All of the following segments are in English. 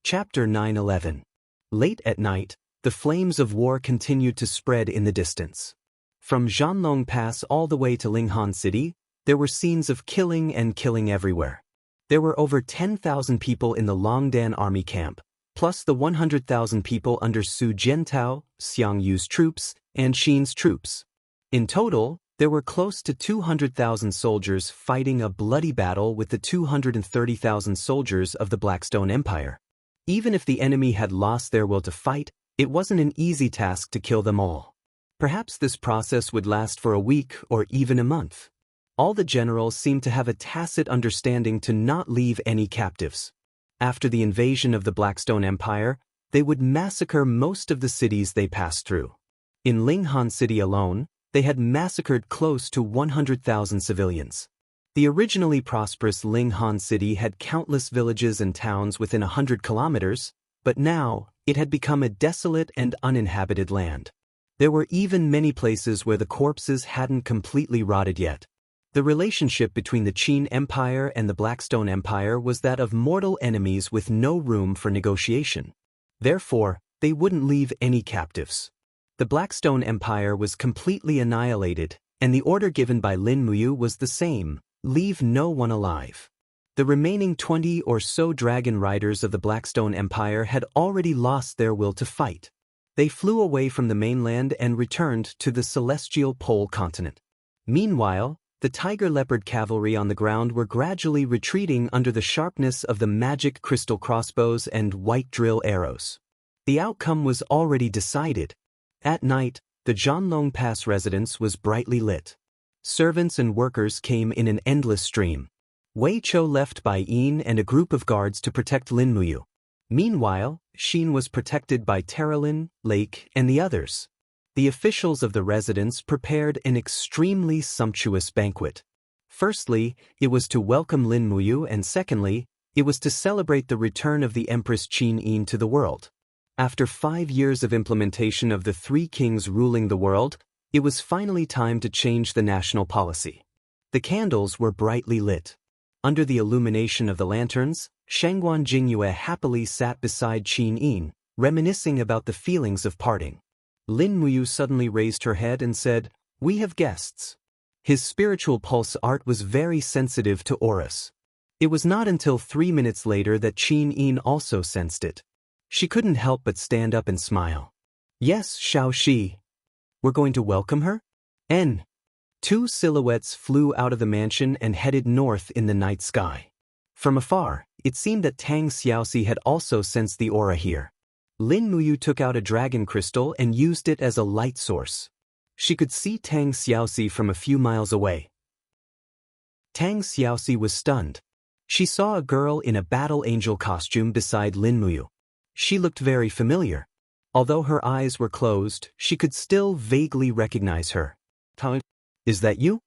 Chapter 9-11. Late at night, the flames of war continued to spread in the distance. From Jianghu Pass all the way to Linghan City, there were scenes of killing and killing everywhere. There were over 10,000 people in the Longdan army camp, plus the 100,000 people under Su Jiantao, Xianghu's troops, and Xin's troops. In total, there were close to 200,000 soldiers fighting a bloody battle with the 230,000 soldiers of the Blackstone Empire. Even if the enemy had lost their will to fight, it wasn't an easy task to kill them all. Perhaps this process would last for a week or even a month. All the generals seemed to have a tacit understanding to not leave any captives. After the invasion of the Blackstone Empire, they would massacre most of the cities they passed through. In Linghan City alone, they had massacred close to 100,000 civilians. The originally prosperous Linghan City had countless villages and towns within 100 kilometers, but now it had become a desolate and uninhabited land. There were even many places where the corpses hadn't completely rotted yet. The relationship between the Qin Empire and the Blackstone Empire was that of mortal enemies with no room for negotiation. Therefore, they wouldn't leave any captives. The Blackstone Empire was completely annihilated, and the order given by Lin Muyu was the same: leave no one alive. The remaining 20 or so dragon riders of the Blackstone Empire had already lost their will to fight. They flew away from the mainland and returned to the celestial pole continent. Meanwhile, the tiger leopard cavalry on the ground were gradually retreating under the sharpness of the magic crystal crossbows and white drill arrows. The outcome was already decided. At night, the Jianghu Pass residence was brightly lit. Servants and workers came in an endless stream. Wei Chou left Bai Yin and a group of guards to protect Lin Muyu. Meanwhile, Xin was protected by Terralin, Lake, and the others. The officials of the residence prepared an extremely sumptuous banquet. Firstly, it was to welcome Lin Muyu, and secondly, it was to celebrate the return of the Empress Qin Yin to the world. After 5 years of implementation of the three kings ruling the world, it was finally time to change the national policy. The candles were brightly lit. Under the illumination of the lanterns, Shangguan Jingyue happily sat beside Qin Yin, reminiscing about the feelings of parting. Lin Muyu suddenly raised her head and said, "We have guests." His spiritual pulse art was very sensitive to auras. It was not until 3 minutes later that Qin Yin also sensed it. She couldn't help but stand up and smile. "Yes, Shao Shi. We're going to welcome her?" N. Two silhouettes flew out of the mansion and headed north in the night sky. From afar, it seemed that Tang Xiaoxi had also sensed the aura here. Lin Muyu took out a dragon crystal and used it as a light source. She could see Tang Xiaoxi from a few miles away. Tang Xiaoxi was stunned. She saw a girl in a battle angel costume beside Lin Muyu. She looked very familiar. Although her eyes were closed, she could still vaguely recognize her. "Is that you?"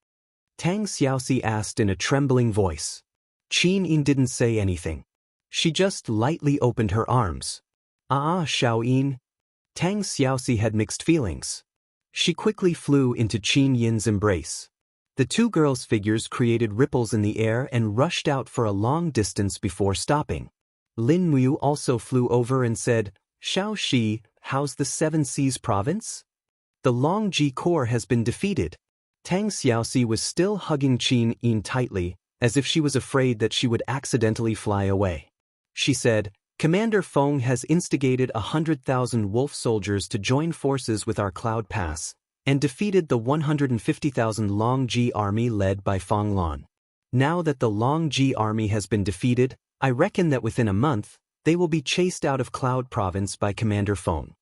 Tang Xiaoxi asked in a trembling voice. Qin Yin didn't say anything. She just lightly opened her arms. Shao Yin." Tang Xiaoxi had mixed feelings. She quickly flew into Qin Yin's embrace. The two girls' figures created ripples in the air and rushed out for a long distance before stopping. Lin Muyu also flew over and said, "Shao Shi, how's the Seven Seas province? The Longji Corps has been defeated." Tang Xiaoxi was still hugging Qin Yin tightly, as if she was afraid that she would accidentally fly away. She said, "Commander Feng has instigated 100,000 wolf soldiers to join forces with our Cloud Pass, and defeated the 150,000 Longji army led by Feng Lan. Now that the Longji army has been defeated, I reckon that within a month, they will be chased out of Cloud Province by Commander Feng."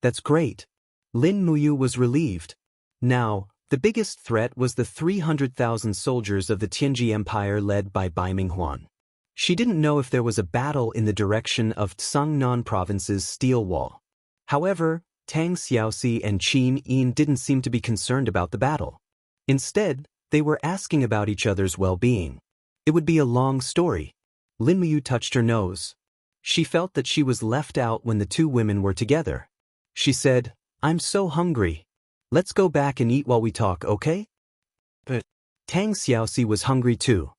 "That's great." Lin Muyu was relieved. Now, the biggest threat was the 300,000 soldiers of the Tianji Empire led by Bai Minghuan. She didn't know if there was a battle in the direction of Tsangnan Province's steel wall. However, Tang Xiaoxi and Qin Yin didn't seem to be concerned about the battle. Instead, they were asking about each other's well-being. It would be a long story. Lin Muyu touched her nose. She felt that she was left out when the two women were together. She said, "I'm so hungry. Let's go back and eat while we talk, okay?" But Tang Xiaoxi was hungry too.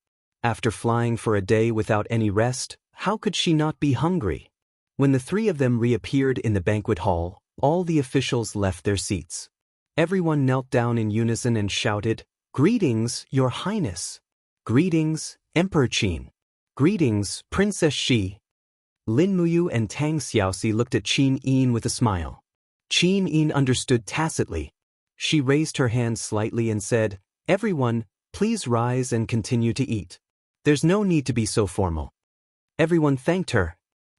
After flying for a day without any rest, How could she not be hungry? When the three of them reappeared in the banquet hall, all the officials left their seats. Everyone knelt down in unison and shouted, "Greetings, Your Highness! Greetings, Emperor Qin! Greetings, Princess Shi!" Lin Muyu and Tang Xiaoxi looked at Qin Yin with a smile. Qin Yin understood tacitly. She raised her hand slightly and said, "Everyone, please rise and continue to eat. There's no need to be so formal." Everyone thanked her.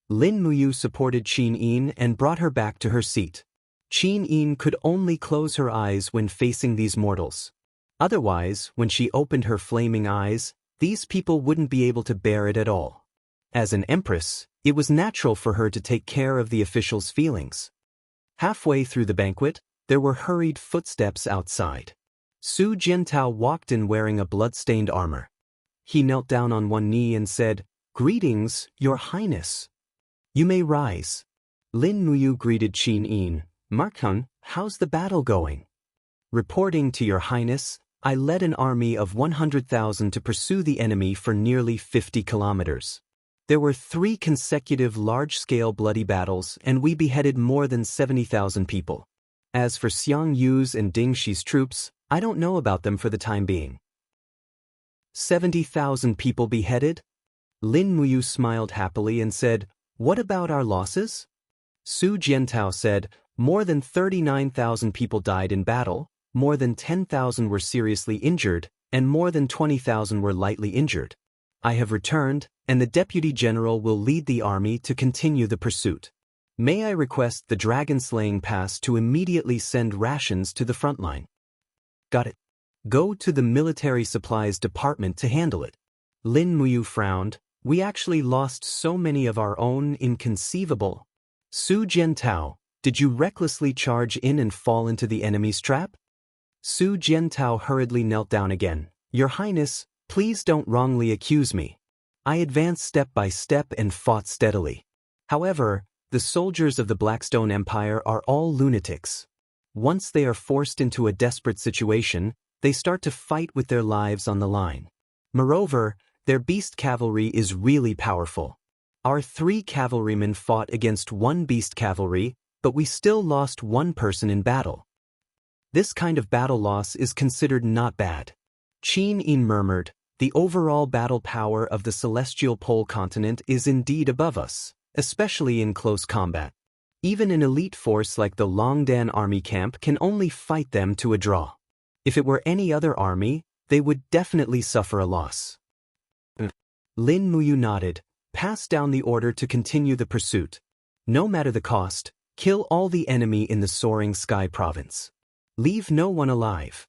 Lin Muyu supported Qin Yin and brought her back to her seat. Qin Yin could only close her eyes when facing these mortals. Otherwise, when she opened her flaming eyes, these people wouldn't be able to bear it at all. As an empress, it was natural for her to take care of the officials' feelings. Halfway through the banquet, there were hurried footsteps outside. Su Jiantao walked in wearing a blood-stained armor. He knelt down on one knee and said, "Greetings, Your Highness. You may rise." Lin Muyu greeted Qin Yin. "Markhun, how's the battle going?" "Reporting to Your Highness, I led an army of 100,000 to pursue the enemy for nearly 50 kilometers. There were 3 consecutive large-scale bloody battles and we beheaded more than 70,000 people. As for Xiang Yu's and Ding Shi's troops, I don't know about them for the time being." 70,000 people beheaded? Lin Muyu smiled happily and said, "What about our losses?" Su Jiantao said, "More than 39,000 people died in battle, more than 10,000 were seriously injured, and more than 20,000 were lightly injured. I have returned, and the Deputy General will lead the army to continue the pursuit. May I request the Dragon-Slaying Pass to immediately send rations to the front line?" "Got it. Go to the Military Supplies Department to handle it." Lin Muyu frowned. "We actually lost so many of our own, inconceivable." "Su Jiantao, did you recklessly charge in and fall into the enemy's trap?" Su Jiantao hurriedly knelt down again. "Your Highness, please don't wrongly accuse me. I advanced step by step and fought steadily. However, the soldiers of the Blackstone Empire are all lunatics. Once they are forced into a desperate situation, they start to fight with their lives on the line. Moreover, their beast cavalry is really powerful. Our 3 cavalrymen fought against 1 beast cavalry, but we still lost 1 person in battle. This kind of battle loss is considered not bad." Qin Yin murmured, "The overall battle power of the celestial pole continent is indeed above us, especially in close combat. Even an elite force like the Longdan army camp can only fight them to a draw. If it were any other army, they would definitely suffer a loss." Lin Muyu nodded, "Pass down the order to continue the pursuit. No matter the cost, kill all the enemy in the Soaring Sky province. Leave no one alive."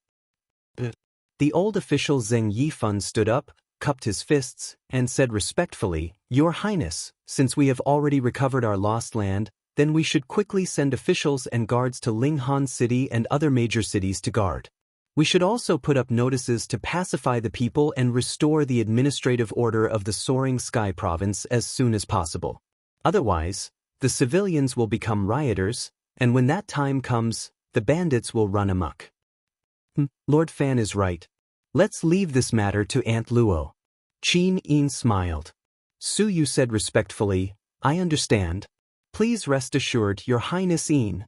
The old official Zheng Yifan stood up, cupped his fists, and said respectfully, "Your Highness, since we have already recovered our lost land, then we should quickly send officials and guards to Linghan City and other major cities to guard. We should also put up notices to pacify the people and restore the administrative order of the Soaring Sky province as soon as possible. Otherwise, the civilians will become rioters, and when that time comes, the bandits will run amok." "Lord Fan is right. Let's leave this matter to Aunt Luo." Qin Yin smiled. Su Yu said respectfully, "I understand. Please rest assured, Your Highness Yin."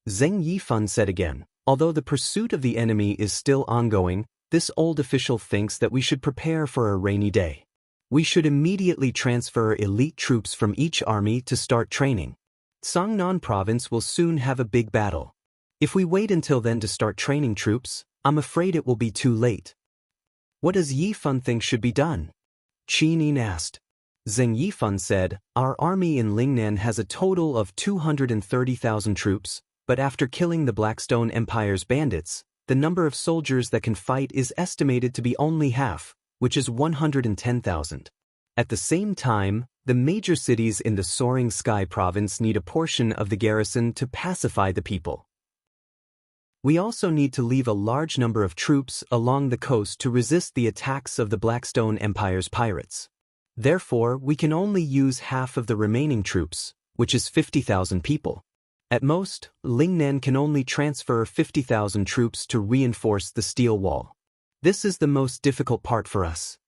Zheng Yifan said again, "Although the pursuit of the enemy is still ongoing, this old official thinks that we should prepare for a rainy day. We should immediately transfer elite troops from each army to start training. Sangnan province will soon have a big battle. If we wait until then to start training troops, I'm afraid it will be too late." "What does Yifan think should be done?" Qin Yin asked. Zheng Yifan said, "Our army in Lingnan has a total of 230,000 troops, but after killing the Blackstone Empire's bandits, the number of soldiers that can fight is estimated to be only half, which is 110,000. At the same time, the major cities in the Soaring Sky province need a portion of the garrison to pacify the people. We also need to leave a large number of troops along the coast to resist the attacks of the Blackstone Empire's pirates. Therefore, we can only use half of the remaining troops, which is 50,000 people. At most, Lingnan can only transfer 50,000 troops to reinforce the steel wall. This is the most difficult part for us."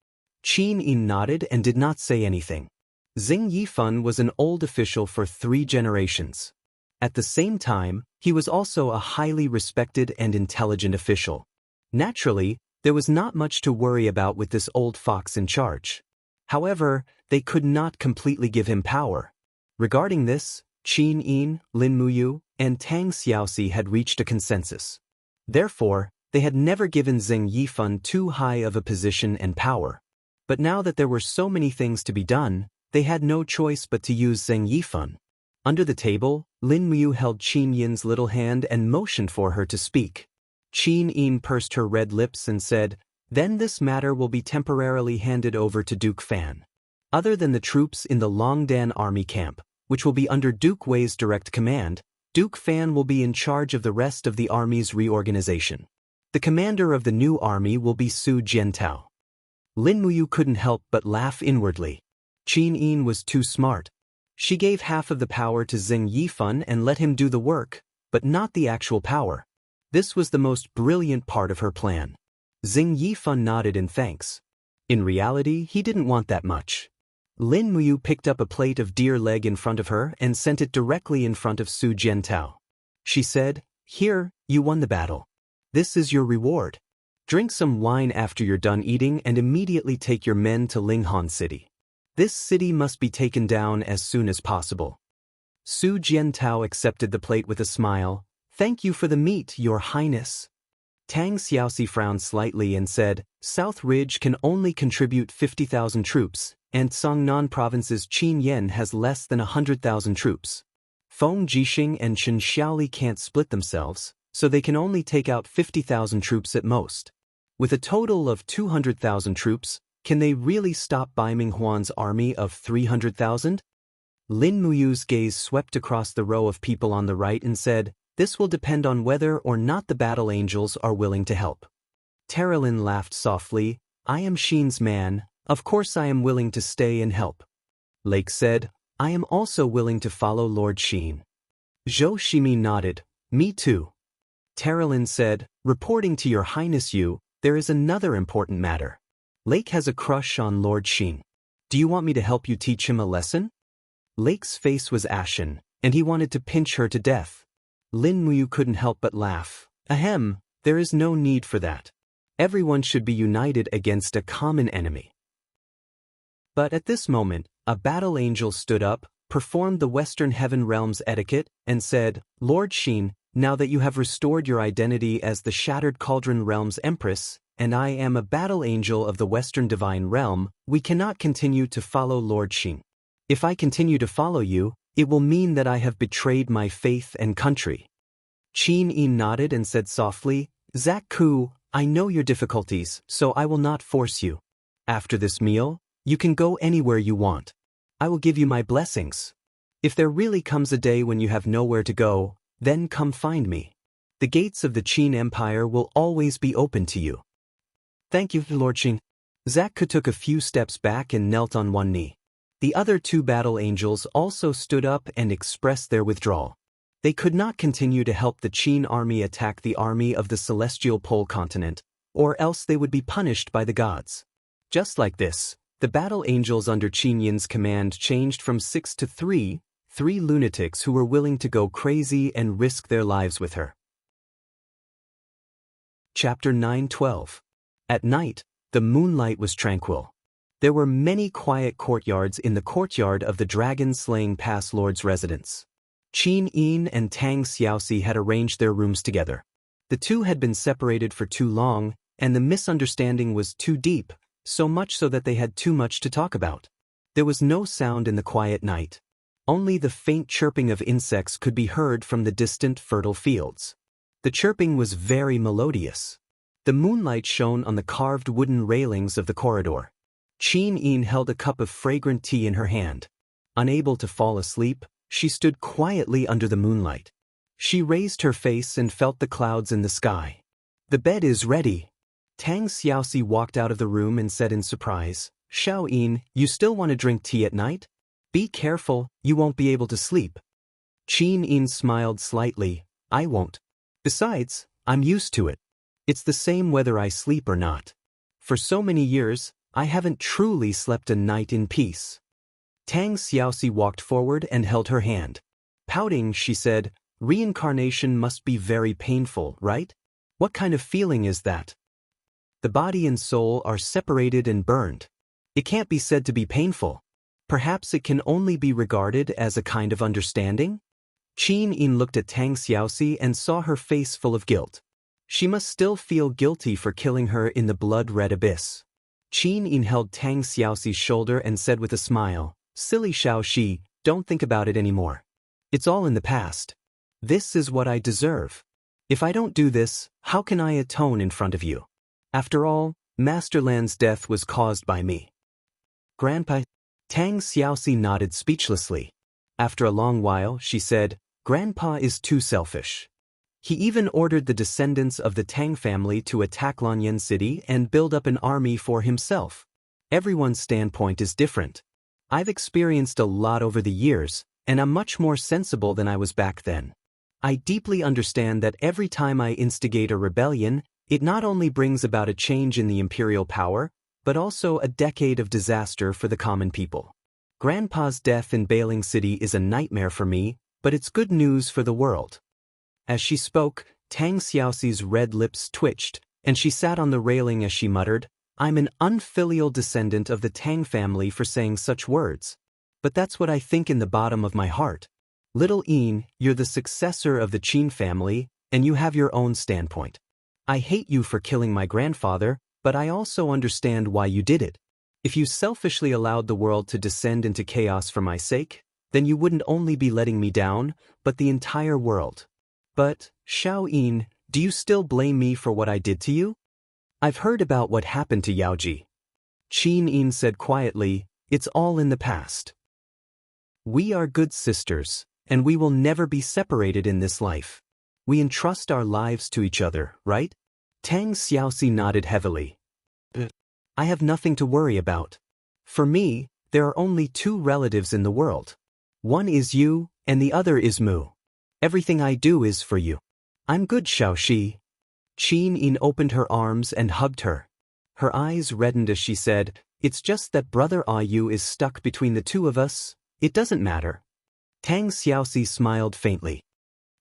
Qin Yin nodded and did not say anything. Xing Yifan was an old official for 3 generations. At the same time, he was also a highly respected and intelligent official. Naturally, there was not much to worry about with this old fox in charge. However, they could not completely give him power. Regarding this, Qin Yin, Lin Muyu, and Tang Xiaoxi had reached a consensus. Therefore, they had never given Xing Yifan too high of a position and power. But now that there were so many things to be done, they had no choice but to use Xing Yifan. Under the table, Lin Muyu held Qin Yin's little hand and motioned for her to speak. Qin Yin pursed her red lips and said, "Then this matter will be temporarily handed over to Duke Fan. Other than the troops in the Longdan army camp, which will be under Duke Wei's direct command, Duke Fan will be in charge of the rest of the army's reorganization. The commander of the new army will be Su Jiantao." Lin Muyu couldn't help but laugh inwardly. Qin Yin was too smart. She gave half of the power to Xing Yifan and let him do the work, but not the actual power. This was the most brilliant part of her plan. Xing Yifan nodded in thanks. In reality, he didn't want that much. Lin Muyu picked up a plate of deer leg in front of her and sent it directly in front of Su Jiantao. She said, "Here, you won the battle. This is your reward. Drink some wine after you're done eating and immediately take your men to Linghan City. This city must be taken down as soon as possible." Su Jiantao accepted the plate with a smile. "Thank you for the meat, Your Highness." Tang Xiaoxi frowned slightly and said, "South Ridge can only contribute 50,000 troops, and Songnan Province's Qinyan has less than 100,000 troops. Feng Jixing and Chen Xiaoli can't split themselves, so they can only take out 50,000 troops at most. With a total of 200,000 troops, can they really stop Bai Minghuan's army of 300,000? Lin Muyu's gaze swept across the row of people on the right and said, "This will depend on whether or not the battle angels are willing to help." Terralin laughed softly, "I am Xin's man, of course I am willing to stay and help." Lake said, "I am also willing to follow Lord Xin." Zhou Shimi nodded, "Me too." Terralin said, "Reporting to Your Highness there is another important matter. Lake has a crush on Lord Xin. Do you want me to help you teach him a lesson?" Lake's face was ashen, and he wanted to pinch her to death. Lin Muyu couldn't help but laugh. "Ahem, there is no need for that. Everyone should be united against a common enemy." But at this moment, a battle angel stood up, performed the Western Heaven Realm's etiquette, and said, "Lord Xin, now that you have restored your identity as the Shattered Cauldron Realm's Empress, and I am a battle angel of the Western Divine Realm, we cannot continue to follow Lord Xin. If I continue to follow you, it will mean that I have betrayed my faith and country." Qin Yin nodded and said softly, "Zak Ku, I know your difficulties, so I will not force you. After this meal, you can go anywhere you want. I will give you my blessings. If there really comes a day when you have nowhere to go, then come find me. The gates of the Qin Empire will always be open to you." "Thank you, Lord Xin." Zak Ku took a few steps back and knelt on one knee. The other 2 battle angels also stood up and expressed their withdrawal. They could not continue to help the Qin army attack the army of the Celestial Pole continent, or else they would be punished by the gods. Just like this, the battle angels under Qin Yin's command changed from 6 to 3 lunatics who were willing to go crazy and risk their lives with her. Chapter 9:12. At night, the moonlight was tranquil. There were many quiet courtyards in the courtyard of the dragon-slaying Pass Lord's residence. Qin Yin and Tang Xiaoxi had arranged their rooms together. The two had been separated for too long, and the misunderstanding was too deep, so much so that they had too much to talk about. There was no sound in the quiet night. Only the faint chirping of insects could be heard from the distant fertile fields. The chirping was very melodious. The moonlight shone on the carved wooden railings of the corridor. Qin Yin held a cup of fragrant tea in her hand. Unable to fall asleep, she stood quietly under the moonlight. She raised her face and felt the clouds in the sky. "The bed is ready." Tang Xiaoxi walked out of the room and said in surprise, "Xiao Yin, you still want to drink tea at night? Be careful, you won't be able to sleep." Qin Yin smiled slightly, "I won't. Besides, I'm used to it. It's the same whether I sleep or not. For so many years, I haven't truly slept a night in peace." Tang Xiaoxi walked forward and held her hand. Pouting, she said, "Reincarnation must be very painful, right? What kind of feeling is that? The body and soul are separated and burned. It can't be said to be painful. Perhaps it can only be regarded as a kind of understanding?" Qin Yin looked at Tang Xiaoxi and saw her face full of guilt. She must still feel guilty for killing her in the blood-red abyss. Qin Yin held Tang Xiaoxi's shoulder and said with a smile, "Silly Xiaoxi, don't think about it anymore. It's all in the past. This is what I deserve. If I don't do this, how can I atone in front of you? After all, Master Lan's death was caused by me." "Grandpa?" Tang Xiaoxi nodded speechlessly. After a long while, she said, "Grandpa is too selfish. He even ordered the descendants of the Tang family to attack Lanyan City and build up an army for himself. Everyone's standpoint is different. I've experienced a lot over the years, and I'm much more sensible than I was back then. I deeply understand that every time I instigate a rebellion, it not only brings about a change in the imperial power, but also a decade of disaster for the common people. Grandpa's death in Bailing City is a nightmare for me, but it's good news for the world." As she spoke, Tang Xiaoxi's red lips twitched, and she sat on the railing as she muttered, "I'm an unfilial descendant of the Tang family for saying such words. But that's what I think in the bottom of my heart. Little Yin, you're the successor of the Qin family, and you have your own standpoint. I hate you for killing my grandfather, but I also understand why you did it. If you selfishly allowed the world to descend into chaos for my sake, then you wouldn't only be letting me down, but the entire world. But, Xiao Yin, do you still blame me for what I did to you? I've heard about what happened to Yaoji." Qin Yin said quietly, "It's all in the past. We are good sisters, and we will never be separated in this life. We entrust our lives to each other, right?" Tang Xiaoxi nodded heavily. "I have nothing to worry about. For me, there are only two relatives in the world. One is you, and the other is Mu. Everything I do is for you. I'm good, Xiaoxi." Qin Yin opened her arms and hugged her. Her eyes reddened as she said, "It's just that Brother Ayu is stuck between the two of us. It doesn't matter." Tang Xiaoxi smiled faintly.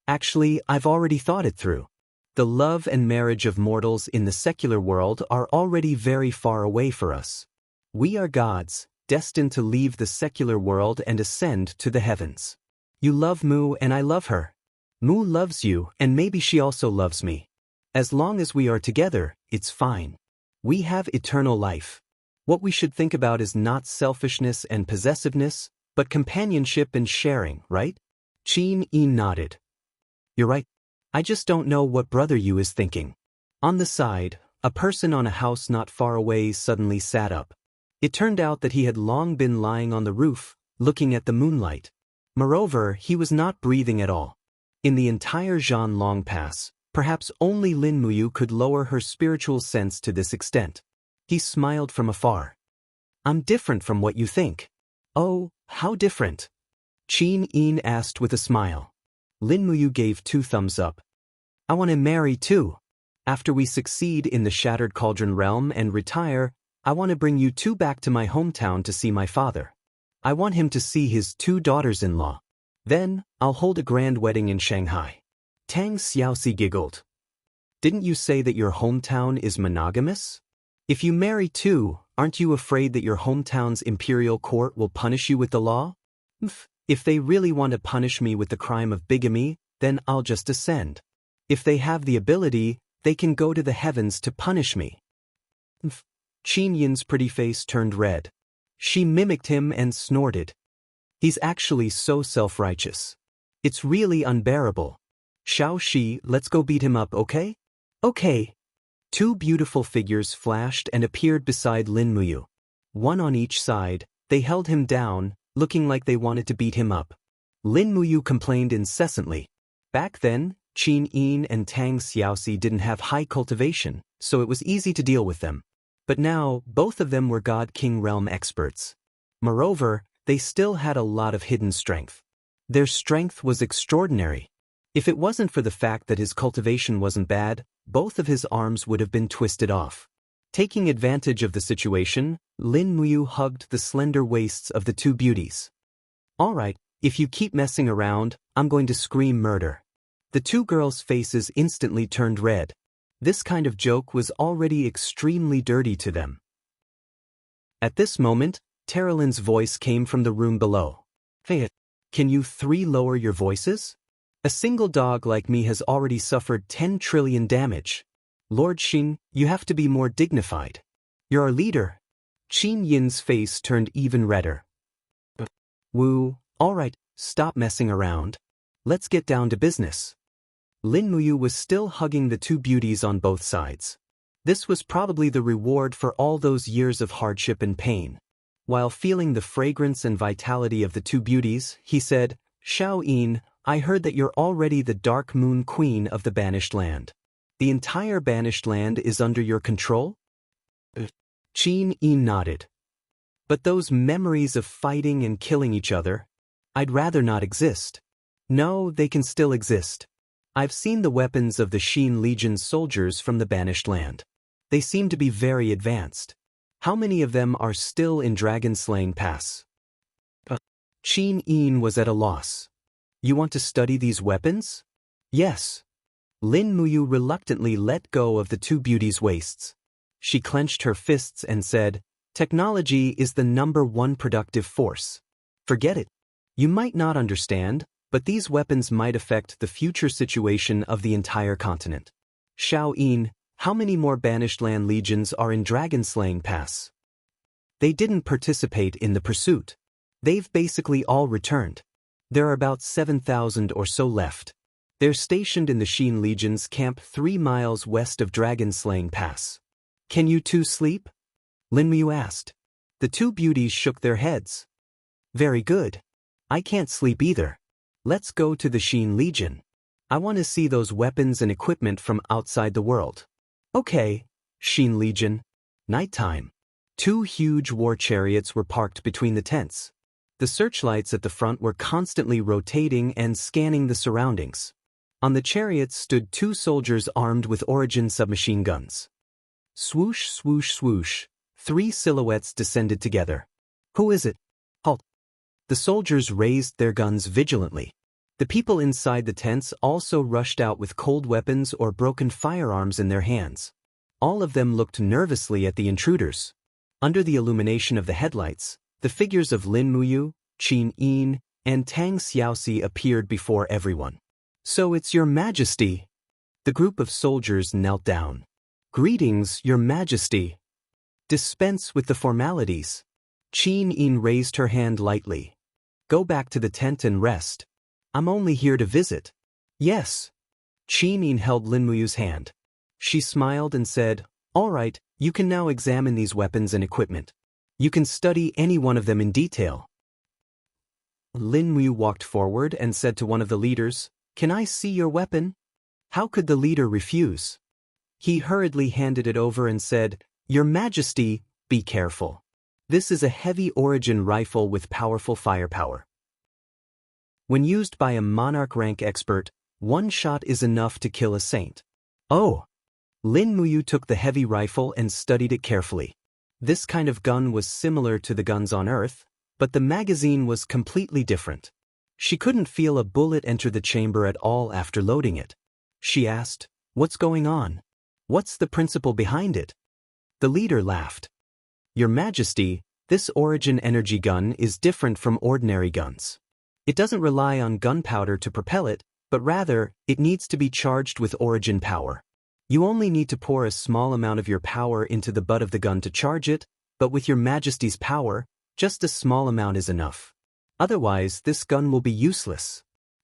"Actually, I've already thought it through. The love and marriage of mortals in the secular world are already very far away for us. We are gods, destined to leave the secular world and ascend to the heavens. You love Mu and I love her. Mu loves you and maybe she also loves me. As long as we are together, it's fine. We have eternal life. What we should think about is not selfishness and possessiveness, but companionship and sharing, right?" Qin Yin nodded. "You're right. I just don't know what Brother Yu is thinking." On the side, a person on a house not far away suddenly sat up. It turned out that he had long been lying on the roof, looking at the moonlight. Moreover, he was not breathing at all. In the entire Jianghu Pass, perhaps only Lin Muyu could lower her spiritual sense to this extent. He smiled from afar. "I'm different from what you think." "Oh, how different?" Qin Yin asked with a smile. Lin Muyu gave 2 thumbs up. "I want to marry too. After we succeed in the Shattered Cauldron realm and retire, I want to bring you 2 back to my hometown to see my father. I want him to see his 2 daughters-in-law. Then, I'll hold a grand wedding in Shanghai." Tang Xiaoxi giggled. "Didn't you say that your hometown is monogamous? If you marry 2, aren't you afraid that your hometown's imperial court will punish you with the law?" If they really want to punish me with the crime of bigamy, then I'll just ascend. If they have the ability, they can go to the heavens to punish me." Qin Yin's pretty face turned red. She mimicked him and snorted. "He's actually so self-righteous. It's really unbearable. Xiaoxi, let's go beat him up, okay?" "Okay." 2 beautiful figures flashed and appeared beside Lin Muyu. One on each side, they held him down, looking like they wanted to beat him up. Lin Muyu complained incessantly. Back then, Qin Yin and Tang Xiaoxi didn't have high cultivation, so it was easy to deal with them. But now, both of them were God King realm experts. Moreover, they still had a lot of hidden strength. Their strength was extraordinary. If it wasn't for the fact that his cultivation wasn't bad, both of his arms would have been twisted off. Taking advantage of the situation, Lin Muyu hugged the slender waists of the two beauties. All right, if you keep messing around, I'm going to scream murder. The two girls' faces instantly turned red. This kind of joke was already extremely dirty to them. At this moment, Terelin's voice came from the room below. Hey, can you three lower your voices? A single dog like me has already suffered 10 trillion damage. Lord Xin, you have to be more dignified. You're our leader. Qin Yin's face turned even redder. Wu, all right, stop messing around. Let's get down to business. Lin Muyu was still hugging the two beauties on both sides. This was probably the reward for all those years of hardship and pain. While feeling the fragrance and vitality of the two beauties, he said, Xiao Yin, I heard that you're already the Dark Moon Queen of the Banished Land. The entire Banished Land is under your control? Qin Yin nodded. But those memories of fighting and killing each other, I'd rather not exist. No, they can still exist. I've seen the weapons of the Xin Legion's soldiers from the Banished Land. They seem to be very advanced. How many of them are still in Dragon-Slaying Pass? Qin Yin was at a loss. You want to study these weapons? Yes. Lin Muyu reluctantly let go of the two beauties' waists. She clenched her fists and said, Technology is the #1 productive force. Forget it. You might not understand, but these weapons might affect the future situation of the entire continent. Xiao Yin, how many more Banished Land legions are in Dragon-Slaying Pass? They didn't participate in the pursuit. They've basically all returned. There are about 7,000 or so left. They're stationed in the Xin Legion's camp 3 miles west of Dragon-Slaying Pass. Can you two sleep? Lin Muyu asked. The two beauties shook their heads. Very good. I can't sleep either. Let's go to the Xin Legion. I want to see those weapons and equipment from outside the world. Okay, Xin Legion. Nighttime. 2 huge war chariots were parked between the tents. The searchlights at the front were constantly rotating and scanning the surroundings. On the chariots stood 2 soldiers armed with Origin submachine guns. Swoosh, swoosh, swoosh. 3 silhouettes descended together. Who is it? Halt. The soldiers raised their guns vigilantly. The people inside the tents also rushed out with cold weapons or broken firearms in their hands. All of them looked nervously at the intruders. Under the illumination of the headlights, the figures of Lin Muyu, Qin Yin, and Tang Xiaoxi appeared before everyone. So it's your majesty. The group of soldiers knelt down. Greetings, your majesty. Dispense with the formalities. Qin Yin raised her hand lightly. Go back to the tent and rest. I'm only here to visit. Yes. Qin Yin held Lin Muyu's hand. She smiled and said, All right, you can now examine these weapons and equipment. You can study any one of them in detail. Lin Muyu walked forward and said to one of the leaders, Can I see your weapon? How could the leader refuse? He hurriedly handed it over and said, Your Majesty, be careful. This is a heavy Origin rifle with powerful firepower. When used by a monarch rank expert, 1 shot is enough to kill a saint. Oh! Lin Muyu took the heavy rifle and studied it carefully. This kind of gun was similar to the guns on Earth, but the magazine was completely different. She couldn't feel a bullet enter the chamber at all after loading it. She asked, What's going on? What's the principle behind it? The leader laughed. Your Majesty, this Origin energy gun is different from ordinary guns. It doesn't rely on gunpowder to propel it, but rather, it needs to be charged with Origin power. You only need to pour a small amount of your power into the butt of the gun to charge it, but with your Majesty's power, just a small amount is enough. Otherwise, this gun will be useless.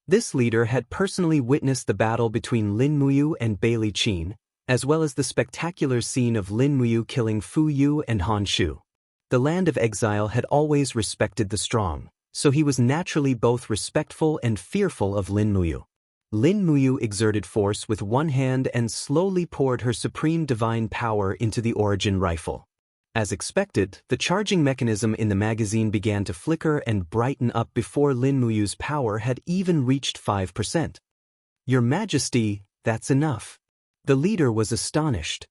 This leader had personally witnessed the battle between Lin Muyu and Bailey Qin, as well as the spectacular scene of Lin Muyu killing Fu Yu and Han Shu. The land of exile had always respected the strong, so he was naturally both respectful and fearful of Lin Muyu. Lin Muyu exerted force with one hand and slowly poured her supreme divine power into the Origin rifle. As expected, the charging mechanism in the magazine began to flicker and brighten up before Lin Muyu's power had even reached 5%. Your Majesty, that's enough. The leader was astonished.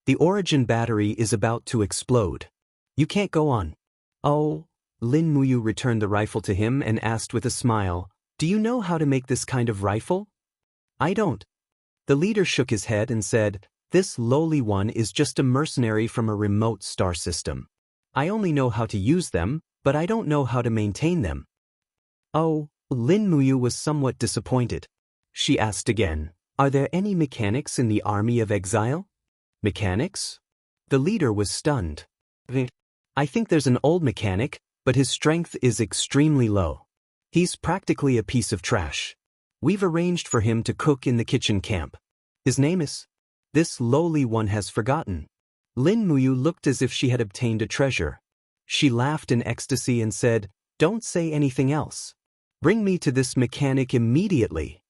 The origin battery is about to explode. You can't go on. Oh, Lin Muyu returned the rifle to him and asked with a smile, "Do you know how to make this kind of rifle?" "I don't." The leader shook his head and said, "This lowly one is just a mercenary from a remote star system. I only know how to use them, but I don't know how to maintain them." Oh, Lin Muyu was somewhat disappointed. She asked again, "Are there any mechanics in the army of exile?" "Mechanics?" The leader was stunned. "I think there's an old mechanic, but his strength is extremely low. He's practically a piece of trash. We've arranged for him to cook in the kitchen camp. His name is—" This lowly one has forgotten. Lin Muyu looked as if she had obtained a treasure. She laughed in ecstasy and said, "Don't say anything else. Bring me to this mechanic immediately."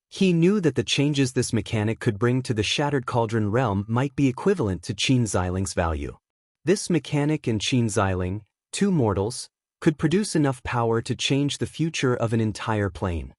He knew that the changes this mechanic could bring to the Shattered Cauldron realm might be equivalent to Qin Xiling's value. This mechanic and Qin Xiling, two mortals, could produce enough power to change the future of an entire plane.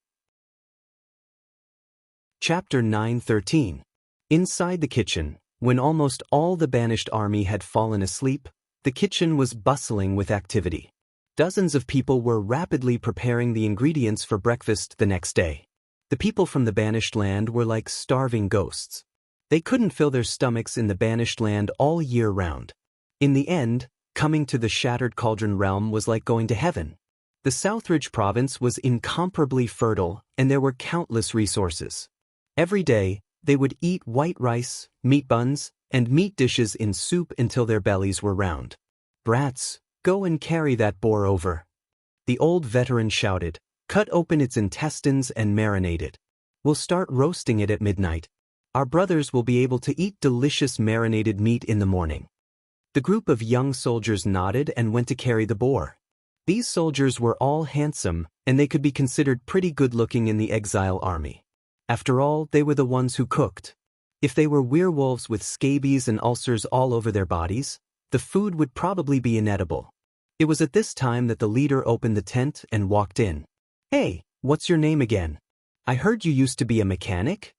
Chapter 9:13. Inside the kitchen, when almost all the banished army had fallen asleep, the kitchen was bustling with activity. Dozens of people were rapidly preparing the ingredients for breakfast the next day. The people from the banished land were like starving ghosts. They couldn't fill their stomachs in the banished land all year round. In the end, coming to the Shattered Cauldron realm was like going to heaven. The Southridge province was incomparably fertile, and there were countless resources. Every day, they would eat white rice, meat buns, and meat dishes in soup until their bellies were round. "Brats, go and carry that boar over." The old veteran shouted, "Cut open its intestines and marinate it. We'll start roasting it at midnight. Our brothers will be able to eat delicious marinated meat in the morning." The group of young soldiers nodded and went to carry the boar. These soldiers were all handsome, and they could be considered pretty good-looking in the exile army. After all, they were the ones who cooked. If they were werewolves with scabies and ulcers all over their bodies, the food would probably be inedible. It was at this time that the leader opened the tent and walked in. "Hey, what's your name again? I heard you used to be a mechanic?"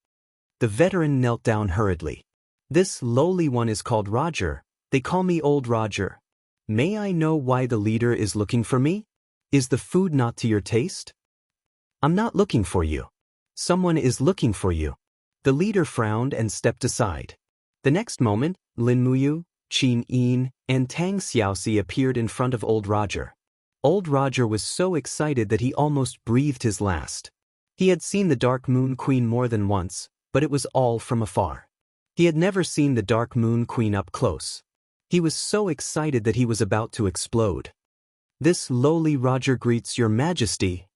The veteran knelt down hurriedly. "This lowly one is called Roger. They call me Old Roger. May I know why the leader is looking for me? Is the food not to your taste?" "I'm not looking for you. Someone is looking for you." The leader frowned and stepped aside. The next moment, Lin Muyu, Qin Yin, and Tang Xiaoxi appeared in front of Old Roger. Old Roger was so excited that he almost breathed his last. He had seen the Dark Moon Queen more than once, but it was all from afar. He had never seen the Dark Moon Queen up close. He was so excited that he was about to explode. "This lowly Roger greets your majesty."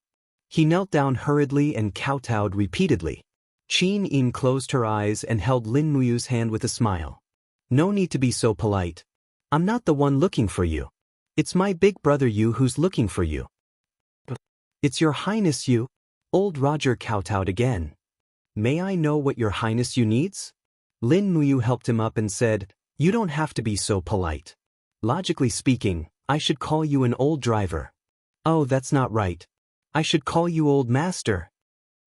He knelt down hurriedly and kowtowed repeatedly. Qin Yin closed her eyes and held Lin Muyu's hand with a smile. "No need to be so polite. I'm not the one looking for you. It's my big brother Yu who's looking for you." "It's your highness Yu." Old Roger kowtowed again. "May I know what your highness Yu needs?" Lin Muyu helped him up and said, "You don't have to be so polite. Logically speaking, I should call you an old driver." "Oh, that's not right. I should call you old master."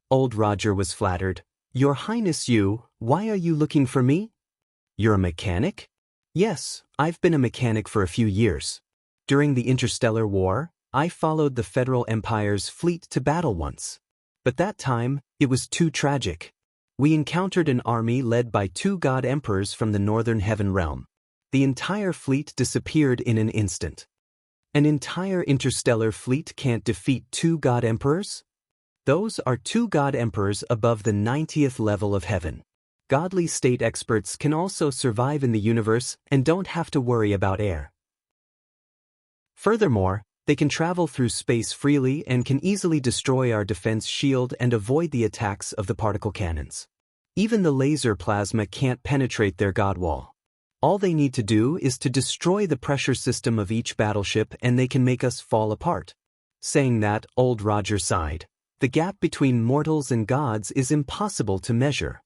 Old Roger was flattered. "Your highness Yu, why are you looking for me?" "You're a mechanic?" "Yes, I've been a mechanic for a few years. During the Interstellar War, I followed the Federal Empire's fleet to battle once. But that time, it was too tragic. We encountered an army led by two god emperors from the Northern Heaven realm. The entire fleet disappeared in an instant." "An entire interstellar fleet can't defeat two god emperors?" "Those are two god emperors above the 90th level of heaven. Godly state experts can also survive in the universe and don't have to worry about air. Furthermore, they can travel through space freely and can easily destroy our defense shield and avoid the attacks of the particle cannons. Even the laser plasma can't penetrate their god wall. All they need to do is to destroy the pressure system of each battleship and they can make us fall apart." Saying that, Old Roger sighed. "The gap between mortals and gods is impossible to measure."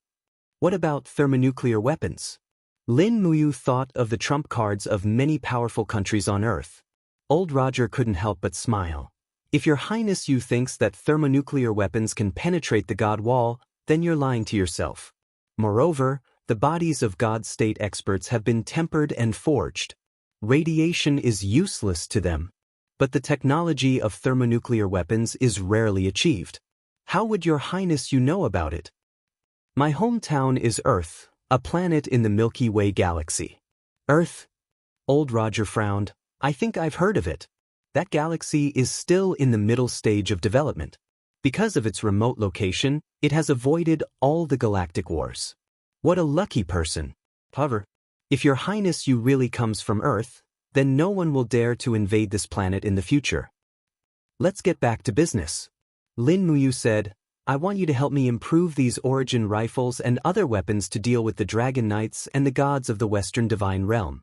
"What about thermonuclear weapons?" Lin Muyu thought of the trump cards of many powerful countries on Earth. Old Roger couldn't help but smile. "If your highness Yu thinks that thermonuclear weapons can penetrate the god wall, then you're lying to yourself. Moreover, the bodies of God state experts have been tempered and forged. Radiation is useless to them. But the technology of thermonuclear weapons is rarely achieved. How would your highness you know about it? My hometown is Earth, a planet in the Milky Way galaxy. Earth? Old Roger frowned. I think I've heard of it. That galaxy is still in the middle stage of development. Because of its remote location, it has avoided all the galactic wars. What a lucky person. However, if your highness you really comes from Earth, then no one will dare to invade this planet in the future. Let's get back to business. Lin Muyu said, I want you to help me improve these origin rifles and other weapons to deal with the Dragon Knights and the gods of the Western Divine Realm.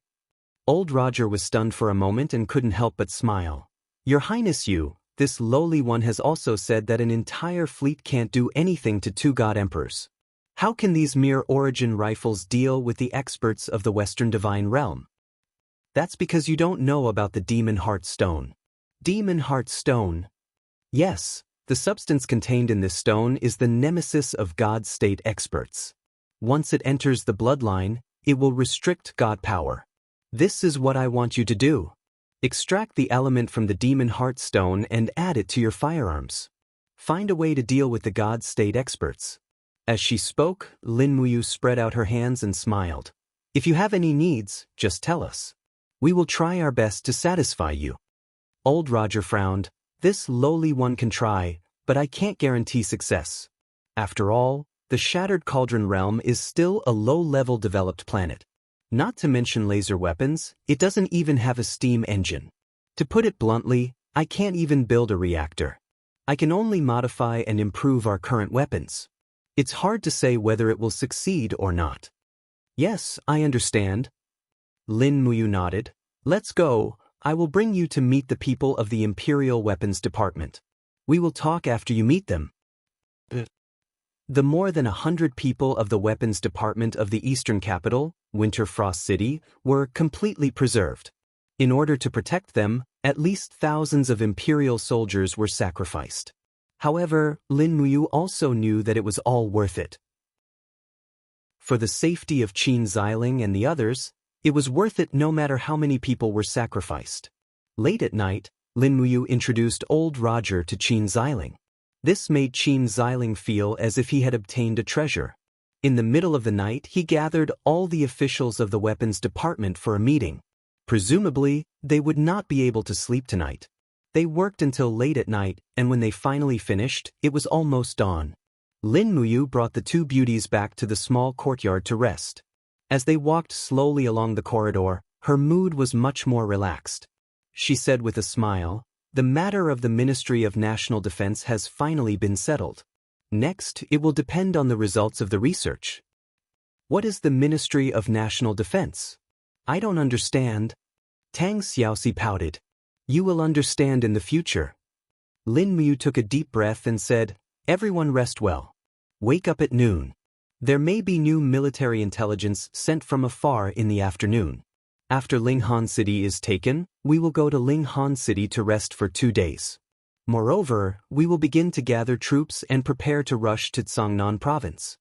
Old Roger was stunned for a moment and couldn't help but smile. Your highness you, this lowly one has also said that an entire fleet can't do anything to two god emperors. How can these mere origin rifles deal with the experts of the Western Divine Realm? That's because you don't know about the Demon Heart Stone. Demon Heart Stone? Yes. The substance contained in this stone is the nemesis of God state experts. Once it enters the bloodline, it will restrict God power. This is what I want you to do. Extract the element from the Demon Heart Stone and add it to your firearms. Find a way to deal with the God state experts. As she spoke, Lin Muyu spread out her hands and smiled. If you have any needs, just tell us. We will try our best to satisfy you. Old Roger frowned. This lowly one can try, but I can't guarantee success. After all, the Shattered Cauldron Realm is still a low-level developed planet. Not to mention laser weapons, it doesn't even have a steam engine. To put it bluntly, I can't even build a reactor. I can only modify and improve our current weapons. It's hard to say whether it will succeed or not. Yes, I understand. Lin Muyu nodded. Let's go. I will bring you to meet the people of the Imperial Weapons Department. We will talk after you meet them. The more than 100 people of the Weapons Department of the Eastern Capital, Winterfrost City, were completely preserved. In order to protect them, at least thousands of Imperial soldiers were sacrificed. However, Lin Muyu also knew that it was all worth it. For the safety of Qin Xiling and the others, it was worth it no matter how many people were sacrificed. Late at night, Lin Muyu introduced Old Roger to Qin Xiling. This made Qin Xiling feel as if he had obtained a treasure. In the middle of the night, he gathered all the officials of the weapons department for a meeting. Presumably, they would not be able to sleep tonight. They worked until late at night, and when they finally finished, it was almost dawn. Lin Muyu brought the two beauties back to the small courtyard to rest. As they walked slowly along the corridor, her mood was much more relaxed. She said with a smile, the matter of the Ministry of National Defense has finally been settled. Next, it will depend on the results of the research. What is the Ministry of National Defense? I don't understand. Tang Xiaoxi pouted. You will understand in the future. Lin Muyu took a deep breath and said, everyone rest well. Wake up at noon. There may be new military intelligence sent from afar in the afternoon. After Linghan City is taken, we will go to Linghan City to rest for 2 days. Moreover, we will begin to gather troops and prepare to rush to Tsangnan province.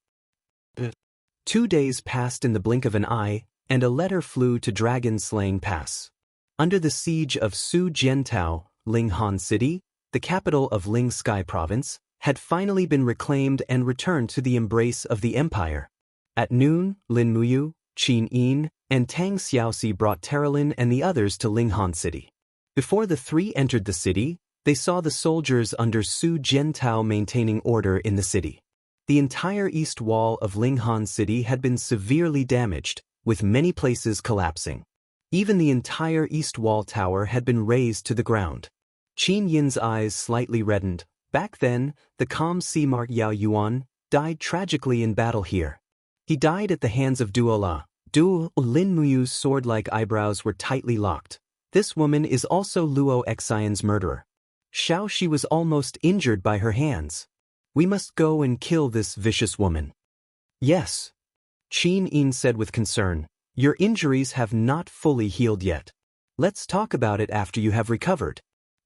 2 days passed in the blink of an eye, and a letter flew to Dragon Slaying Pass. Under the siege of Su Jiantao, Linghan City, the capital of Ling Sky province, had finally been reclaimed and returned to the embrace of the empire. At noon, Lin Muyu, Qin Yin, and Tang Xiaoxi brought Terralin and the others to Linghan City. Before the three entered the city, they saw the soldiers under Su Jiantao maintaining order in the city. The entire east wall of Linghan City had been severely damaged, with many places collapsing. Even the entire east wall tower had been razed to the ground. Qin Yin's eyes slightly reddened. Back then, the calm Seamark Yao Yuan died tragically in battle here. He died at the hands of Duola. Lin Muyu's sword-like eyebrows were tightly locked. This woman is also Luo Xian's murderer. Xiaoxi was almost injured by her hands. We must go and kill this vicious woman. Yes. Qin Yin said with concern. Your injuries have not fully healed yet. Let's talk about it after you have recovered.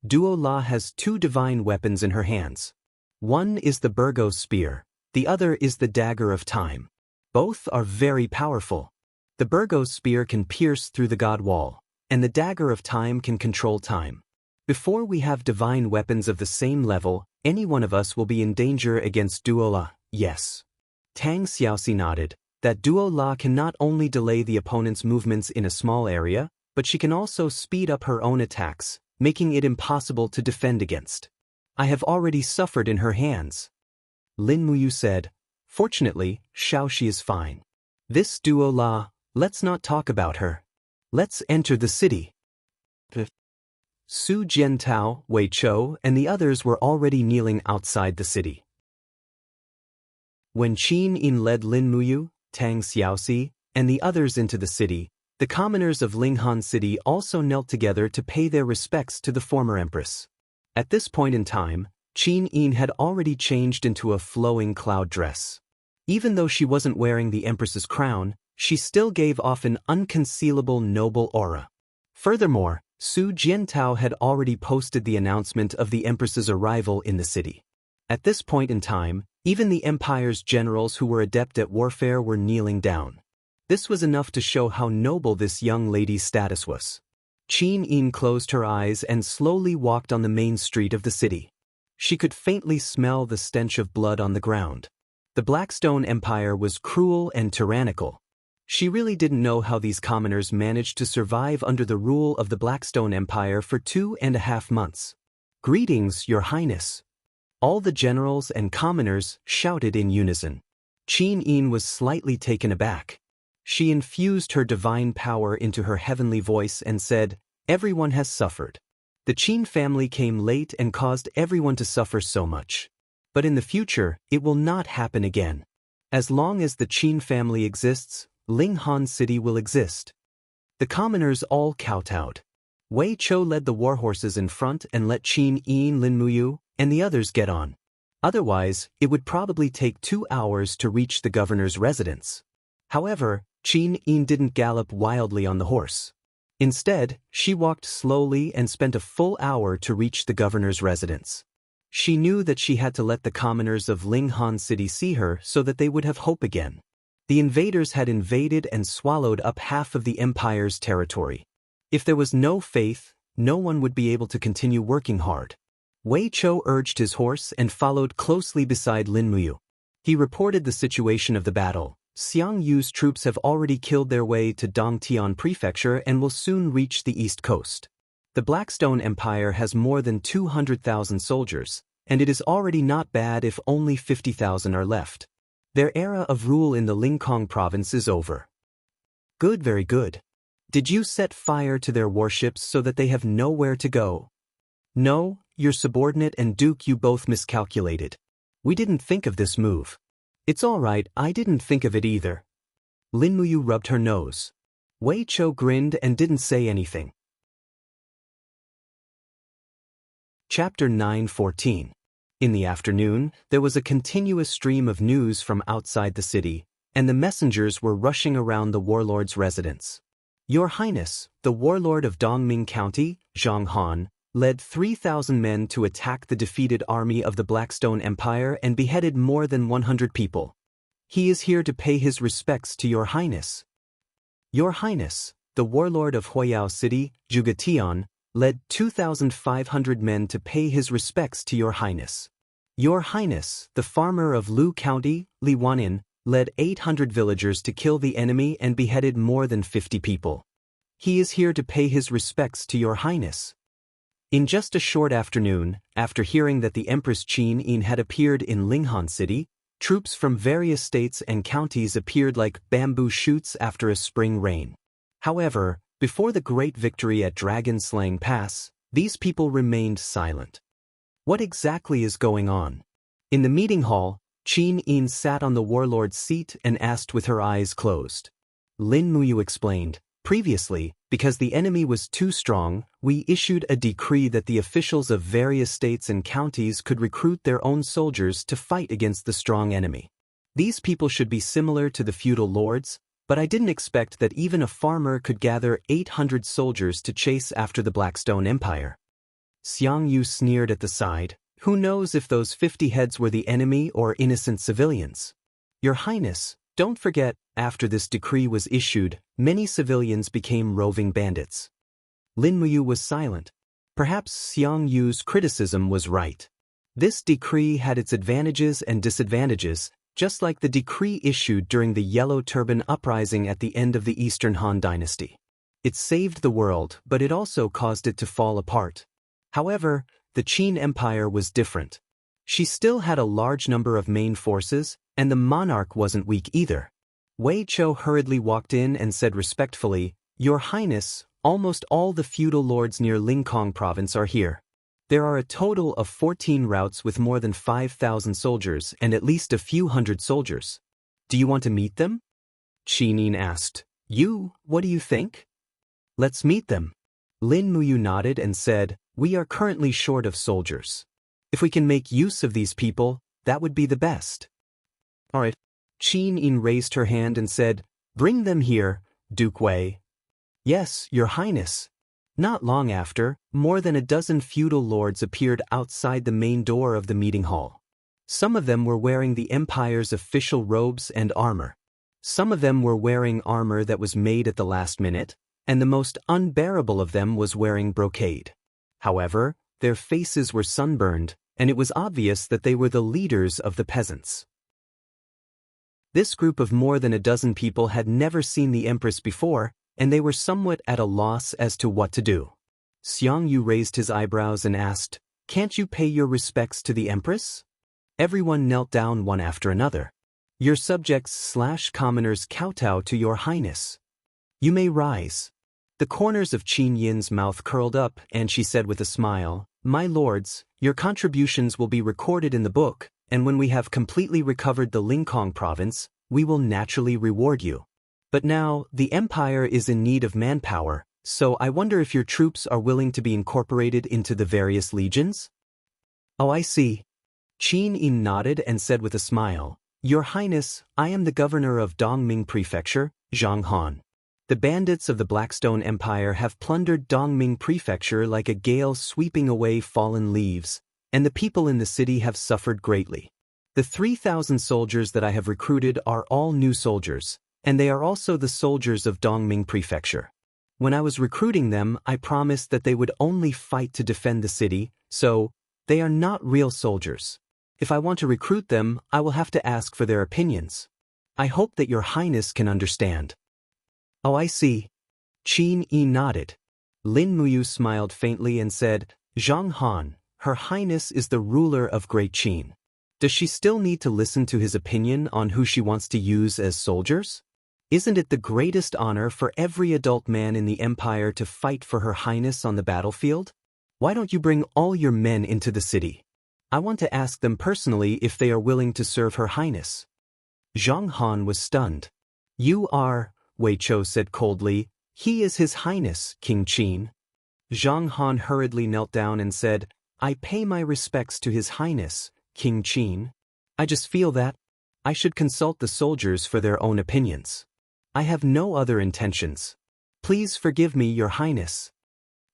Duo La has 2 divine weapons in her hands. One is the Burgos spear, the other is the dagger of time. Both are very powerful. The Burgos spear can pierce through the god wall, and the dagger of time can control time. Before we have divine weapons of the same level, any one of us will be in danger against Duo La, yes. Tang Xiaoxi nodded. That Duo La can not only delay the opponent's movements in a small area, but she can also speed up her own attacks, making it impossible to defend against. I have already suffered in her hands. Lin Muyu said. Fortunately, Xiaoxi is fine. This Duo La, let's not talk about her. Let's enter the city. Su Jiantao, Wei Chou, and the others were already kneeling outside the city. When Qin Yin led Lin Muyu, Tang Xiaoxi, and the others into the city, the commoners of Linghan City also knelt together to pay their respects to the former empress. At this point in time, Qin Yin had already changed into a flowing cloud dress. Even though she wasn't wearing the empress's crown, she still gave off an unconcealable noble aura. Furthermore, Su Jiantao had already posted the announcement of the empress's arrival in the city. At this point in time, even the empire's generals who were adept at warfare were kneeling down. This was enough to show how noble this young lady's status was. Qin Yin closed her eyes and slowly walked on the main street of the city. She could faintly smell the stench of blood on the ground. The Blackstone Empire was cruel and tyrannical. She really didn't know how these commoners managed to survive under the rule of the Blackstone Empire for 2.5 months. Greetings, Your Highness. All the generals and commoners shouted in unison. Qin Yin was slightly taken aback. She infused her divine power into her heavenly voice and said, "Everyone has suffered. The Qin family came late and caused everyone to suffer so much. But in the future, it will not happen again. As long as the Qin family exists, Linghan City will exist." The commoners all kowtowed. Wei Chou led the warhorses in front and let Qin Yin, Lin Muyu, and the others get on. Otherwise, it would probably take 2 hours to reach the governor's residence. However, Qin Yin didn't gallop wildly on the horse. Instead, she walked slowly and spent a full hour to reach the governor's residence. She knew that she had to let the commoners of Linghan City see her so that they would have hope again. The invaders had invaded and swallowed up half of the empire's territory. If there was no faith, no one would be able to continue working hard. Wei Chou urged his horse and followed closely beside Lin Muyu. He reported the situation of the battle. Xiang Yu's troops have already killed their way to Dongtian Prefecture and will soon reach the east coast. The Blackstone Empire has more than 200,000 soldiers, and it is already not bad if only 50,000 are left. Their era of rule in the Lingkong province is over. Good, very good. Did you set fire to their warships so that they have nowhere to go? No, your subordinate and Duke, you both miscalculated. We didn't think of this move. It's all right, I didn't think of it either. Lin Muyu rubbed her nose. Wei Chou grinned and didn't say anything. Chapter 9:14. In the afternoon, there was a continuous stream of news from outside the city, and the messengers were rushing around the warlord's residence. Your Highness, the warlord of Dongming County, Zhang Han, led 3,000 men to attack the defeated army of the Blackstone Empire and beheaded more than 100 people. He is here to pay his respects to Your Highness. Your Highness, the warlord of Huayao City, Zhuge Tian, led 2,500 men to pay his respects to Your Highness. Your Highness, the farmer of Lu County, Li Wanin, led 800 villagers to kill the enemy and beheaded more than 50 people. He is here to pay his respects to Your Highness. In just a short afternoon, after hearing that the Empress Qin Yin had appeared in Linghan City, troops from various states and counties appeared like bamboo shoots after a spring rain. However, before the great victory at Dragon Slaying Pass, these people remained silent. What exactly is going on? In the meeting hall, Qin Yin sat on the warlord's seat and asked with her eyes closed. Lin Muyu explained, previously, because the enemy was too strong, we issued a decree that the officials of various states and counties could recruit their own soldiers to fight against the strong enemy. These people should be similar to the feudal lords, but I didn't expect that even a farmer could gather 800 soldiers to chase after the Blackstone Empire. Xiang Yu sneered at the side. Who knows if those 50 heads were the enemy or innocent civilians? Your Highness, Don't forget, after this decree was issued, many civilians became roving bandits. Lin Muyu was silent. Perhaps Xiang Yu's criticism was right. This decree had its advantages and disadvantages, just like the decree issued during the Yellow Turban Uprising at the end of the Eastern Han Dynasty. It saved the world, but it also caused it to fall apart. However, the Qin Empire was different. She still had a large number of main forces, and the monarch wasn't weak either. Wei Chou hurriedly walked in and said respectfully, "Your Highness, almost all the feudal lords near Lingkong province are here. There are a total of 14 routes with more than 5,000 soldiers and at least a few hundred soldiers. Do you want to meet them?" Qin Yin asked. What do you think?" "Let's meet them." Lin Muyu nodded and said, "We are currently short of soldiers. If we can make use of these people, that would be the best." "All right." Qin Yin raised her hand and said, "Bring them here, Duke Wei." "Yes, Your Highness." Not long after, more than a dozen feudal lords appeared outside the main door of the meeting hall. Some of them were wearing the empire's official robes and armor. Some of them were wearing armor that was made at the last minute, and the most unbearable of them was wearing brocade. However, their faces were sunburned, and it was obvious that they were the leaders of the peasants. This group of more than a dozen people had never seen the Empress before, and they were somewhat at a loss as to what to do. Xiang Yu raised his eyebrows and asked, "Can't you pay your respects to the Empress?" Everyone knelt down one after another. "Your subjects/commoners kowtow to Your Highness. You may rise." The corners of Qin Yin's mouth curled up, and she said with a smile, "My lords, your contributions will be recorded in the book, and when we have completely recovered the Lingkong province, we will naturally reward you. But now, the empire is in need of manpower, so I wonder if your troops are willing to be incorporated into the various legions?" "Oh, I see." Qin Yin nodded and said with a smile, "Your Highness, I am the governor of Dongming Prefecture, Jianghu. The bandits of the Blackstone Empire have plundered Dongming Prefecture like a gale sweeping away fallen leaves, and the people in the city have suffered greatly. The 3,000 soldiers that I have recruited are all new soldiers, and they are also the soldiers of Dongming Prefecture. When I was recruiting them, I promised that they would only fight to defend the city, so they are not real soldiers. If I want to recruit them, I will have to ask for their opinions. I hope that Your Highness can understand." "Oh, I see." Qin Yi nodded. Lin Muyu smiled faintly and said, "Zhang Han, Her Highness is the ruler of Great Qin. Does she still need to listen to his opinion on who she wants to use as soldiers? Isn't it the greatest honor for every adult man in the empire to fight for Her Highness on the battlefield? Why don't you bring all your men into the city? I want to ask them personally if they are willing to serve Her Highness." Zhang Han was stunned. "You are," Wei Chou said coldly, "He is His Highness, King Qin." Zhang Han hurriedly knelt down and said, "I pay my respects to His Highness, King Qin. I just feel that I should consult the soldiers for their own opinions. I have no other intentions. Please forgive me, Your Highness."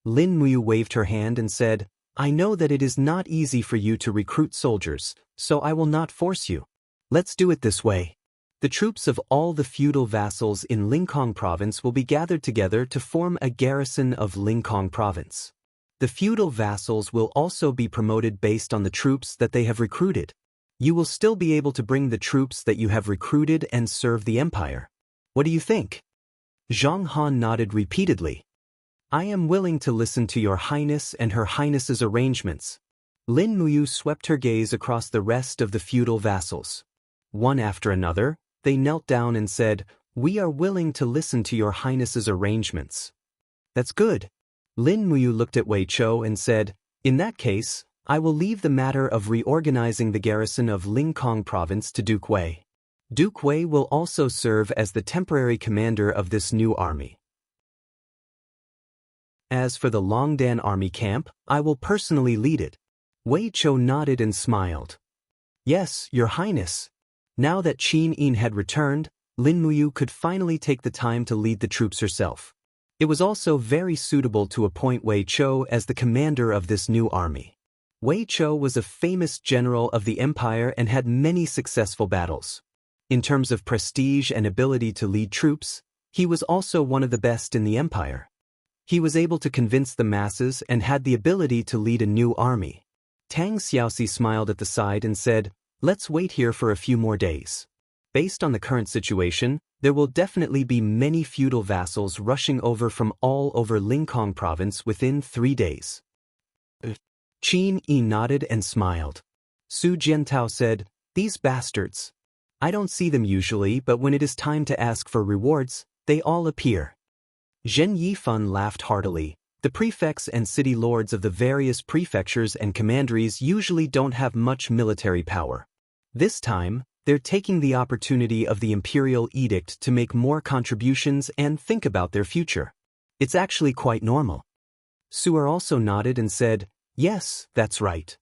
Lin Muyu waved her hand and said, "I know that it is not easy for you to recruit soldiers, so I will not force you. Let's do it this way. The troops of all the feudal vassals in Lingkong province will be gathered together to form a garrison of Lingkong province. The feudal vassals will also be promoted based on the troops that they have recruited. You will still be able to bring the troops that you have recruited and serve the empire. What do you think?" Zhang Han nodded repeatedly. "I am willing to listen to Your Highness and Her Highness's arrangements." Lin Muyu swept her gaze across the rest of the feudal vassals. One after another, they knelt down and said, "We are willing to listen to Your Highness's arrangements." "That's good." Lin Muyu looked at Wei Chou and said, "In that case, I will leave the matter of reorganizing the garrison of Lingkong province to Duke Wei. Duke Wei will also serve as the temporary commander of this new army. As for the Longdan army camp, I will personally lead it." Wei Chou nodded and smiled. "Yes, Your Highness." Now that Qin Yin had returned, Lin Muyu could finally take the time to lead the troops herself. It was also very suitable to appoint Wei Chou as the commander of this new army. Wei Chou was a famous general of the empire and had many successful battles. In terms of prestige and ability to lead troops, he was also one of the best in the empire. He was able to convince the masses and had the ability to lead a new army. Tang Xiaoxi smiled at the side and said, "Let's wait here for a few more days. Based on the current situation, there will definitely be many feudal vassals rushing over from all over Lingang province within 3 days." Qin Yi nodded and smiled. Su Jiantao said, "These bastards. I don't see them usually, but when it is time to ask for rewards, they all appear." Zhen Yifan laughed heartily. The prefects and city lords of the various prefectures and commanderies usually don't have much military power. This time, they're taking the opportunity of the imperial edict to make more contributions and think about their future. It's actually quite normal. Su'er also nodded and said, "Yes, that's right."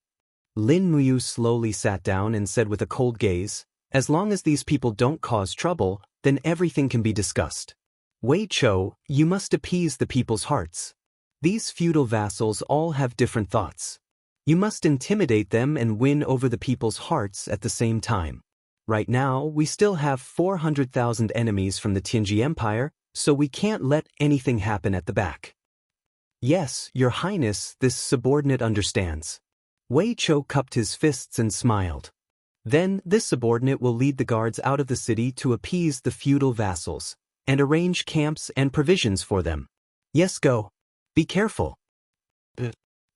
Lin Muyu slowly sat down and said with a cold gaze, "As long as these people don't cause trouble, then everything can be discussed. Wei Chou, you must appease the people's hearts. These feudal vassals all have different thoughts. You must intimidate them and win over the people's hearts at the same time. Right now, we still have 400,000 enemies from the Tianji Empire, so we can't let anything happen at the back." "Yes, Your Highness," this subordinate understands. Wei Chou cupped his fists and smiled. "Then, this subordinate will lead the guards out of the city to appease the feudal vassals, and arrange camps and provisions for them. Yes, go. Be careful."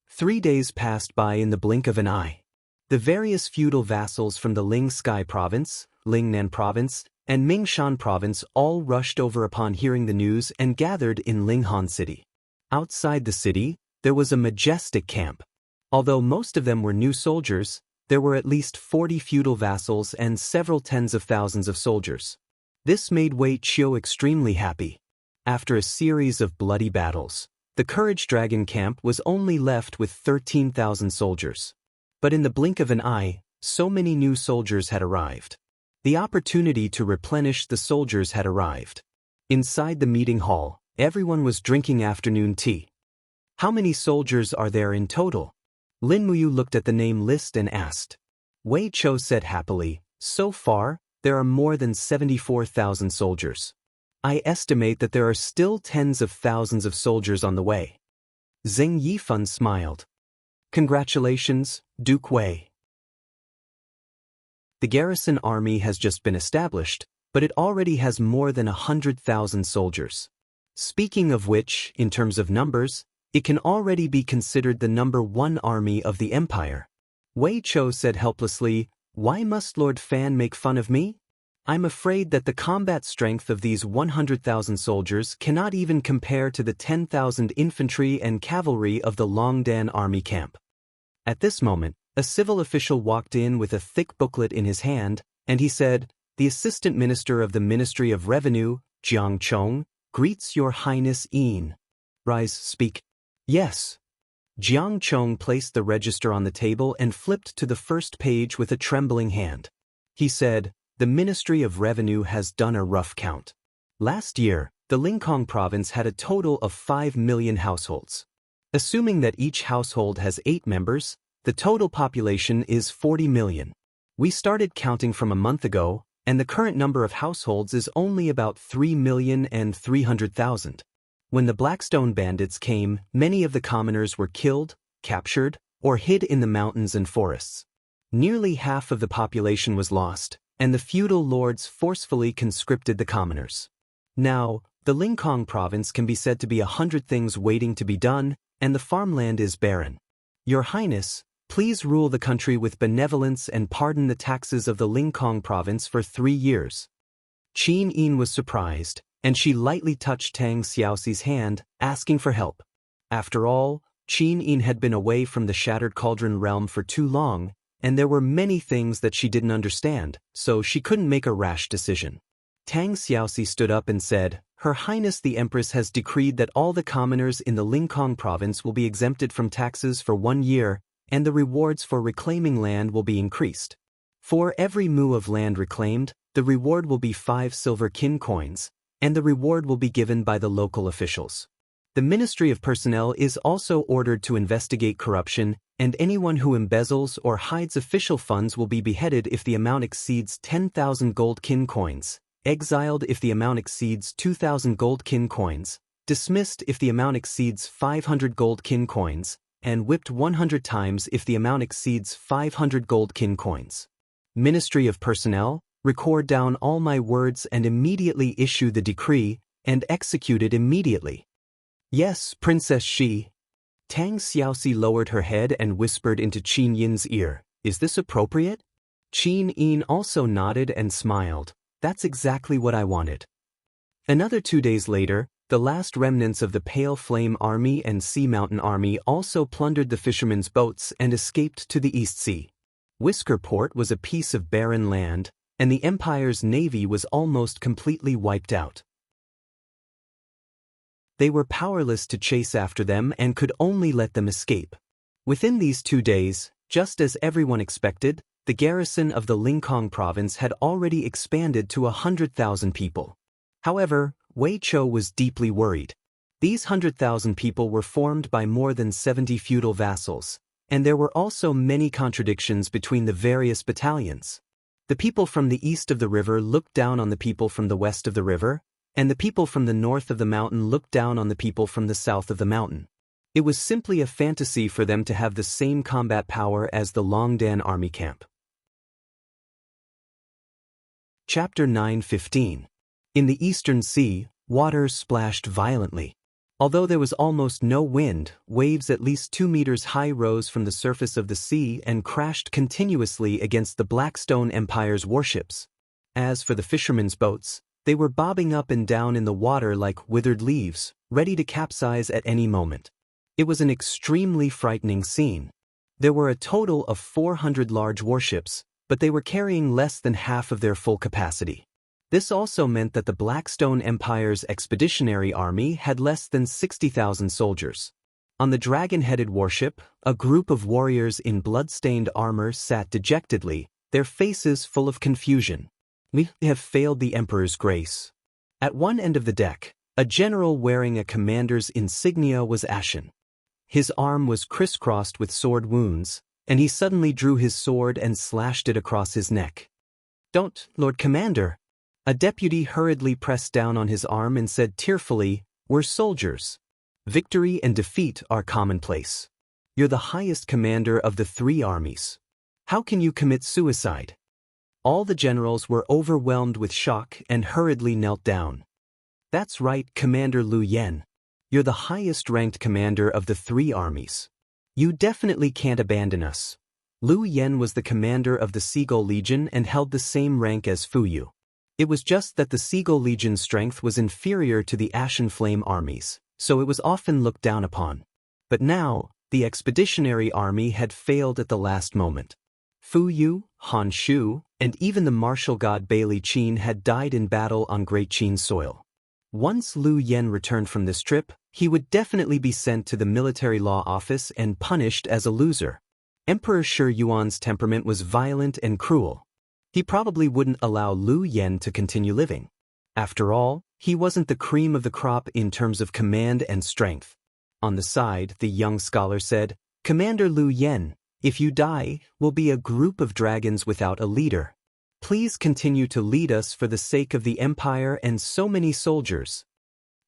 3 days passed by in the blink of an eye. The various feudal vassals from the Ling Sky Province, Lingnan Province, and Mingshan Province all rushed over upon hearing the news and gathered in Linghan City. Outside the city, there was a majestic camp. Although most of them were new soldiers, there were at least 40 feudal vassals and several tens of thousands of soldiers. This made Wei Qiu extremely happy. After a series of bloody battles, the Courage Dragon camp was only left with 13,000 soldiers. But in the blink of an eye, so many new soldiers had arrived. The opportunity to replenish the soldiers had arrived. Inside the meeting hall, everyone was drinking afternoon tea. "How many soldiers are there in total?" Lin Muyu looked at the name list and asked. Wei Chou said happily, "So far, there are more than 74,000 soldiers. I estimate that there are still tens of thousands of soldiers on the way." Zheng Yifan smiled. "Congratulations, Duke Wei. The garrison army has just been established, but it already has more than 100,000 soldiers. Speaking of which, in terms of numbers, it can already be considered the #1 army of the empire." Wei Chou said helplessly, "Why must Lord Fan make fun of me? I'm afraid that the combat strength of these 100,000 soldiers cannot even compare to the 10,000 infantry and cavalry of the Longdan army camp." At this moment, a civil official walked in with a thick booklet in his hand, and he said, "The Assistant Minister of the Ministry of Revenue, Jiang Chong, greets Your Highness Yin." "Rise, speak." "Yes." Jiang Chong placed the register on the table and flipped to the first page with a trembling hand. He said, "The Ministry of Revenue has done a rough count. Last year, the Lingang province had a total of 5 million households. Assuming that each household has 8 members, the total population is 40 million. We started counting from a month ago, and the current number of households is only about 3,300,000. When the Blackstone bandits came, many of the commoners were killed, captured, or hid in the mountains and forests. Nearly half of the population was lost, and the feudal lords forcefully conscripted the commoners. Now, the Lingang province can be said to be 100 things waiting to be done, and the farmland is barren. Your Highness, please rule the country with benevolence and pardon the taxes of the Lingang province for 3 years." Qin Yin was surprised, and she lightly touched Tang Xiaoxi's hand, asking for help. After all, Qin Yin had been away from the Shattered Cauldron realm for too long, and there were many things that she didn't understand, so she couldn't make a rash decision. Tang Xiaoxi stood up and said, "Her Highness the Empress has decreed that all the commoners in the Lingang province will be exempted from taxes for 1 year, and the rewards for reclaiming land will be increased. For every mu of land reclaimed, the reward will be 5 silver kin coins, and the reward will be given by the local officials. The Ministry of Personnel is also ordered to investigate corruption, and anyone who embezzles or hides official funds will be beheaded if the amount exceeds 10,000 gold kin coins, exiled if the amount exceeds 2,000 gold kin coins, dismissed if the amount exceeds 500 gold kin coins, and whipped 100 times if the amount exceeds 500 gold kin coins. Ministry of Personnel, record down all my words and immediately issue the decree, and execute it immediately. Yes, Princess Shi. Tang Xiaoxi lowered her head and whispered into Qin Yin's ear, is this appropriate? Qin Yin also nodded and smiled, that's exactly what I wanted. Another 2 days later, the last remnants of the Pale Flame Army and Sea Mountain Army also plundered the fishermen's boats and escaped to the East Sea. Whisker Port was a piece of barren land, and the Empire's navy was almost completely wiped out. They were powerless to chase after them and could only let them escape. Within these 2 days, just as everyone expected, the garrison of the Lincoln province had already expanded to 100,000 people. However, Wei Chou was deeply worried. These 100,000 people were formed by more than 70 feudal vassals, and there were also many contradictions between the various battalions. The people from the east of the river looked down on the people from the west of the river, and the people from the north of the mountain looked down on the people from the south of the mountain. It was simply a fantasy for them to have the same combat power as the Longdan army camp. Chapter 9:15. In the Eastern Sea, water splashed violently. Although there was almost no wind, waves at least 2 meters high rose from the surface of the sea and crashed continuously against the Blackstone Empire's warships. As for the fishermen's boats, they were bobbing up and down in the water like withered leaves, ready to capsize at any moment. It was an extremely frightening scene. There were a total of 400 large warships, but they were carrying less than half of their full capacity. This also meant that the Blackstone Empire's expeditionary army had less than 60,000 soldiers. On the dragon-headed warship, a group of warriors in blood-stained armor sat dejectedly, their faces full of confusion. We have failed the Emperor's grace. At one end of the deck, a general wearing a commander's insignia was ashen. His arm was crisscrossed with sword wounds, and he suddenly drew his sword and slashed it across his neck. Don't, Lord Commander. A deputy hurriedly pressed down on his arm and said tearfully, we're soldiers. Victory and defeat are commonplace. You're the highest commander of the 3 armies. How can you commit suicide? All the generals were overwhelmed with shock and hurriedly knelt down. That's right, Commander Lu Yen. You're the highest-ranked commander of the 3 armies. You definitely can't abandon us. Lu Yen was the commander of the Seagull Legion and held the same rank as Fu Yu. It was just that the Seagull Legion's strength was inferior to the Ashen Flame armies, so it was often looked down upon. But now, the expeditionary army had failed at the last moment. Fu Yu, Han Shu, and even the martial god Bailey Qin had died in battle on Great Qin soil. Once Lu Yen returned from this trip, he would definitely be sent to the military law office and punished as a loser. Emperor Shi Yuan's temperament was violent and cruel. He probably wouldn't allow Lu Yen to continue living. After all, he wasn't the cream of the crop in terms of command and strength. On the side, the young scholar said, Commander Lu Yen, if you die, we'll be a group of dragons without a leader. Please continue to lead us for the sake of the Empire and so many soldiers.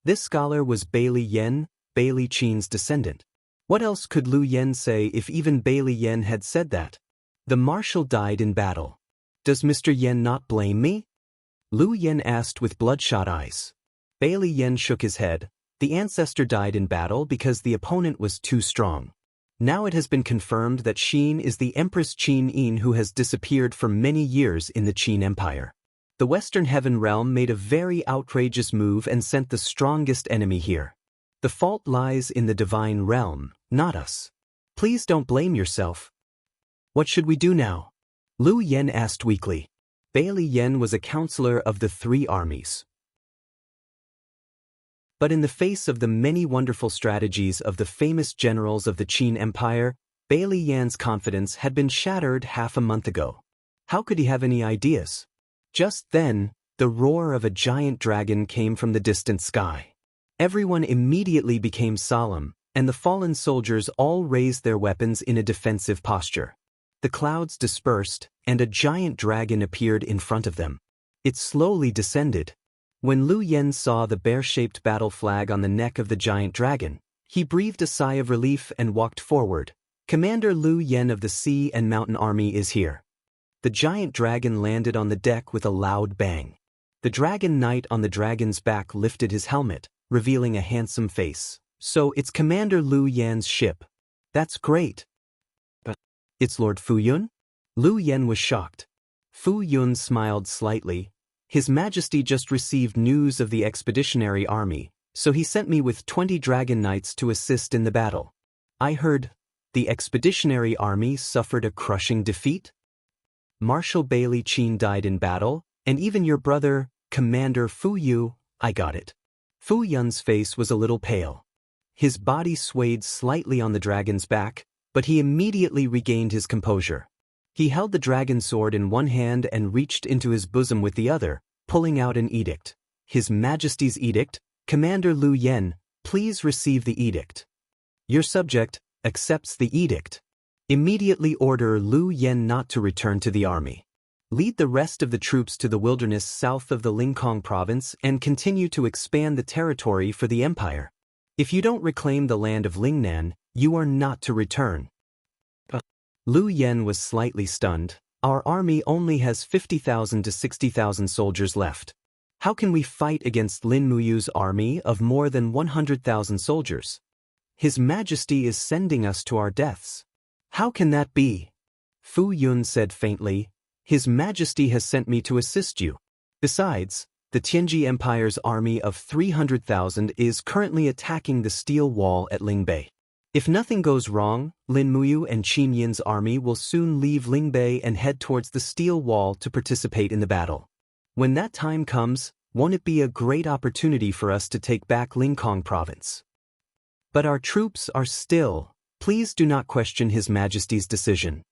This scholar was Bailey Yen, Bailey Qin's descendant. What else could Lu Yen say if even Bailey Yen had said that? The marshal died in battle. Does Mr. Yen not blame me? Lu Yen asked with bloodshot eyes. Bailey Yen shook his head. The ancestor died in battle because the opponent was too strong. Now it has been confirmed that Xin is the Empress Qin Yin who has disappeared for many years in the Qin Empire. The Western Heaven Realm made a very outrageous move and sent the strongest enemy here. The fault lies in the Divine Realm, not us. Please don't blame yourself. What should we do now? Lu Yen asked weakly. Bailey Yen was a counselor of the 3 armies. But in the face of the many wonderful strategies of the famous generals of the Qin Empire, Bailey Yan's confidence had been shattered half a month ago. How could he have any ideas? Just then, the roar of a giant dragon came from the distant sky. Everyone immediately became solemn, and the fallen soldiers all raised their weapons in a defensive posture. The clouds dispersed, and a giant dragon appeared in front of them. It slowly descended. When Lu Yen saw the bear-shaped battle flag on the neck of the giant dragon, he breathed a sigh of relief and walked forward. "Commander Lu Yen of the Sea and Mountain Army is here." The giant dragon landed on the deck with a loud bang. The dragon knight on the dragon's back lifted his helmet, revealing a handsome face. "So it's Commander Lu Yan's ship. That's great. But it's Lord Fu Yun?" Lu Yen was shocked. Fu Yun smiled slightly. "His Majesty just received news of the expeditionary army, so he sent me with 20 dragon knights to assist in the battle. I heard the expeditionary army suffered a crushing defeat? Marshal Bailey Qin died in battle, and even your brother, Commander Fu Yu, I got it." Fu Yun's face was a little pale. His body swayed slightly on the dragon's back, but he immediately regained his composure. He held the dragon sword in one hand and reached into his bosom with the other, pulling out an edict. "His Majesty's edict, Commander Lu Yen, please receive the edict." "Your subject accepts the edict. Immediately order Lu Yen not to return to the army. Lead the rest of the troops to the wilderness south of the Lincoln province and continue to expand the territory for the empire. If you don't reclaim the land of Lingnan, you are not to return." Lu Yen was slightly stunned. "Our army only has 50,000 to 60,000 soldiers left. How can we fight against Lin Muyu's army of more than 100,000 soldiers? His Majesty is sending us to our deaths." "How can that be?" Fu Yun said faintly. "His Majesty has sent me to assist you. Besides, the Tianji Empire's army of 300,000 is currently attacking the steel wall at Lingbei. If nothing goes wrong, Lin Muyu and Qin Yin's army will soon leave Lingbei and head towards the steel wall to participate in the battle. When that time comes, won't it be a great opportunity for us to take back Lincoln province? But our troops are still. Please do not question His Majesty's decision."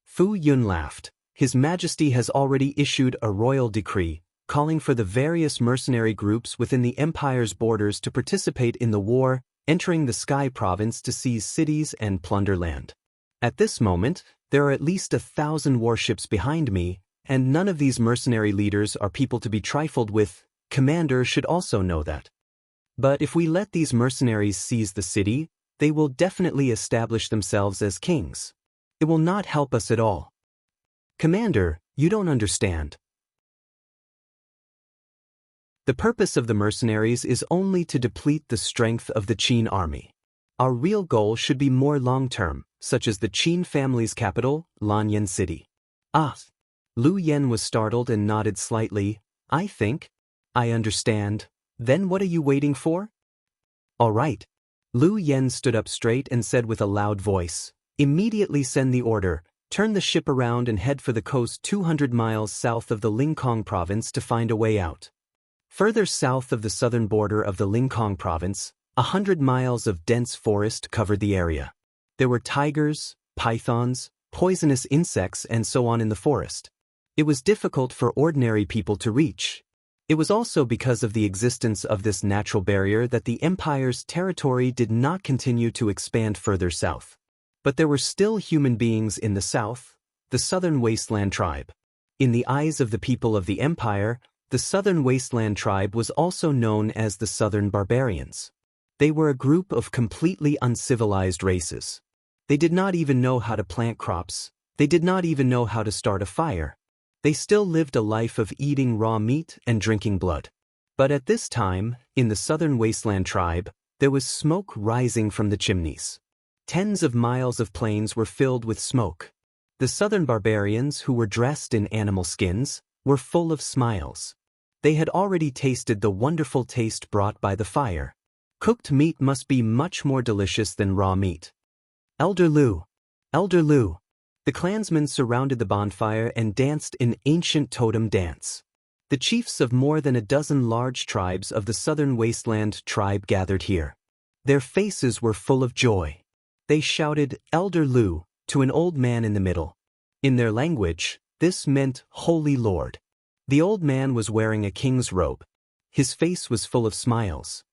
Fu Yun laughed. "His Majesty has already issued a royal decree, calling for the various mercenary groups within the Empire's borders to participate in the war, entering the Sky Province to seize cities and plunder land. At this moment, there are at least 1,000 warships behind me, and none of these mercenary leaders are people to be trifled with. Commander should also know that. But if we let these mercenaries seize the city, they will definitely establish themselves as kings. It will not help us at all. Commander, you don't understand. The purpose of the mercenaries is only to deplete the strength of the Qin army. Our real goal should be more long-term, such as the Qin family's capital, Lanyan City." "Ah." Lu Yen was startled and nodded slightly. I understand. Then what are you waiting for?" "All right." Lu Yen stood up straight and said with a loud voice, "Immediately send the order, turn the ship around and head for the coast 200 miles south of the Lincoln province to find a way out." Further south of the southern border of the Lincoln province, 100 miles of dense forest covered the area. There were tigers, pythons, poisonous insects and so on in the forest. It was difficult for ordinary people to reach. It was also because of the existence of this natural barrier that the Empire's territory did not continue to expand further south. But there were still human beings in the south, the Southern Wasteland tribe. In the eyes of the people of the Empire, the Southern Wasteland tribe was also known as the Southern Barbarians. They were a group of completely uncivilized races. They did not even know how to plant crops. They did not even know how to start a fire. They still lived a life of eating raw meat and drinking blood. But at this time, in the Southern Wasteland tribe, there was smoke rising from the chimneys. Tens of miles of plains were filled with smoke. The Southern Barbarians, who were dressed in animal skins, were full of smiles. They had already tasted the wonderful taste brought by the fire. Cooked meat must be much more delicious than raw meat. "Elder Lu! Elder Lu!" The clansmen surrounded the bonfire and danced an ancient totem dance. The chiefs of more than a dozen large tribes of the Southern Wasteland tribe gathered here. Their faces were full of joy. They shouted, "Elder Lu," to an old man in the middle. In their language, this meant Holy Lord. The old man was wearing a king's robe. His face was full of smiles.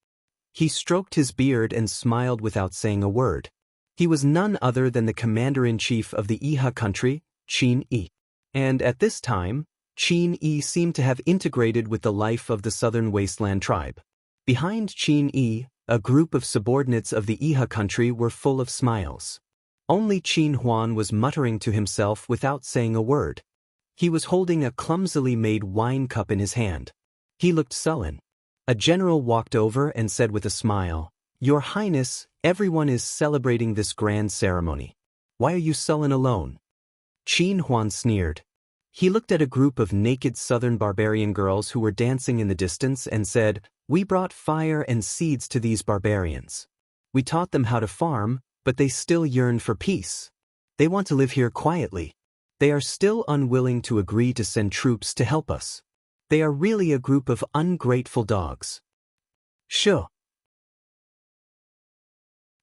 He stroked his beard and smiled without saying a word. He was none other than the commander-in-chief of the Iha country, Qin Yi. And at this time, Qin Yi seemed to have integrated with the life of the southern wasteland tribe. Behind Qin Yi, a group of subordinates of the Iha country were full of smiles. Only Qin Huan was muttering to himself without saying a word. He was holding a clumsily made wine cup in his hand. He looked sullen. A general walked over and said with a smile, "Your Highness, everyone is celebrating this grand ceremony. Why are you sullen alone?" Qin Huan sneered. He looked at a group of naked southern barbarian girls who were dancing in the distance and said, "We brought fire and seeds to these barbarians. We taught them how to farm, but they still yearn for peace. They want to live here quietly. They are still unwilling to agree to send troops to help us. They are really a group of ungrateful dogs." Shuh.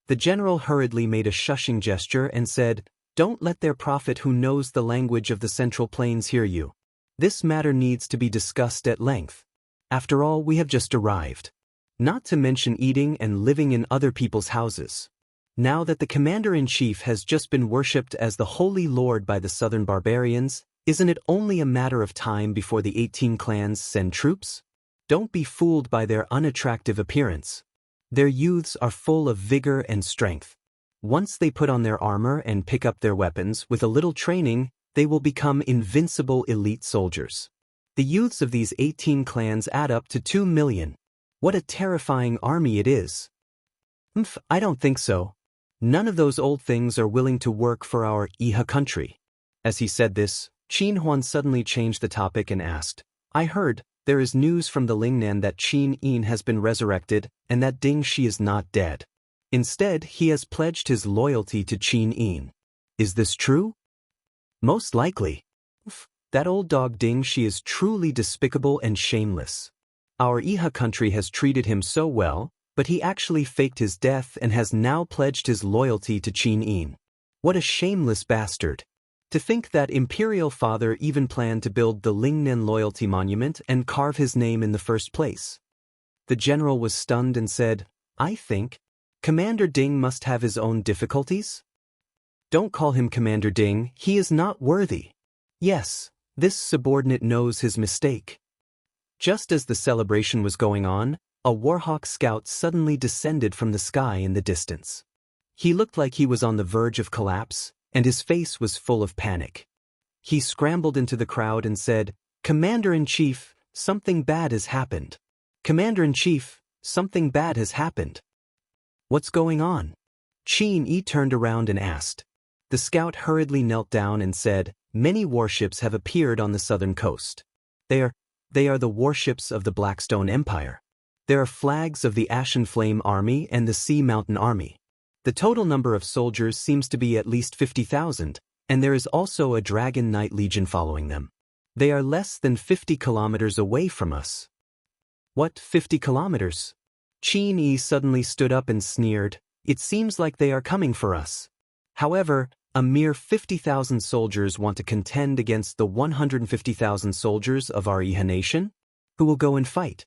The general hurriedly made a shushing gesture and said, "Don't let their prophet who knows the language of the Central Plains hear you. This matter needs to be discussed at length. After all, we have just arrived. Not to mention eating and living in other people's houses. Now that the commander-in-chief has just been worshipped as the Holy Lord by the southern barbarians, isn't it only a matter of time before the 18 clans send troops? Don't be fooled by their unattractive appearance. Their youths are full of vigor and strength. Once they put on their armor and pick up their weapons, with a little training, they will become invincible elite soldiers. The youths of these 18 clans add up to 2 million. What a terrifying army it is." I don't think so. None of those old things are willing to work for our Iha country." As he said this, Qin Huan suddenly changed the topic and asked, "I heard, there is news from the Lingnan that Qin Yin has been resurrected and that Ding Shi is not dead. Instead, he has pledged his loyalty to Qin Yin. Is this true?" "Most likely. That old dog Ding Shi is truly despicable and shameless. Our Iha country has treated him so well, but he actually faked his death and has now pledged his loyalty to Qin Yin. What a shameless bastard. To think that Imperial Father even planned to build the Lingnan Loyalty Monument and carve his name in the first place." The general was stunned and said, "I think Commander Ding must have his own difficulties? Don't call him Commander Ding, he is not worthy. Yes, this subordinate knows his mistake." Just as the celebration was going on, a Warhawk scout suddenly descended from the sky in the distance. He looked like he was on the verge of collapse, and his face was full of panic. He scrambled into the crowd and said, "Commander-in-Chief, something bad has happened. Commander-in-Chief, something bad has happened." "What's going on?" Qin Yi turned around and asked. The scout hurriedly knelt down and said, "Many warships have appeared on the southern coast. They are the warships of the Blackstone Empire. There are flags of the Ashen Flame Army and the Sea Mountain Army. The total number of soldiers seems to be at least 50,000, and there is also a Dragon Knight Legion following them. They are less than 50 kilometers away from us." "What, 50 kilometers?" Qin Yi suddenly stood up and sneered, "It seems like they are coming for us. However, a mere 50,000 soldiers want to contend against the 150,000 soldiers of our Iha nation? Who will go and fight?"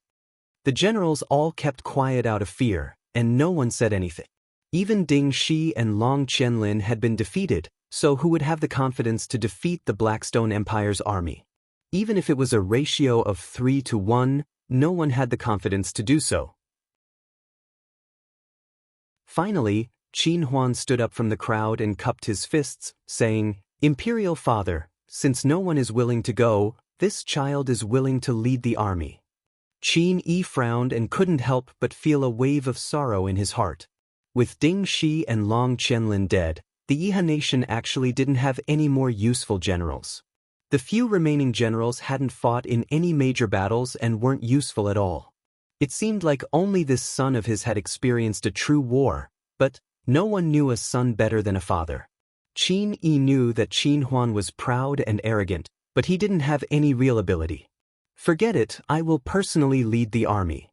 The generals all kept quiet out of fear, and no one said anything. Even Ding Shi and Long Qianlin had been defeated, so who would have the confidence to defeat the Blackstone Empire's army? Even if it was a ratio of 3 to 1, no one had the confidence to do so. Finally, Qin Huan stood up from the crowd and cupped his fists, saying, "Imperial Father, since no one is willing to go, this child is willing to lead the army." Qin Yi frowned and couldn't help but feel a wave of sorrow in his heart. With Ding Shi and Long Qianlin dead, the Iha nation actually didn't have any more useful generals. The few remaining generals hadn't fought in any major battles and weren't useful at all. It seemed like only this son of his had experienced a true war, but no one knew a son better than a father. Qin Yi knew that Qin Huan was proud and arrogant, but he didn't have any real ability. "Forget it, I will personally lead the army."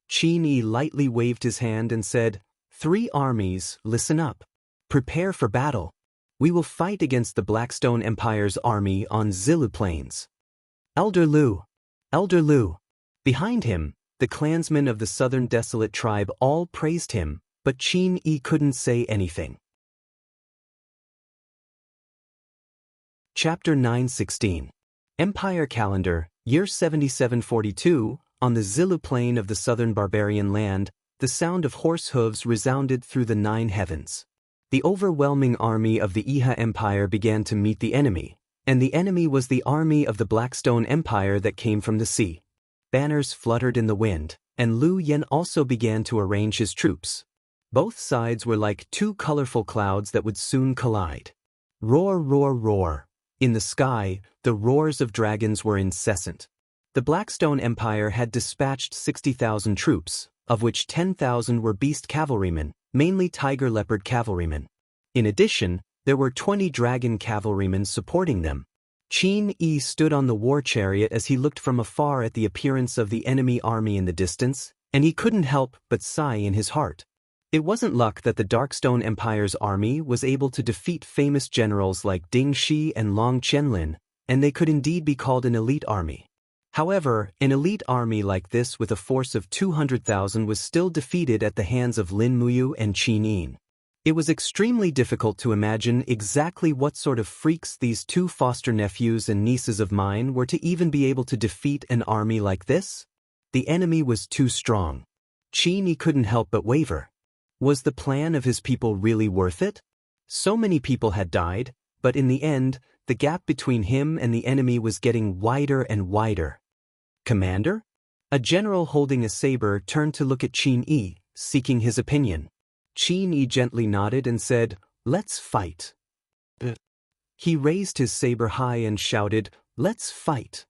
Qin Yi lightly waved his hand and said, "3 armies, listen up. Prepare for battle. We will fight against the Blackstone Empire's army on Zilu Plains." Elder Lu. Elder Lu. Behind him, The clansmen of the southern desolate tribe all praised him, but Qin Yi couldn't say anything. Chapter 9:16. Empire Calendar, Year 7742, on the Zilu plain of the southern barbarian land, the sound of horse hooves resounded through the 9 heavens. The overwhelming army of the Iha Empire began to meet the enemy, and the enemy was the army of the Blackstone Empire that came from the sea. Banners fluttered in the wind, and Lu Yen also began to arrange his troops. Both sides were like 2 colorful clouds that would soon collide. Roar, roar, roar. In the sky, the roars of dragons were incessant. The Blackstone Empire had dispatched 60,000 troops, of which 10,000 were beast cavalrymen, mainly tiger leopard cavalrymen. In addition, there were 20 dragon cavalrymen supporting them. Qin Yi stood on the war chariot as he looked from afar at the appearance of the enemy army in the distance, and he couldn't help but sigh in his heart. It wasn't luck that the Darkstone Empire's army was able to defeat famous generals like Ding Shi and Long Qianlin, and they could indeed be called an elite army. However, an elite army like this with a force of 200,000 was still defeated at the hands of Lin Muyu and Qin Yin. It was extremely difficult to imagine exactly what sort of freaks these 2 foster nephews and nieces of mine were to even be able to defeat an army like this. The enemy was too strong. Qin Yi couldn't help but waver. Was the plan of his people really worth it? So many people had died, but in the end, the gap between him and the enemy was getting wider and wider. Commander? A general holding a saber turned to look at Qin Yi, seeking his opinion. Qin Yi gently nodded and said, "Let's fight." He raised his saber high and shouted, "Let's fight."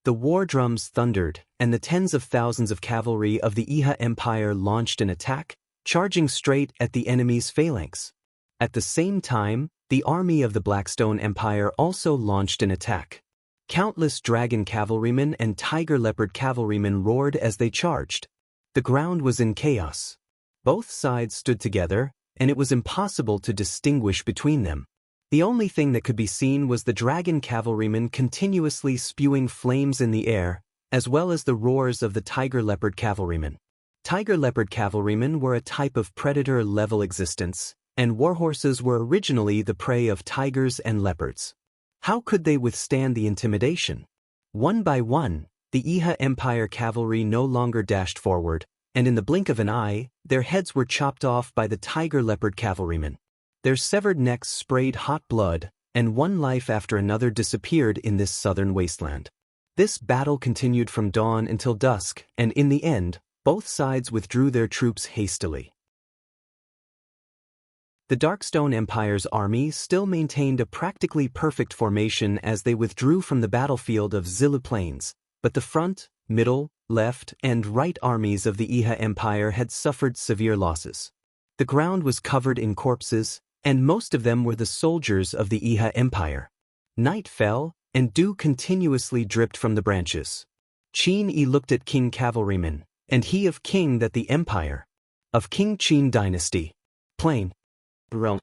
The war drums thundered, and the tens of thousands of cavalry of the Iha Empire launched an attack, charging straight at the enemy's phalanx. At the same time, the army of the Blackstone Empire also launched an attack. Countless dragon cavalrymen and tiger leopard cavalrymen roared as they charged. The ground was in chaos. Both sides stood together, and it was impossible to distinguish between them. The only thing that could be seen was the dragon cavalrymen continuously spewing flames in the air, as well as the roars of the tiger leopard cavalrymen. Tiger leopard cavalrymen were a type of predator-level existence, and warhorses were originally the prey of tigers and leopards. How could they withstand the intimidation? One by one, the Iha Empire cavalry no longer dashed forward, and in the blink of an eye, their heads were chopped off by the tiger leopard cavalrymen. Their severed necks sprayed hot blood, and one life after another disappeared in this southern wasteland. This battle continued from dawn until dusk, and in the end, both sides withdrew their troops hastily. The Darkstone Empire's army still maintained a practically perfect formation as they withdrew from the battlefield of Zilu Plains, but the front, middle, left, and right armies of the Iha Empire had suffered severe losses. The ground was covered in corpses, and most of them were the soldiers of the Iha Empire. Night fell, and dew continuously dripped from the branches. Qin Yi looked at King Cavalryman, and he of King that the Empire. Of King Qin dynasty. Plain. Realm.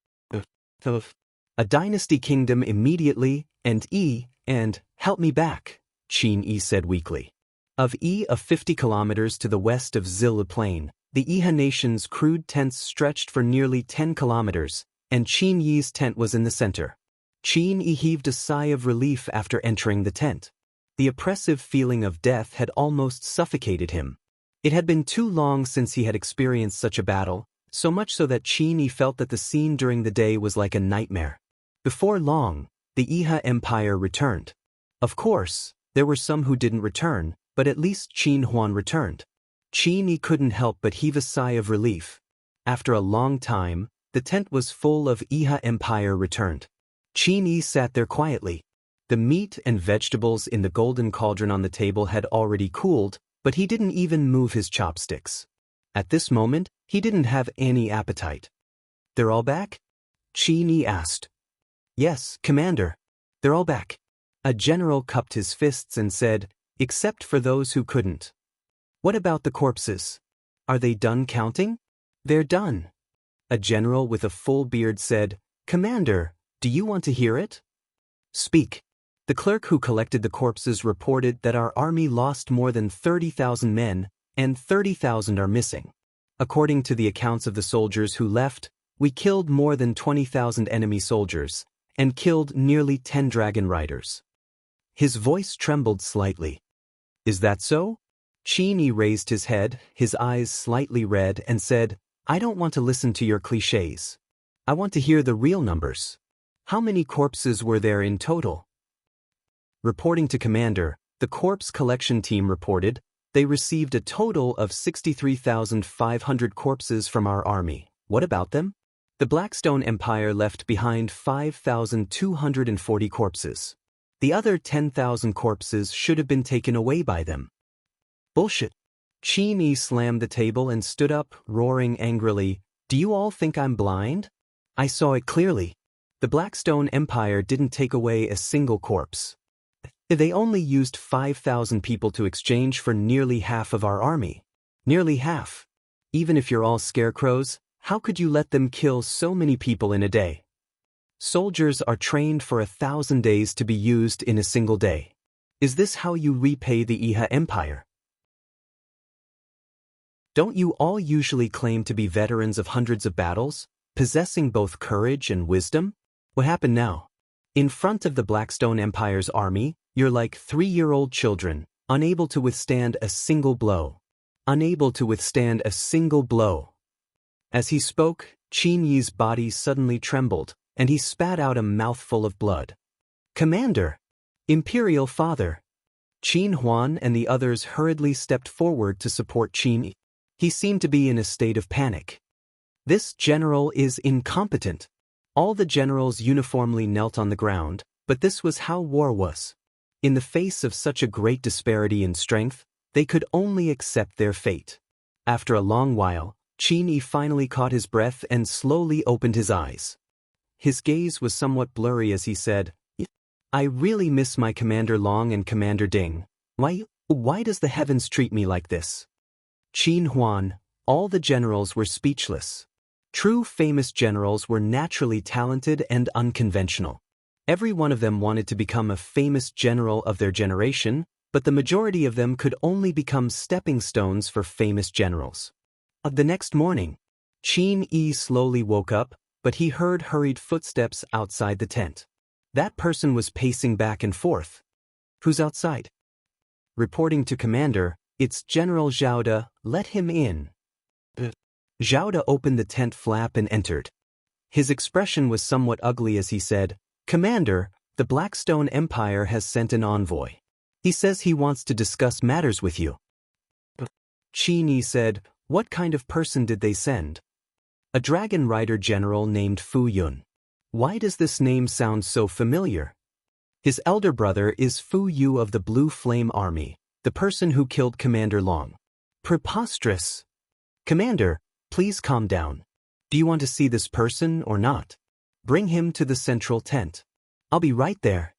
A dynasty kingdom immediately, and help me back, Qin Yi said weakly. Of 50 kilometers to the west of Zilu Plain, the Iha nation's crude tents stretched for nearly 10 kilometers, and Qin Yi's tent was in the center. Qin Yi heaved a sigh of relief after entering the tent. The oppressive feeling of death had almost suffocated him. It had been too long since he had experienced such a battle, so much so that Qin Yi felt that the scene during the day was like a nightmare. Before long, the Iha Empire returned. Of course, there were some who didn't return, but at least Qin Huan returned. Qin Yi couldn't help but heave a sigh of relief. After a long time, the tent was full of Iha Empire returned. Qin Yi sat there quietly. The meat and vegetables in the golden cauldron on the table had already cooled, but he didn't even move his chopsticks. At this moment, he didn't have any appetite. "They're all back?" Qin Yi asked. "Yes, Commander. They're all back." A general cupped his fists and said, "Except for those who couldn't." "What about the corpses? Are they done counting?" "They're done." A general with a full beard said, "Commander, do you want to hear it?" "Speak." The clerk who collected the corpses reported that our army lost more than 30,000 men, and 30,000 are missing. According to the accounts of the soldiers who left, we killed more than 20,000 enemy soldiers, and killed nearly 10 dragon riders. His voice trembled slightly. Is that so? Qin Yi raised his head, his eyes slightly red, and said, I don't want to listen to your clichés. I want to hear the real numbers. How many corpses were there in total? Reporting to Commander, the corpse collection team reported, they received a total of 63,500 corpses from our army. What about them? The Blackstone Empire left behind 5,240 corpses. The other 10,000 corpses should have been taken away by them. Bullshit. Qin Yi slammed the table and stood up, roaring angrily, Do you all think I'm blind? I saw it clearly. The Blackstone Empire didn't take away a single corpse. They only used 5,000 people to exchange for nearly half of our army. Nearly half. Even if you're all scarecrows, how could you let them kill so many people in a day? Soldiers are trained for 1,000 days to be used in a single day. Is this how you repay the Iha Empire? Don't you all usually claim to be veterans of hundreds of battles, possessing both courage and wisdom? What happened now? In front of the Blackstone Empire's army, you're like 3-year-old children, unable to withstand a single blow. Unable to withstand a single blow. As he spoke, Qin Yi's body suddenly trembled, and he spat out a mouthful of blood. Commander! Imperial Father! Qin Huan and the others hurriedly stepped forward to support Qin Yi. He seemed to be in a state of panic. This general is incompetent. All the generals uniformly knelt on the ground, but this was how war was. In the face of such a great disparity in strength, they could only accept their fate. After a long while, Qin Yi finally caught his breath and slowly opened his eyes. His gaze was somewhat blurry as he said, I really miss my Commander Long and Commander Ding. Why does the heavens treat me like this? Qin Huan, all the generals were speechless. True famous generals were naturally talented and unconventional. Every one of them wanted to become a famous general of their generation, but the majority of them could only become stepping stones for famous generals. The next morning, Qin Yi slowly woke up, but he heard hurried footsteps outside the tent. That person was pacing back and forth. Who's outside? Reporting to Commander, it's General Zhao De, let him in. Zhao De opened the tent flap and entered. His expression was somewhat ugly as he said, Commander, the Blackstone Empire has sent an envoy. He says he wants to discuss matters with you. Qin Yi said, What kind of person did they send? A dragon rider general named Fu Yun. Why does this name sound so familiar? His elder brother is Fu Yu of the Blue Flame Army, the person who killed Commander Long. Preposterous. Commander, please calm down. Do you want to see this person or not? Bring him to the central tent. I'll be right there.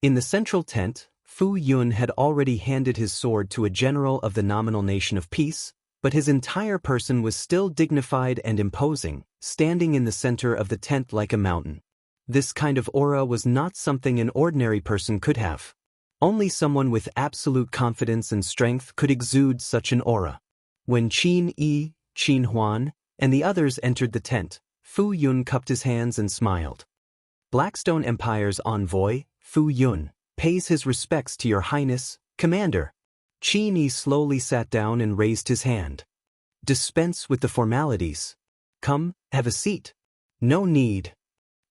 In the central tent, Fu Yun had already handed his sword to a general of the nominal nation of peace, but his entire person was still dignified and imposing, standing in the center of the tent like a mountain. This kind of aura was not something an ordinary person could have. Only someone with absolute confidence and strength could exude such an aura. When Qin Yi, Qin Huan, and the others entered the tent, Fu Yun cupped his hands and smiled. Blackstone Empire's envoy, Fu Yun, pays his respects to your highness, Commander. Qin Yi slowly sat down and raised his hand. Dispense with the formalities. Come, have a seat. No need.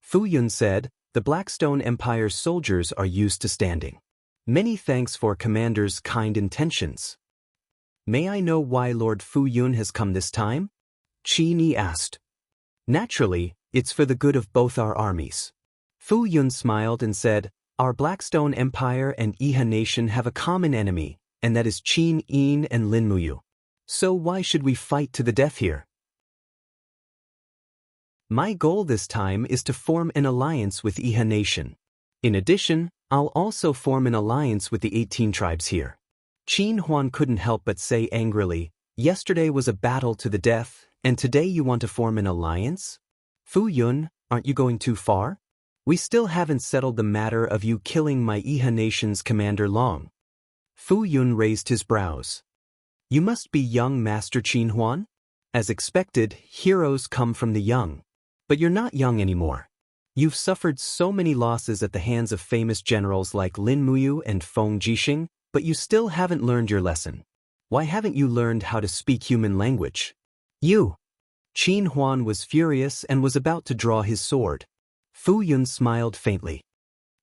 Fu Yun said, the Blackstone Empire's soldiers are used to standing. Many thanks for Commander's kind intentions. May I know why Lord Fu Yun has come this time? Qin Yi asked. Naturally, it's for the good of both our armies. Fu Yun smiled and said, Our Blackstone Empire and Iha Nation have a common enemy, and that is Qin Yin and Lin Muyu. So why should we fight to the death here? My goal this time is to form an alliance with Iha Nation. In addition, I'll also form an alliance with the 18 tribes here. Qin Huan couldn't help but say angrily, Yesterday was a battle to the death, and today you want to form an alliance? Fu Yun, aren't you going too far? We still haven't settled the matter of you killing my Iha Nation's Commander Long. Fu Yun raised his brows. You must be young Master Qin Huan? As expected, heroes come from the young. But you're not young anymore. You've suffered so many losses at the hands of famous generals like Lin Muyu and Feng Jixing, but you still haven't learned your lesson. Why haven't you learned how to speak human language? You! Qin Huan was furious and was about to draw his sword. Fu Yun smiled faintly.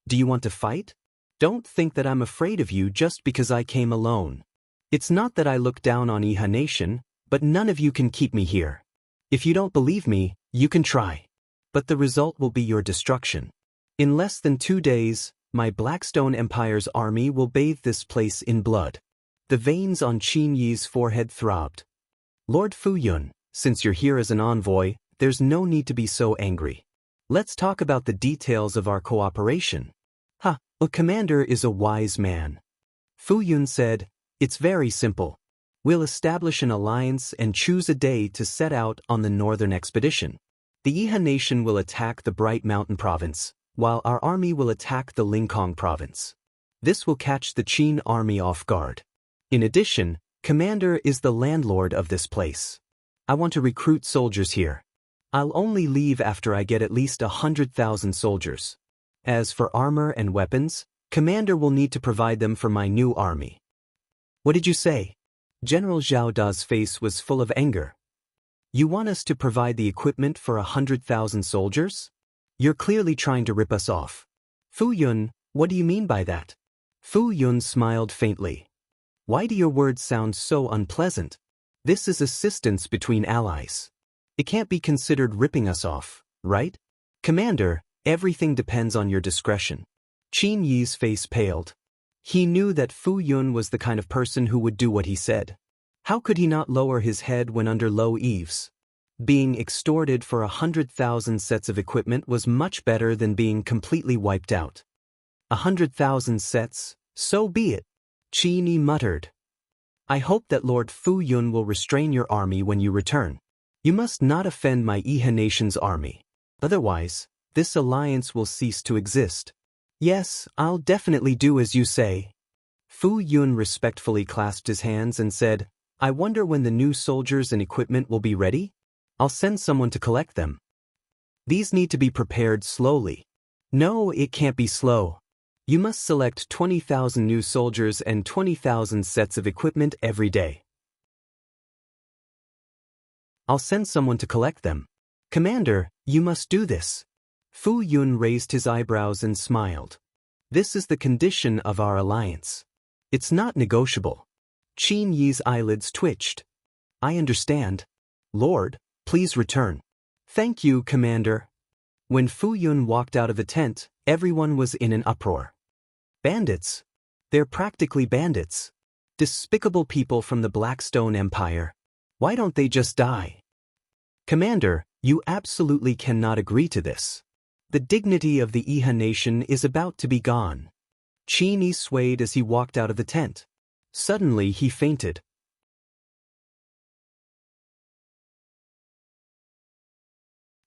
Do you want to fight? Don't think that I'm afraid of you just because I came alone. It's not that I look down on Iha Nation, but none of you can keep me here. If you don't believe me, you can try. But the result will be your destruction. In less than 2 days, my Blackstone Empire's army will bathe this place in blood. The veins on Qin Yi's forehead throbbed. Lord Fu Yun, since you're here as an envoy, there's no need to be so angry. Let's talk about the details of our cooperation. A commander is a wise man. Fu Yun said, it's very simple. We'll establish an alliance and choose a day to set out on the northern expedition. The Iha Nation will attack the Bright Mountain province, while our army will attack the Lingkong province. This will catch the Qin army off guard. In addition, Commander is the landlord of this place. I want to recruit soldiers here. I'll only leave after I get at least 100,000 soldiers. As for armor and weapons, Commander will need to provide them for my new army. What did you say? General Zhao Da's face was full of anger. You want us to provide the equipment for 100,000 soldiers? You're clearly trying to rip us off. Fu Yun, what do you mean by that? Fu Yun smiled faintly. Why do your words sound so unpleasant? This is assistance between allies. It can't be considered ripping us off, right? Commander, everything depends on your discretion. Qin Yi's face paled. He knew that Fu Yun was the kind of person who would do what he said. How could he not lower his head when under low eaves? Being extorted for 100,000 sets of equipment was much better than being completely wiped out. 100,000 sets, so be it. Qin Yi muttered. I hope that Lord Fu Yun will restrain your army when you return. You must not offend my Iha Nation's army. Otherwise, this alliance will cease to exist. Yes, I'll definitely do as you say. Fu Yun respectfully clasped his hands and said, I wonder when the new soldiers and equipment will be ready? I'll send someone to collect them. These need to be prepared slowly. No, it can't be slow. You must select 20,000 new soldiers and 20,000 sets of equipment every day. I'll send someone to collect them. Commander, you must do this. Fu Yun raised his eyebrows and smiled. This is the condition of our alliance. It's not negotiable. Qin Yi's eyelids twitched. I understand. Lord, please return. Thank you, Commander. When Fu Yun walked out of the tent, everyone was in an uproar. Bandits. They're practically bandits. Despicable people from the Blackstone Empire. Why don't they just die? Commander, you absolutely cannot agree to this. The dignity of the Iha Nation is about to be gone. Qin Yi swayed as he walked out of the tent. Suddenly he fainted.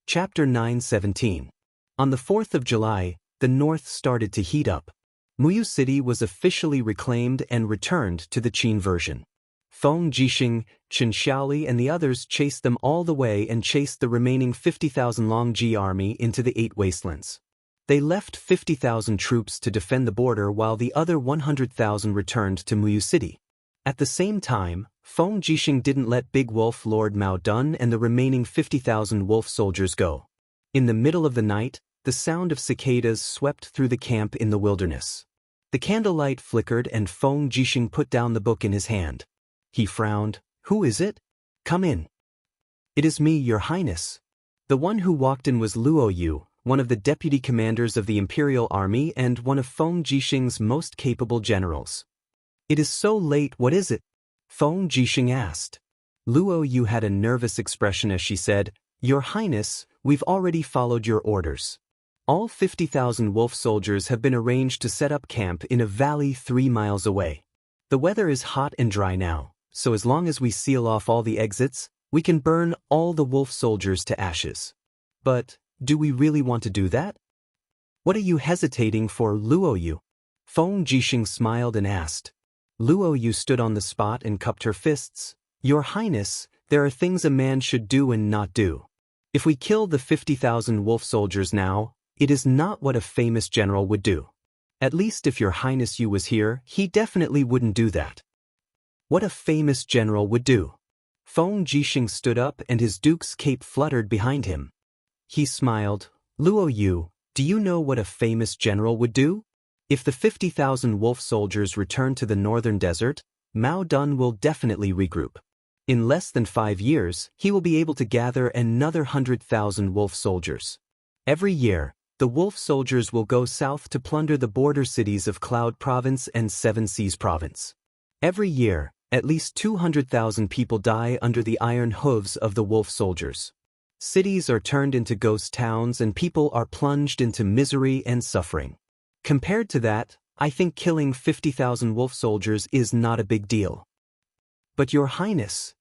Chapter 9:17. On the 4th of July, the north started to heat up. Muyu City was officially reclaimed and returned to the Qin version. Feng Jixing, Chen Xiaoli and the others chased them all the way and chased the remaining 50,000 Longji army into the 8 wastelands. They left 50,000 troops to defend the border while the other 100,000 returned to Muyu City. At the same time, Feng Jixing didn't let Big Wolf Lord Mao Dun and the remaining 50,000 wolf soldiers go. In the middle of the night, the sound of cicadas swept through the camp in the wilderness. The candlelight flickered and Feng Jixing put down the book in his hand. He frowned. Who is it? Come in. It is me, Your Highness. The one who walked in was Luo Yu, one of the deputy commanders of the Imperial Army and one of Feng Jixing's most capable generals. It is so late, what is it? Feng Jixing asked. Luo Yu had a nervous expression as she said, Your Highness, we've already followed your orders. All 50,000 wolf soldiers have been arranged to set up camp in a valley 3 miles away. The weather is hot and dry now, so as long as we seal off all the exits, we can burn all the wolf soldiers to ashes. But, do we really want to do that? What are you hesitating for, Luo Yu? Feng Jixing smiled and asked. Luo Yu stood on the spot and cupped her fists. Your Highness, there are things a man should do and not do. If we kill the 50,000 wolf soldiers now, it is not what a famous general would do. At least if your Highness Yu was here, he definitely wouldn't do that. What a famous general would do. Feng Jixing stood up and his duke's cape fluttered behind him. He smiled. Luo Yu, do you know what a famous general would do? If the 50,000 wolf soldiers return to the northern desert, Mao Dun will definitely regroup. In less than 5 years, he will be able to gather another 100,000 wolf soldiers. Every year, the wolf soldiers will go south to plunder the border cities of Cloud Province and Seven Seas Province. Every year, at least 200,000 people die under the iron hooves of the wolf soldiers. Cities are turned into ghost towns and people are plunged into misery and suffering. Compared to that, I think killing 50,000 wolf soldiers is not a big deal. But Your Highness,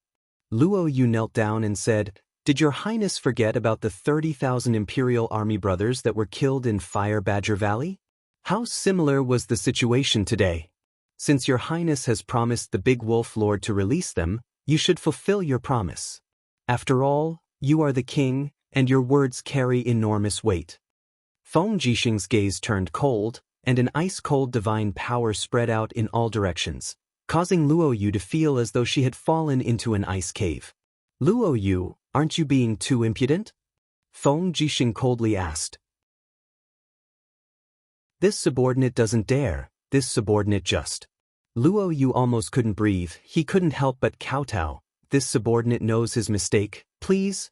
Luo Yu knelt down and said, did Your Highness forget about the 30,000 Imperial Army brothers that were killed in Fire Badger Valley? How similar was the situation today? Since Your Highness has promised the Big Wolf Lord to release them, you should fulfill your promise. After all, you are the king, and your words carry enormous weight. Feng Jixing's gaze turned cold, and an ice-cold divine power spread out in all directions, causing Luo Yu to feel as though she had fallen into an ice cave. Luo Yu, aren't you being too impudent? Feng Jixing coldly asked. This subordinate doesn't dare, this subordinate just. Luo Yu almost couldn't breathe, he couldn't help but kowtow. This subordinate knows his mistake. Please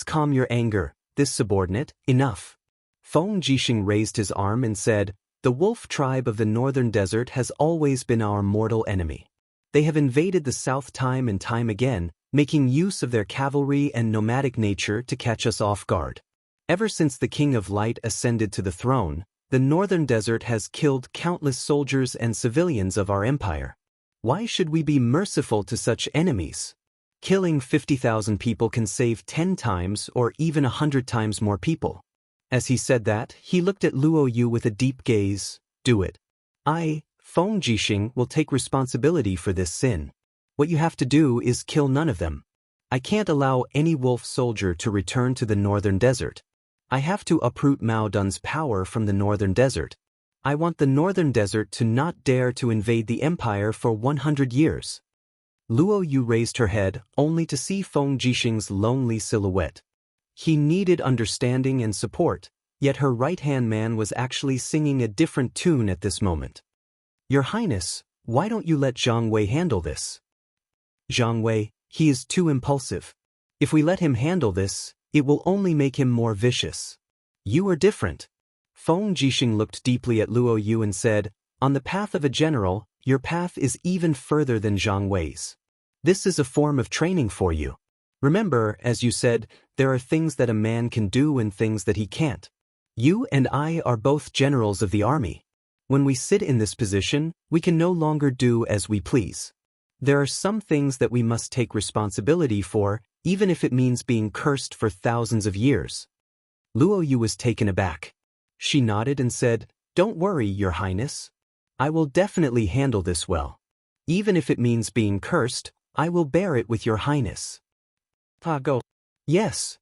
calm your anger, this subordinate, enough. Feng Jixing raised his arm and said, the wolf tribe of the northern desert has always been our mortal enemy. They have invaded the south time and time again, making use of their cavalry and nomadic nature to catch us off guard. Ever since the King of Light ascended to the throne, the northern desert has killed countless soldiers and civilians of our empire. Why should we be merciful to such enemies? Killing 50,000 people can save 10 times or even 100 times more people. As he said that, he looked at Luo Yu with a deep gaze. Do it. I, Feng Jixing, will take responsibility for this sin. What you have to do is kill none of them. I can't allow any wolf soldier to return to the northern desert. I have to uproot Mao Dun's power from the northern desert. I want the northern desert to not dare to invade the empire for 100 years. Luo Yu raised her head, only to see Feng Jixing's lonely silhouette. He needed understanding and support, yet her right-hand man was actually singing a different tune at this moment. Your Highness, why don't you let Zhang Wei handle this? Zhang Wei, he is too impulsive. If we let him handle this, it will only make him more vicious. You are different. Feng Jixing looked deeply at Luo Yu and said, on the path of a general, your path is even further than Zhang Wei's. This is a form of training for you. Remember, as you said, there are things that a man can do and things that he can't. You and I are both generals of the army. When we sit in this position, we can no longer do as we please. There are some things that we must take responsibility for, even if it means being cursed for thousands of years. Luo Yu was taken aback. She nodded and said, don't worry, Your Highness. I will definitely handle this well. Even if it means being cursed, I will bear it with Your Highness. Go. Yes.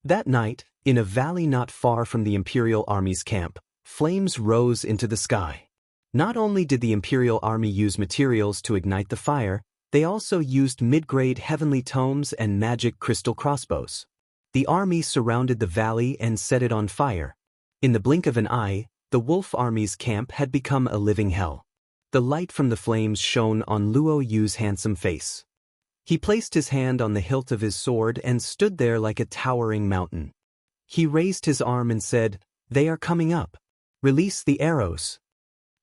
That night, in a valley not far from the Imperial Army's camp, flames rose into the sky. Not only did the Imperial Army use materials to ignite the fire, they also used mid-grade heavenly tomes and magic crystal crossbows. The army surrounded the valley and set it on fire. In the blink of an eye, the Wolf Army's camp had become a living hell. The light from the flames shone on Luo Yu's handsome face. He placed his hand on the hilt of his sword and stood there like a towering mountain. He raised his arm and said, "They are coming up. Release the arrows."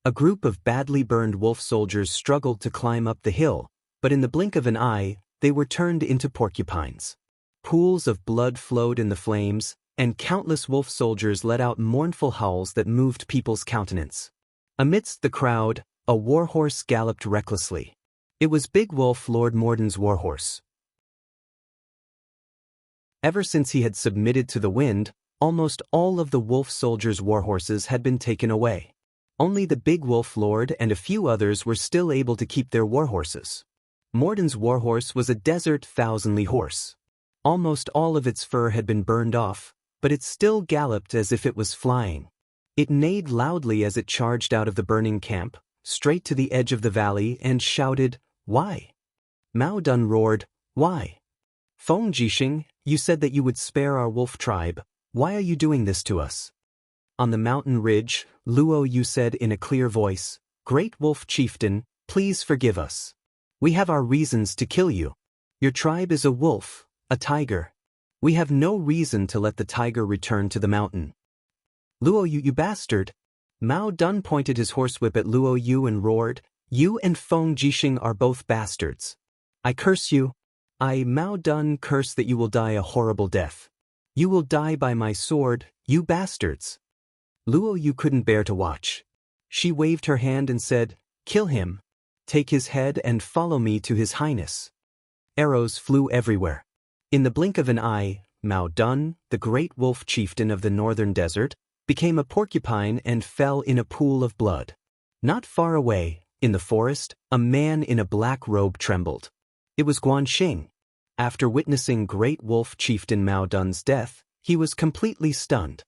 A group of badly burned wolf soldiers struggled to climb up the hill, but in the blink of an eye, they were turned into porcupines. Pools of blood flowed in the flames, and countless wolf soldiers let out mournful howls that moved people's countenance. Amidst the crowd, a warhorse galloped recklessly. It was Big Wolf Lord Morden's warhorse. Ever since he had submitted to the wind, almost all of the wolf soldiers' warhorses had been taken away. Only the big wolf lord and a few others were still able to keep their warhorses. Morden's warhorse was a desert thousandly horse. Almost all of its fur had been burned off, but it still galloped as if it was flying. It neighed loudly as it charged out of the burning camp, straight to the edge of the valley, and shouted, "Why?" Mao Dun roared, "Why? Feng Jixing, you said that you would spare our wolf tribe. Why are you doing this to us?" On the mountain ridge, Luo Yu said in a clear voice, "Great Wolf Chieftain, please forgive us. We have our reasons to kill you. Your tribe is a wolf, a tiger. We have no reason to let the tiger return to the mountain." "Luo Yu, you bastard!" Mao Dun pointed his horsewhip at Luo Yu and roared, "You and Feng Jixing are both bastards. I curse you. I, Mao Dun, curse that you will die a horrible death. You will die by my sword, you bastards." Luo Yu couldn't bear to watch. She waved her hand and said, "Kill him. Take his head and follow me to his highness." Arrows flew everywhere. In the blink of an eye, Mao Dun, the great wolf chieftain of the northern desert, became a porcupine and fell in a pool of blood. Not far away, in the forest, a man in a black robe trembled. It was Guanxing. After witnessing great wolf chieftain Mao Dun's death, he was completely stunned.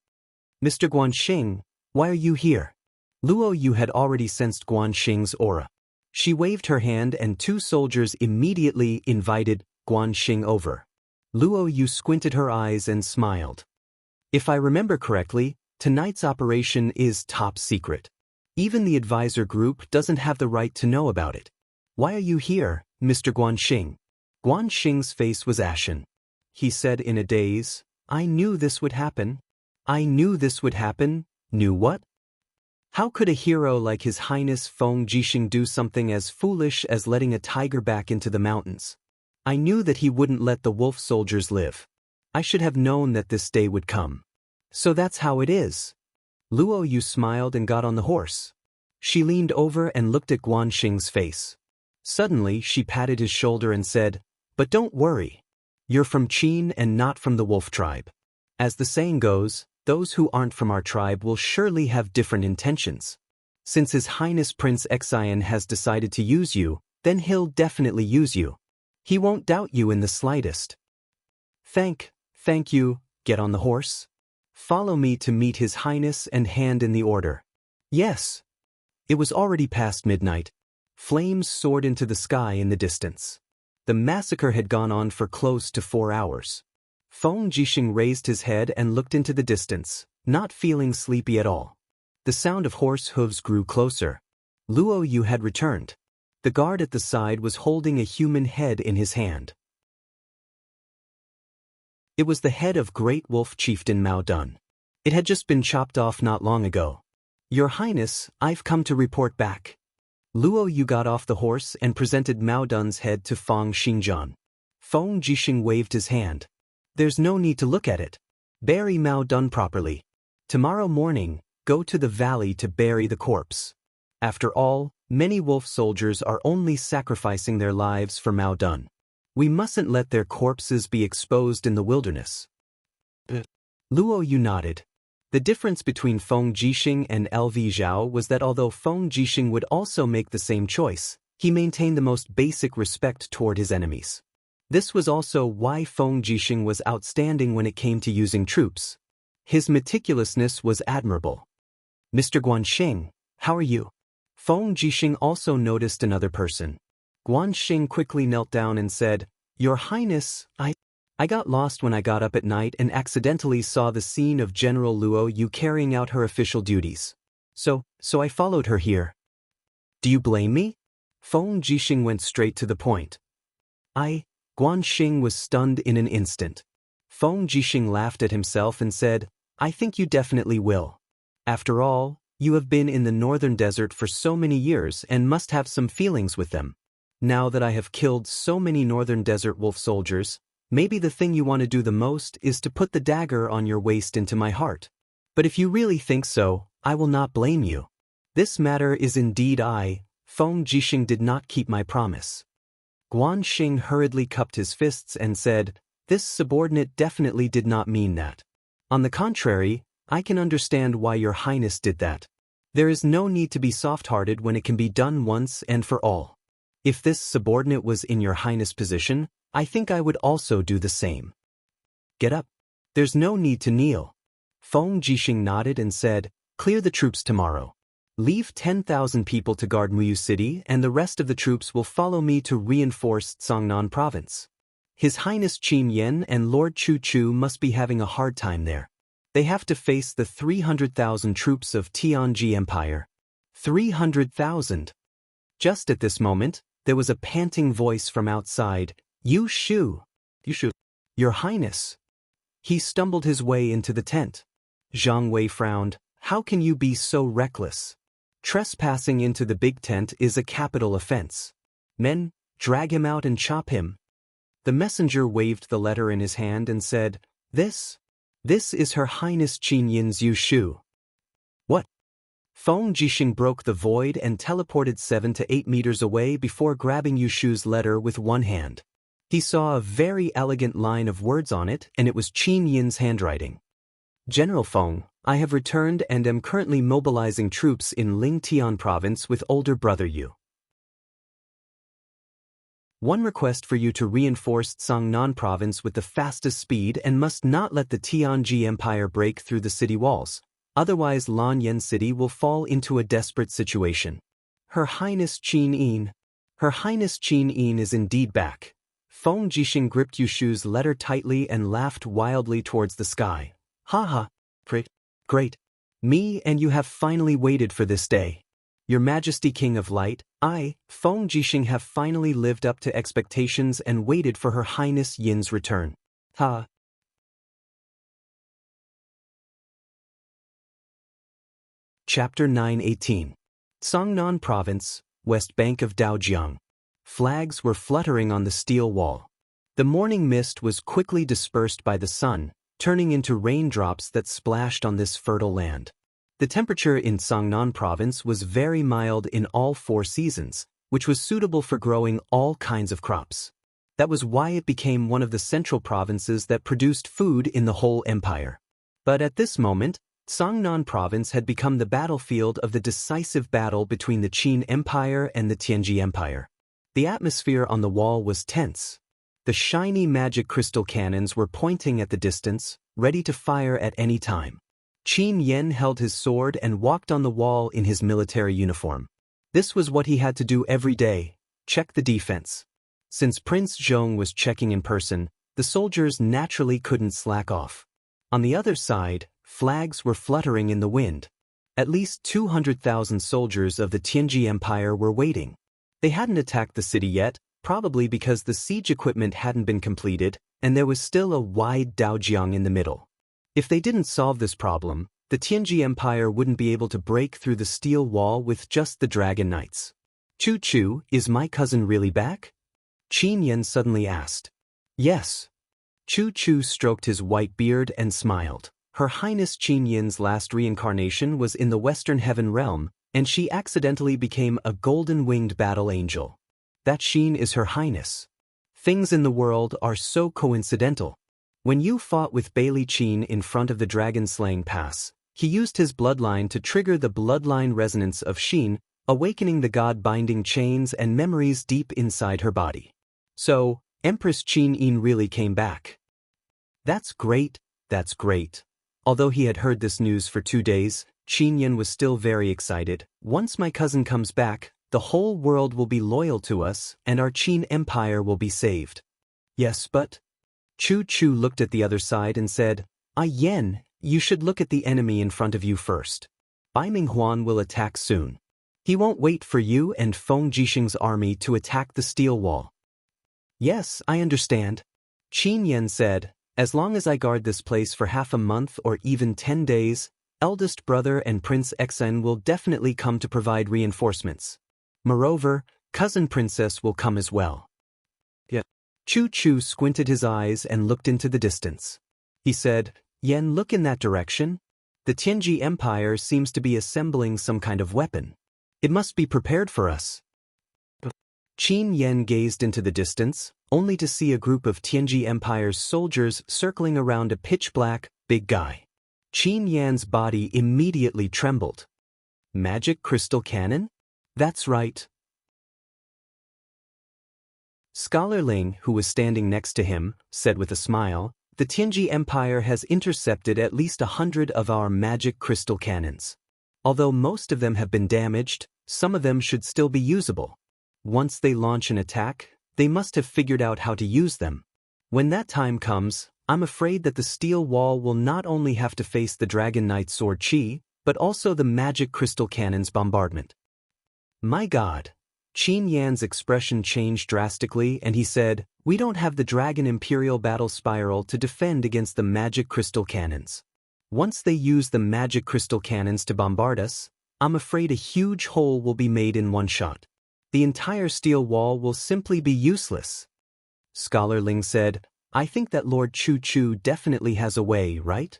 "Mr. Guanxing, why are you here?" Luo Yu had already sensed Guanxing's aura. She waved her hand and two soldiers immediately invited Guanxing over. Luo Yu squinted her eyes and smiled. "If I remember correctly, tonight's operation is top secret. Even the advisor group doesn't have the right to know about it. Why are you here, Mr. Guanxing?" Guanxing's face was ashen. He said in a daze, "I knew this would happen. I knew this would happen." "Knew what?" "How could a hero like His Highness Feng Jixing do something as foolish as letting a tiger back into the mountains? I knew that he wouldn't let the wolf soldiers live. I should have known that this day would come. So that's how it is." Luo Yu smiled and got on the horse. She leaned over and looked at Guanxing's face. Suddenly she patted his shoulder and said, "But don't worry. You're from Qin and not from the wolf tribe. As the saying goes, those who aren't from our tribe will surely have different intentions. Since His Highness Prince Xian has decided to use you, then he'll definitely use you. He won't doubt you in the slightest. Thank you, get on the horse. Follow me to meet His Highness and hand in the order." "Yes." It was already past midnight. Flames soared into the sky in the distance. The massacre had gone on for close to 4 hours. Feng Jixing raised his head and looked into the distance, not feeling sleepy at all. The sound of horse hooves grew closer. Luo Yu had returned. The guard at the side was holding a human head in his hand. It was the head of Great Wolf Chieftain Mao Dun. It had just been chopped off not long ago. "Your Highness, I've come to report back." Luo Yu got off the horse and presented Mao Dun's head to Feng Xingjian. Feng Jixing waved his hand. "There's no need to look at it. Bury Mao Dun properly. Tomorrow morning, go to the valley to bury the corpse. After all, many wolf soldiers are only sacrificing their lives for Mao Dun. We mustn't let their corpses be exposed in the wilderness." Luo Yu nodded. The difference between Feng Jixing and LV Zhao was that although Feng Jixing would also make the same choice, he maintained the most basic respect toward his enemies. This was also why Feng Jixing was outstanding when it came to using troops. His meticulousness was admirable. "Mr. Guanxing, how are you?" Feng Jixing also noticed another person. Guanxing quickly knelt down and said, "Your Highness, I got lost when I got up at night and accidentally saw the scene of General Luo Yu carrying out her official duties. So I followed her here." "Do you blame me?" Feng Jixing went straight to the point. Guanxing was stunned in an instant. Feng Jixing laughed at himself and said, "I think you definitely will. After all, you have been in the northern desert for so many years and must have some feelings with them. Now that I have killed so many northern desert wolf soldiers, maybe the thing you want to do the most is to put the dagger on your waist into my heart. But if you really think so, I will not blame you. This matter is indeed Feng Jixing did not keep my promise." Guanxing hurriedly cupped his fists and said, "This subordinate definitely did not mean that. On the contrary, I can understand why your highness did that. There is no need to be soft-hearted when it can be done once and for all. If this subordinate was in your highness' position, I think I would also do the same. Get up. There's no need to kneel. Feng Jixing nodded and said, clear the troops tomorrow. Leave 10,000 people to guard Muyu City and the rest of the troops will follow me to reinforce Cangnan Province. His Highness Qin Yen and Lord Chu Chu must be having a hard time there. They have to face the 300,000 troops of Tianji Empire. 300,000. Just at this moment, there was a panting voice from outside. You Shu. Your Highness. He stumbled his way into the tent. Zhang Wei frowned. How can you be so reckless? Trespassing into the big tent is a capital offense. Men, drag him out and chop him. The messenger waved the letter in his hand and said, This is Her Highness Qin Yin's Yu Shu. What? Feng Jixing broke the void and teleported 7 to 8 meters away before grabbing Yu Shu's letter with one hand. He saw a very elegant line of words on it, and it was Qin Yin's handwriting. General Feng, I have returned and am currently mobilizing troops in Lingtian Province with older brother Yu. One request for you to reinforce Cangnan Province with the fastest speed and must not let the Tianji Empire break through the city walls, otherwise Lanyan City will fall into a desperate situation. Her Highness Qin Yin. Her Highness Qin Yin is indeed back. Feng Jixing gripped Yu Shu's letter tightly and laughed wildly towards the sky. Ha ha. Great. Me and you have finally waited for this day. Your Majesty King of Light, I, Feng Jixing, have finally lived up to expectations and waited for Her Highness Yin's return. Ha. Chapter 9:18. Cangnan Province, west bank of Daojiang. Flags were fluttering on the steel wall. The morning mist was quickly dispersed by the sun, turning into raindrops that splashed on this fertile land. The temperature in Cangnan Province was very mild in all 4 seasons, which was suitable for growing all kinds of crops. That was why it became one of the central provinces that produced food in the whole empire. But at this moment, Cangnan Province had become the battlefield of the decisive battle between the Qin Empire and the Tianji Empire. The atmosphere on the wall was tense. The shiny magic crystal cannons were pointing at the distance, ready to fire at any time. Qin Yen held his sword and walked on the wall in his military uniform. This was what he had to do every day, check the defense. Since Prince Zhong was checking in person, the soldiers naturally couldn't slack off. On the other side, flags were fluttering in the wind. At least 200,000 soldiers of the Tianji Empire were waiting. They hadn't attacked the city yet, probably because the siege equipment hadn't been completed, and there was still a wide Daojiang in the middle. If they didn't solve this problem, the Tianji Empire wouldn't be able to break through the steel wall with just the Dragon Knights. Chu Chu, is my cousin really back? Qin Yen suddenly asked. Yes. Chu Chu stroked his white beard and smiled. Her Highness Qin Yin's last reincarnation was in the Western Heaven Realm, and she accidentally became a golden-winged battle angel. That Qin is Her Highness. Things in the world are so coincidental. When you fought with Bailey Qin in front of the dragon-slaying pass, he used his bloodline to trigger the bloodline resonance of Qin, awakening the god-binding chains and memories deep inside her body. So, Empress Qin Yin really came back. That's great, that's great. Although he had heard this news for 2 days, Qin Yen was still very excited. Once my cousin comes back, the whole world will be loyal to us, and our Qin Empire will be saved. Yes, but... Chu Chu looked at the other side and said, Yen, you should look at the enemy in front of you first. Bai Minghuan will attack soon. He won't wait for you and Feng Jixing's army to attack the steel wall. Yes, I understand. Qin Yen said, as long as I guard this place for half a month or even 10 days, eldest brother and Prince Xen will definitely come to provide reinforcements. Moreover, cousin princess will come as well. Yeah. Chu Chu squinted his eyes and looked into the distance. He said, Yen, look in that direction. The Tianji Empire seems to be assembling some kind of weapon. It must be prepared for us. Qin Yen gazed into the distance, only to see a group of Tianji Empire's soldiers circling around a pitch-black, big guy. Qin Yan's body immediately trembled. Magic crystal cannon? That's right. Scholar Ling, who was standing next to him, said with a smile, the Tianji Empire has intercepted at least 100 of our magic crystal cannons. Although most of them have been damaged, some of them should still be usable. Once they launch an attack, they must have figured out how to use them. When that time comes, I'm afraid that the steel wall will not only have to face the Dragon Knight Sword Chi, but also the magic crystal cannon's bombardment. My God! Qin Yan's expression changed drastically and he said, we don't have the Dragon Imperial Battle Spiral to defend against the magic crystal cannons. Once they use the magic crystal cannons to bombard us, I'm afraid a huge hole will be made in one shot. The entire steel wall will simply be useless. Scholar Ling said, I think that Lord Chu Chu definitely has a way, right?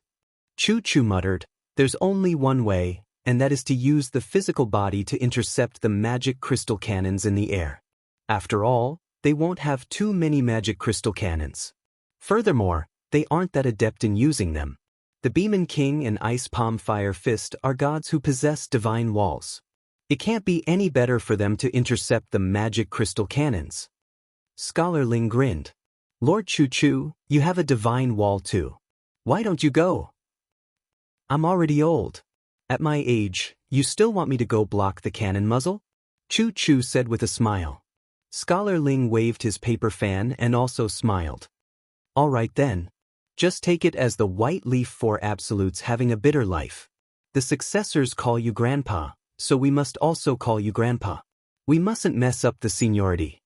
Chu Chu muttered, there's only one way, and that is to use the physical body to intercept the magic crystal cannons in the air. After all, they won't have too many magic crystal cannons. Furthermore, they aren't that adept in using them. The Beeman King and Ice Palm Fire Fist are gods who possess divine walls. It can't be any better for them to intercept the magic crystal cannons. Scholar Ling grinned. Lord Chu Chu, you have a divine wall too. Why don't you go? I'm already old. At my age, you still want me to go block the cannon muzzle? Chu Chu said with a smile. Scholar Ling waved his paper fan and also smiled. All right then. Just take it as the white leaf for absolutes having a bitter life. The successors call you Grandpa, so we must also call you Grandpa. We mustn't mess up the seniority.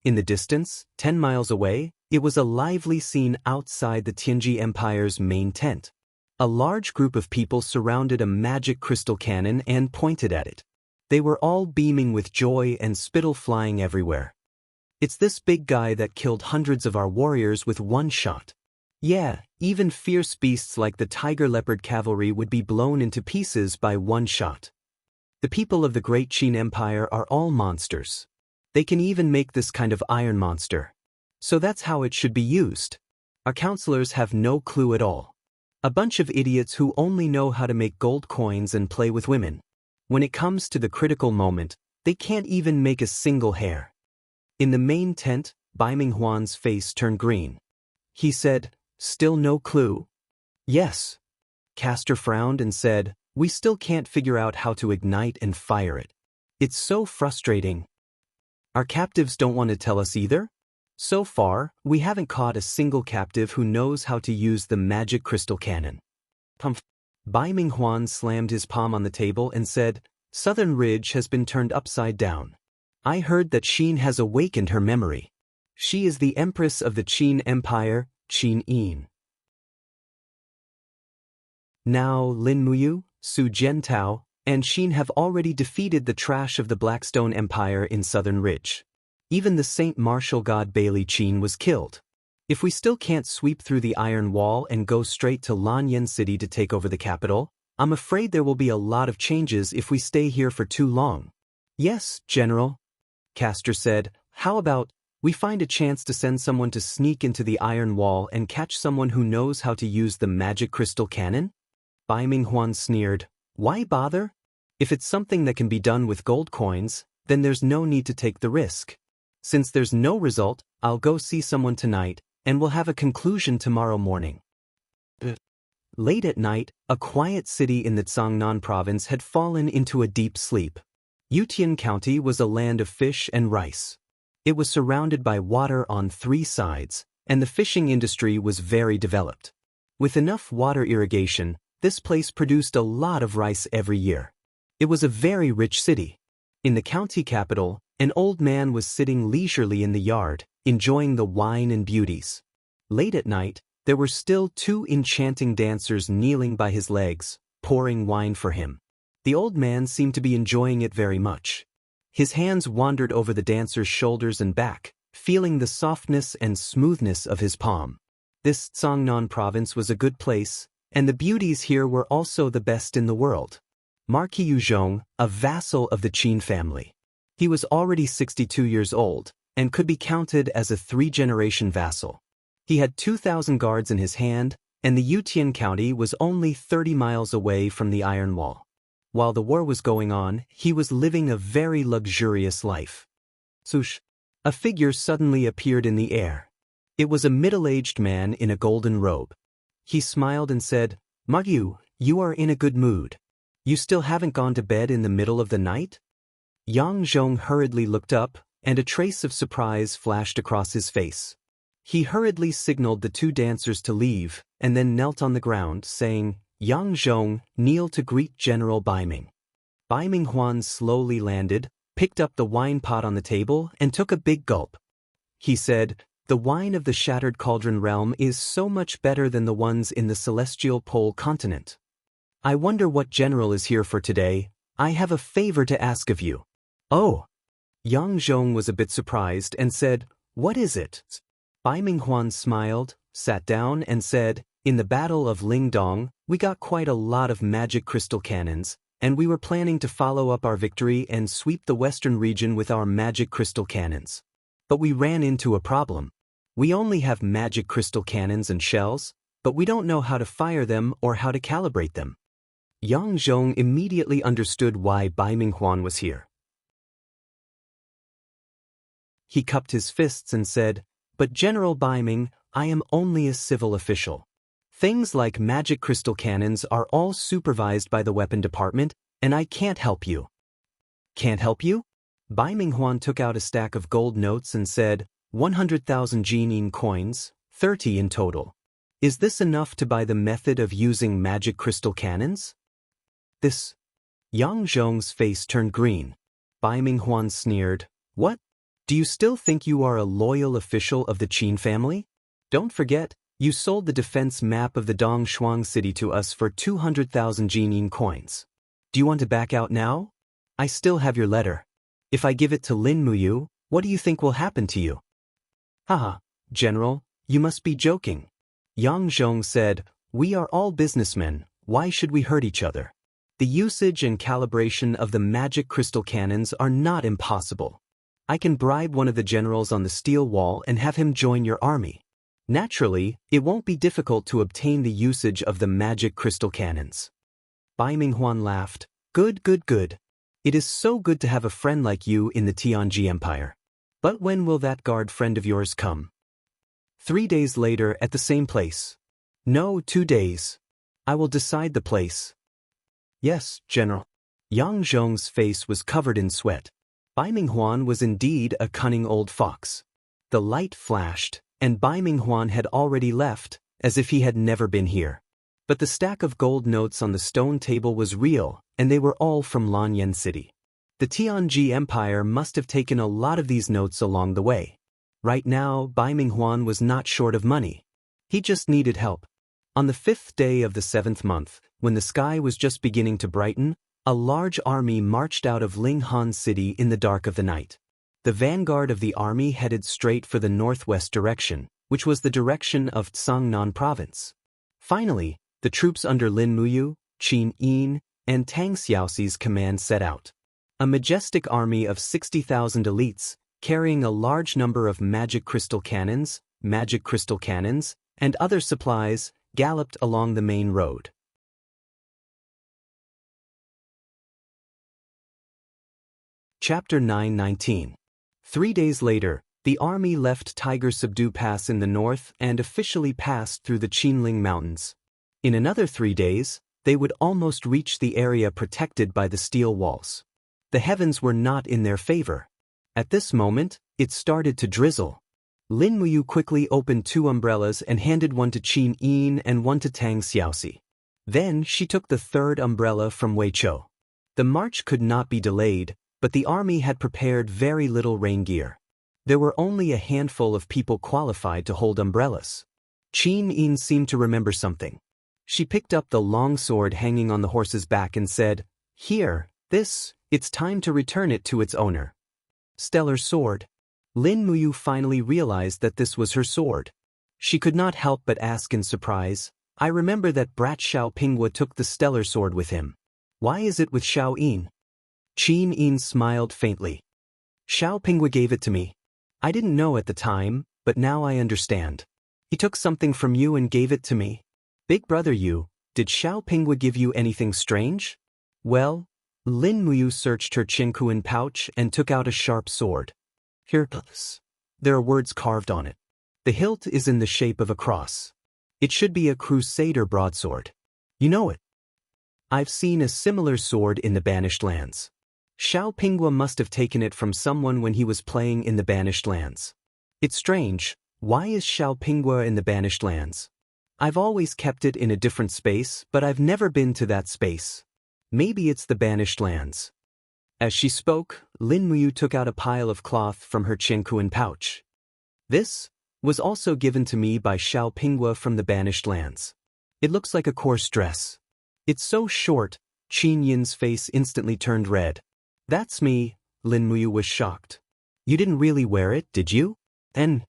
In the distance, 10 miles away, it was a lively scene outside the Tianji Empire's main tent. A large group of people surrounded a magic crystal cannon and pointed at it. They were all beaming with joy and spittle flying everywhere. It's this big guy that killed hundreds of our warriors with one shot. Yeah, even fierce beasts like the tiger leopard cavalry would be blown into pieces by one shot. The people of the Great Qin Empire are all monsters. They can even make this kind of iron monster. So that's how it should be used. Our counselors have no clue at all. A bunch of idiots who only know how to make gold coins and play with women. When it comes to the critical moment, they can't even make a single hair. In the main tent, Bai Minghuan's face turned green. He said, still no clue? Yes. Castor frowned and said, we still can't figure out how to ignite and fire it. It's so frustrating. Our captives don't want to tell us either? So far, we haven't caught a single captive who knows how to use the magic crystal cannon. Bai Minghuan slammed his palm on the table and said, Southern Ridge has been turned upside down. I heard that Qin has awakened her memory. She is the Empress of the Qin Empire, Qin Yin. Now Lin Muyu, Su Jiantao, and Qin have already defeated the trash of the Blackstone Empire in Southern Ridge. Even the Saint Martial God Bailey Qin was killed. If we still can't sweep through the Iron Wall and go straight to Lanyan City to take over the capital, I'm afraid there will be a lot of changes if we stay here for too long. Yes, General. Castor said, how about we find a chance to send someone to sneak into the Iron Wall and catch someone who knows how to use the magic crystal cannon? Bai Minghuan sneered. Why bother? If it's something that can be done with gold coins, then there's no need to take the risk. Since there's no result, I'll go see someone tonight, and we'll have a conclusion tomorrow morning. Late at night, a quiet city in the Zhangnan province had fallen into a deep sleep. Yutian County was a land of fish and rice. It was surrounded by water on 3 sides, and the fishing industry was very developed. With enough water irrigation, this place produced a lot of rice every year. It was a very rich city. In the county capital, an old man was sitting leisurely in the yard, enjoying the wine and beauties. Late at night, there were still 2 enchanting dancers kneeling by his legs, pouring wine for him. The old man seemed to be enjoying it very much. His hands wandered over the dancer's shoulders and back, feeling the softness and smoothness of his palm. This Zhangnan province was a good place, and the beauties here were also the best in the world. Marquis Yuzhong, a vassal of the Qin family. He was already 62 years old, and could be counted as a 3-generation vassal. He had 2,000 guards in his hand, and the Yutian County was only 30 miles away from the Iron Wall. While the war was going on, he was living a very luxurious life. Swoosh! A figure suddenly appeared in the air. It was a middle-aged man in a golden robe. He smiled and said, "Magyu, you are in a good mood. You still haven't gone to bed in the middle of the night?" Yang Zhong hurriedly looked up, and a trace of surprise flashed across his face. He hurriedly signaled the two dancers to leave, and then knelt on the ground, saying, "Yang Zhong, kneel to greet General Baiming." Baiming Huan slowly landed, picked up the wine pot on the table, and took a big gulp. He said, "The wine of the Shattered Cauldron realm is so much better than the ones in the Celestial Pole continent. I wonder what general is here for today. I have a favor to ask of you." "Oh." Yang Zhong was a bit surprised and said, "What is it?" Baiming Huan smiled, sat down and said, "In the Battle of Lingdong, we got quite a lot of magic crystal cannons, and we were planning to follow up our victory and sweep the western region with our magic crystal cannons. But we ran into a problem. We only have magic crystal cannons and shells, but we don't know how to fire them or how to calibrate them." Yang Zhong immediately understood why Baiming Huan was here. He cupped his fists and said, "But General Baiming, I am only a civil official. Things like magic crystal cannons are all supervised by the weapon department, and I can't help you." "Can't help you?" Baiming Huan took out a stack of gold notes and said, 100,000 Jianghu coins, 30 in total. Is this enough to buy the method of using magic crystal cannons? This. Yang Zhong's face turned green. Baiming Huan sneered, "What? Do you still think you are a loyal official of the Qin family? Don't forget, you sold the defense map of the Dongshuang city to us for 200,000 Jianghu coins. Do you want to back out now? I still have your letter. If I give it to Lin Muyu, what do you think will happen to you?" "Haha, General, you must be joking." Yang Zhong said, "We are all businessmen, why should we hurt each other? The usage and calibration of the magic crystal cannons are not impossible. I can bribe one of the generals on the steel wall and have him join your army. Naturally, it won't be difficult to obtain the usage of the magic crystal cannons." Baiming Huan laughed. Good. It is so good to have a friend like you in the Tianji Empire. But when will that guard friend of yours come?" 3 days later at the same place. "No, 2 days. I will decide the place." "Yes, General." Yang Zhong's face was covered in sweat. Baiming Huan was indeed a cunning old fox. The light flashed, and Baiming Huan had already left, as if he had never been here. But the stack of gold notes on the stone table was real, and they were all from Lanyan City. The Tianji Empire must have taken a lot of these notes along the way. Right now, Baiming Huan was not short of money. He just needed help. On the 5th day of the 7th month, when the sky was just beginning to brighten, a large army marched out of Linghan City in the dark of the night. The vanguard of the army headed straight for the northwest direction, which was the direction of Tsangnan province. Finally, the troops under Lin Muyu, Qin Yin, and Tang Xiaoxi's command set out. A majestic army of 60,000 elites, carrying a large number of magic crystal cannons, and other supplies, galloped along the main road. Chapter 9:19. 3 days later, the army left Tiger Subdu Pass in the north and officially passed through the Qinling Mountains. In another 3 days, they would almost reach the area protected by the steel walls. The heavens were not in their favor. At this moment, it started to drizzle. Lin Muyu quickly opened 2 umbrellas and handed one to Qin Yin and one to Tang Xiaoxi. Then she took the 3rd umbrella from Wei Chou. The march could not be delayed, but the army had prepared very little rain gear. There were only a handful of people qualified to hold umbrellas. Qin Yin seemed to remember something. She picked up the long sword hanging on the horse's back and said, "Here, it's time to return it to its owner." Stellar sword. Lin Muyu finally realized that this was her sword. She could not help but ask in surprise, "I remember that brat Xiao Pinghua took the stellar sword with him. Why is it with Xiao Yin?" Qin Yin smiled faintly. "Xiao Pinghua gave it to me. I didn't know at the time, but now I understand. He took something from you and gave it to me. Big brother Yu, did Xiao Pinghua give you anything strange?" Well, Lin Muyu searched her Qinkuan pouch and took out a sharp sword. Here, there are words carved on it. The hilt is in the shape of a cross. It should be a crusader broadsword. You know it. I've seen a similar sword in the Banished Lands. Xiao Pinghua must have taken it from someone when he was playing in the Banished Lands. It's strange, why is Xiao Pinghua in the Banished Lands? I've always kept it in a different space, but I've never been to that space. Maybe it's the Banished Lands. As she spoke, Lin Muyu took out a pile of cloth from her Qinkuan pouch. This was also given to me by Xiao Pinghua from the Banished Lands. It looks like a coarse dress. It's so short, Qin Yin's face instantly turned red. That's me, Lin Muyu was shocked. You didn't really wear it, did you? And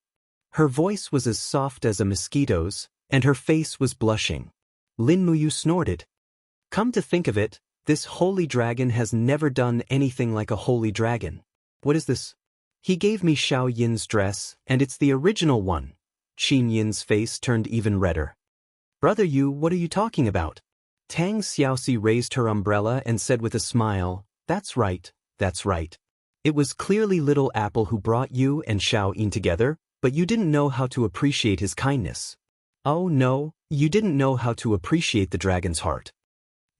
her voice was as soft as a mosquito's, and her face was blushing. Lin Muyu snorted. Come to think of it, this holy dragon has never done anything like a holy dragon. What is this? He gave me Xiao Yin's dress, and it's the original one. Qin Yin's face turned even redder. Brother Yu, what are you talking about? Tang Xiaoxi raised her umbrella and said with a smile, That's right, that's right. It was clearly Little Apple who brought you and Xiao Yin together, but you didn't know how to appreciate his kindness. Oh no, you didn't know how to appreciate the dragon's heart.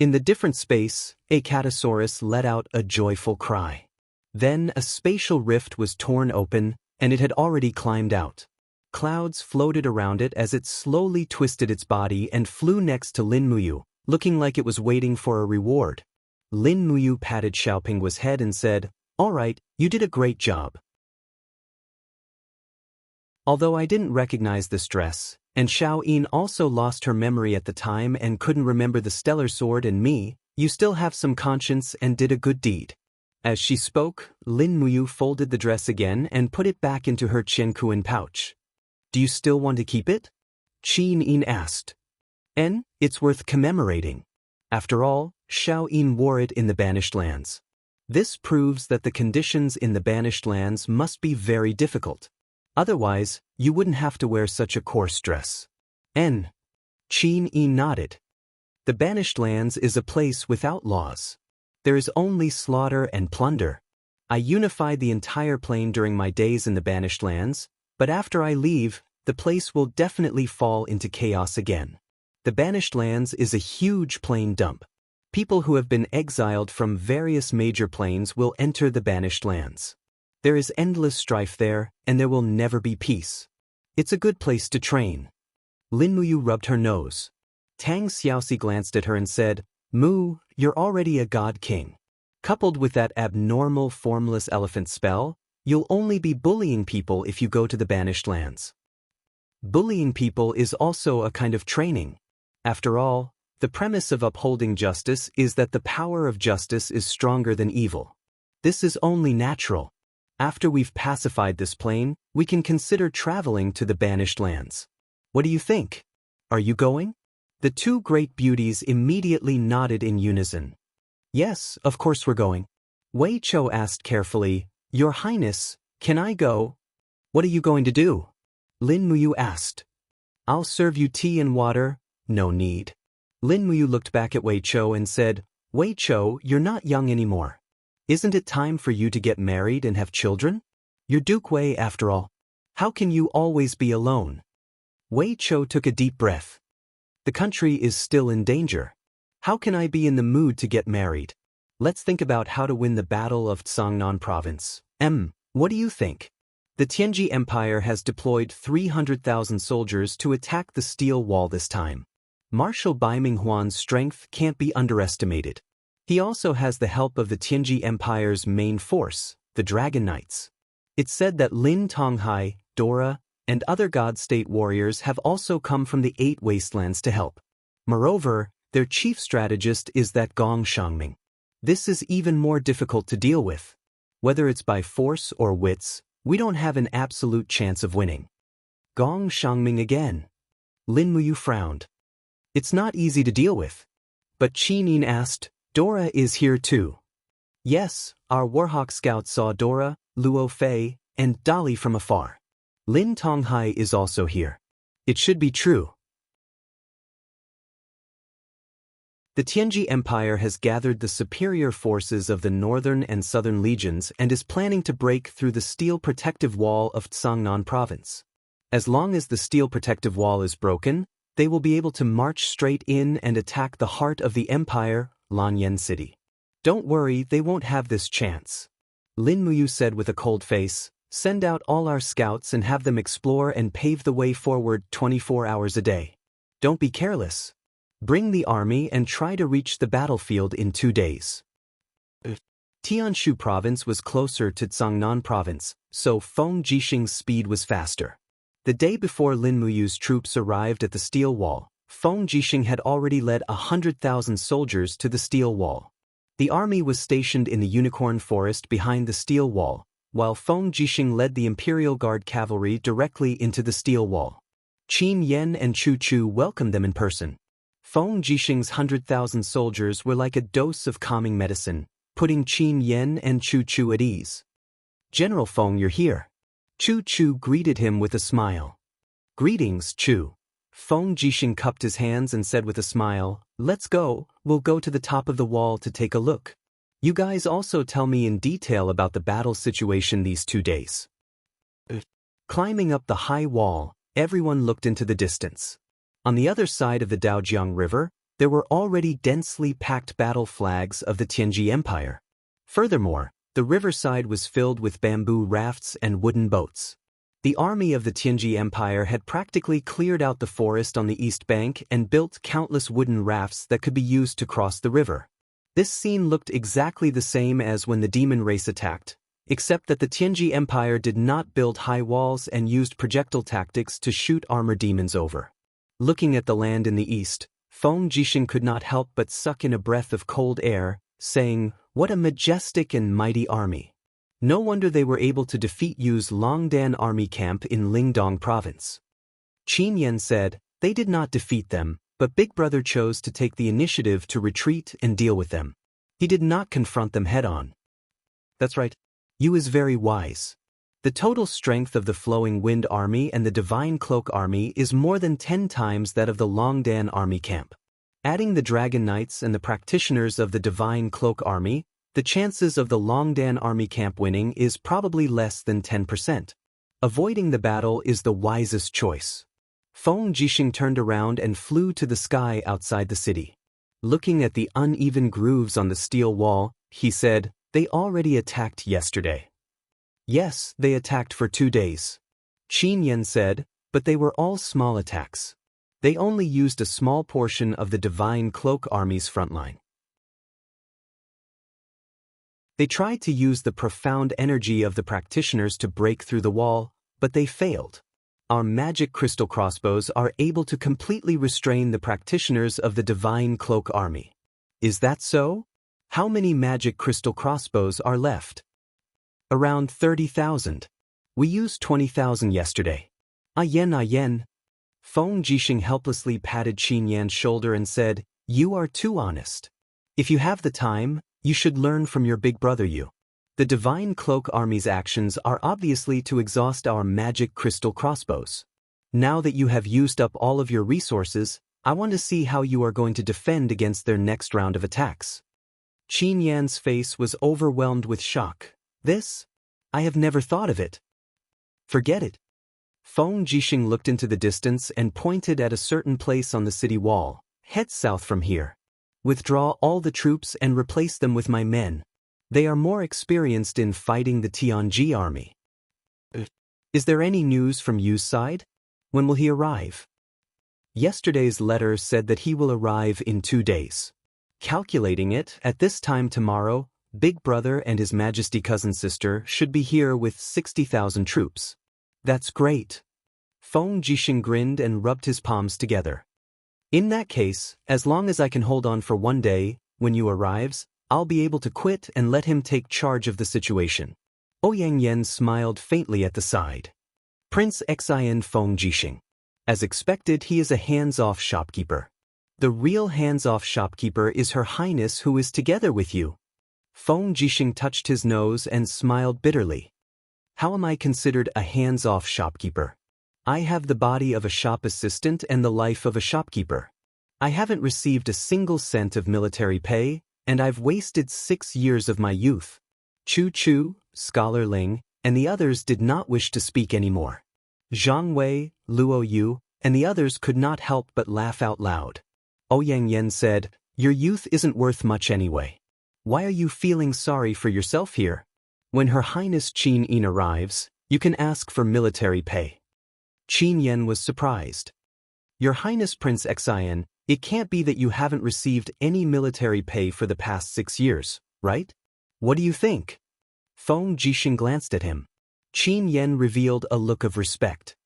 In the different space, a Catasaurus let out a joyful cry. Then a spatial rift was torn open, and it had already climbed out. Clouds floated around it as it slowly twisted its body and flew next to Lin Muyu, looking like it was waiting for a reward. Lin Muyu patted Xiaopinghua's head and said, All right, you did a great job. Although I didn't recognize this dress, and Xiao Yin also lost her memory at the time and couldn't remember the stellar sword and me, you still have some conscience and did a good deed. As she spoke, Lin Muyu folded the dress again and put it back into her Qinkuan pouch. Do you still want to keep it? Qin Yin asked. It's worth commemorating. After all, Xiao Yin wore it in the Banished Lands. This proves that the conditions in the Banished Lands must be very difficult. Otherwise, you wouldn't have to wear such a coarse dress. Qin Yin nodded. The Banished Lands is a place without laws. There is only slaughter and plunder. I unified the entire plane during my days in the Banished Lands, but after I leave, the place will definitely fall into chaos again. The Banished Lands is a huge plane dump. People who have been exiled from various major planes will enter the Banished Lands. There is endless strife there, and there will never be peace. It's a good place to train. Lin Muyu rubbed her nose. Tang Xiaoxi glanced at her and said, Mu, you're already a god king. Coupled with that abnormal formless elephant spell, you'll only be bullying people if you go to the Banished Lands. Bullying people is also a kind of training. After all, the premise of upholding justice is that the power of justice is stronger than evil. This is only natural. After we've pacified this plane, we can consider traveling to the Banished Lands. What do you think? Are you going? The two great beauties immediately nodded in unison. Yes, of course we're going. Wei Chou asked carefully, Your Highness, can I go? What are you going to do? Lin Muyu asked. I'll serve you tea and water. No need. Lin Muyu looked back at Wei Chou and said, Wei Chou, you're not young anymore. Isn't it time for you to get married and have children? You're Duke Wei after all. How can you always be alone? Wei Chou took a deep breath. The country is still in danger. How can I be in the mood to get married? Let's think about how to win the Battle of Tsangnan Province. What do you think? The Tianji Empire has deployed 300,000 soldiers to attack the Steel Wall this time. Marshal Bai Minghuan's strength can't be underestimated. He also has the help of the Tianji Empire's main force, the Dragon Knights. It's said that Lin Tonghai, Dora, and other God-state warriors have also come from the 8 wastelands to help. Moreover, their chief strategist is that Gong Shangming. This is even more difficult to deal with. Whether it's by force or wits, we don't have an absolute chance of winning. Gong Shangming again. Lin Muyu frowned. It's not easy to deal with. But Qin Yin asked, Dora is here too. Yes, our Warhawk scouts saw Dora, Luo Fei, and Dolly from afar. Lin Tonghai is also here. It should be true. The Tianji Empire has gathered the superior forces of the northern and southern legions and is planning to break through the steel protective wall of Tsangnan province. As long as the steel protective wall is broken, they will be able to march straight in and attack the heart of the empire, Lanyan City. Don't worry, they won't have this chance. Lin Muyu said with a cold face, send out all our scouts and have them explore and pave the way forward 24 hours a day. Don't be careless. Bring the army and try to reach the battlefield in 2 days. Tianshu province was closer to Tsangnan province, so Feng Jixing's speed was faster. The day before Lin Muyu's troops arrived at the steel wall, Feng Jixing had already led 100,000 soldiers to the steel wall. The army was stationed in the unicorn forest behind the steel wall, while Feng Jixing led the Imperial Guard cavalry directly into the steel wall. Qin Yan and Chu Chu welcomed them in person. Feng Jixing's 100,000 soldiers were like a dose of calming medicine, putting Qin Yan and Chu Chu at ease. General Feng, you're here. Chu Chu greeted him with a smile. Greetings, Chu. Feng Jixing cupped his hands and said with a smile, let's go, we'll go to the top of the wall to take a look. You guys also tell me in detail about the battle situation these 2 days. Climbing up the high wall, everyone looked into the distance. On the other side of the Daojiang River, there were already densely packed battle flags of the Tianji Empire. Furthermore, the riverside was filled with bamboo rafts and wooden boats. The army of the Tianji Empire had practically cleared out the forest on the east bank and built countless wooden rafts that could be used to cross the river. This scene looked exactly the same as when the demon race attacked, except that the Tianji Empire did not build high walls and used projectile tactics to shoot armor demons over. Looking at the land in the east, Feng Jixing could not help but suck in a breath of cold air, saying, what a majestic and mighty army. No wonder they were able to defeat Yu's Longdan army camp in Lingdong province. Qin Yan said, they did not defeat them, but Big Brother chose to take the initiative to retreat and deal with them. He did not confront them head-on. That's right. Yu is very wise. The total strength of the Flowing Wind Army and the Divine Cloak Army is more than 10 times that of the Longdan Army camp. Adding the Dragon Knights and the practitioners of the Divine Cloak Army, the chances of the Longdan Army camp winning is probably less than 10%. Avoiding the battle is the wisest choice. Feng Jixing turned around and flew to the sky outside the city. Looking at the uneven grooves on the steel wall, he said, they already attacked yesterday. Yes, they attacked for 2 days. Qin Yan said, but they were all small attacks. They only used a small portion of the Divine Cloak Army's frontline. They tried to use the profound energy of the practitioners to break through the wall, but they failed. Our magic crystal crossbows are able to completely restrain the practitioners of the Divine Cloak Army. Is that so? How many magic crystal crossbows are left? Around 30,000. We used 20,000 yesterday. Yen. Feng Jixing helplessly patted Qin Yan's shoulder and said, you are too honest. If you have the time, you should learn from your big brother Yu. The Divine Cloak Army's actions are obviously to exhaust our magic crystal crossbows. Now that you have used up all of your resources, I want to see how you are going to defend against their next round of attacks. Qin Yan's face was overwhelmed with shock. This? I have never thought of it. Forget it. Feng Jixing looked into the distance and pointed at a certain place on the city wall. Head south from here. Withdraw all the troops and replace them with my men. They are more experienced in fighting the Tianji army. Is there any news from Yu's side? When will he arrive? Yesterday's letter said that he will arrive in 2 days. Calculating it, at this time tomorrow, Big Brother and His Majesty cousin sister should be here with 60,000 troops. That's great. Feng Jixing grinned and rubbed his palms together. In that case, as long as I can hold on for 1 day, when Yu arrives, I'll be able to quit and let him take charge of the situation. Ouyang Yan smiled faintly at the side. Prince Xin Feng Jixing. As expected, he is a hands-off shopkeeper. The real hands-off shopkeeper is Her Highness who is together with you. Feng Jixing touched his nose and smiled bitterly. How am I considered a hands-off shopkeeper? I have the body of a shop assistant and the life of a shopkeeper. I haven't received a single cent of military pay, and I've wasted 6 years of my youth. Chu Chu, Scholar Ling, and the others did not wish to speak anymore. Zhang Wei, Luo Yu, and the others could not help but laugh out loud. Ouyang Yen said, "Your youth isn't worth much anyway. Why are you feeling sorry for yourself here? When Her Highness Qin Yin arrives, you can ask for military pay." Qin Yen was surprised. "Your Highness Prince Xian, it can't be that you haven't received any military pay for the past 6 years, right? What do you think?" Feng Jixing glanced at him. Qin Yen revealed a look of respect.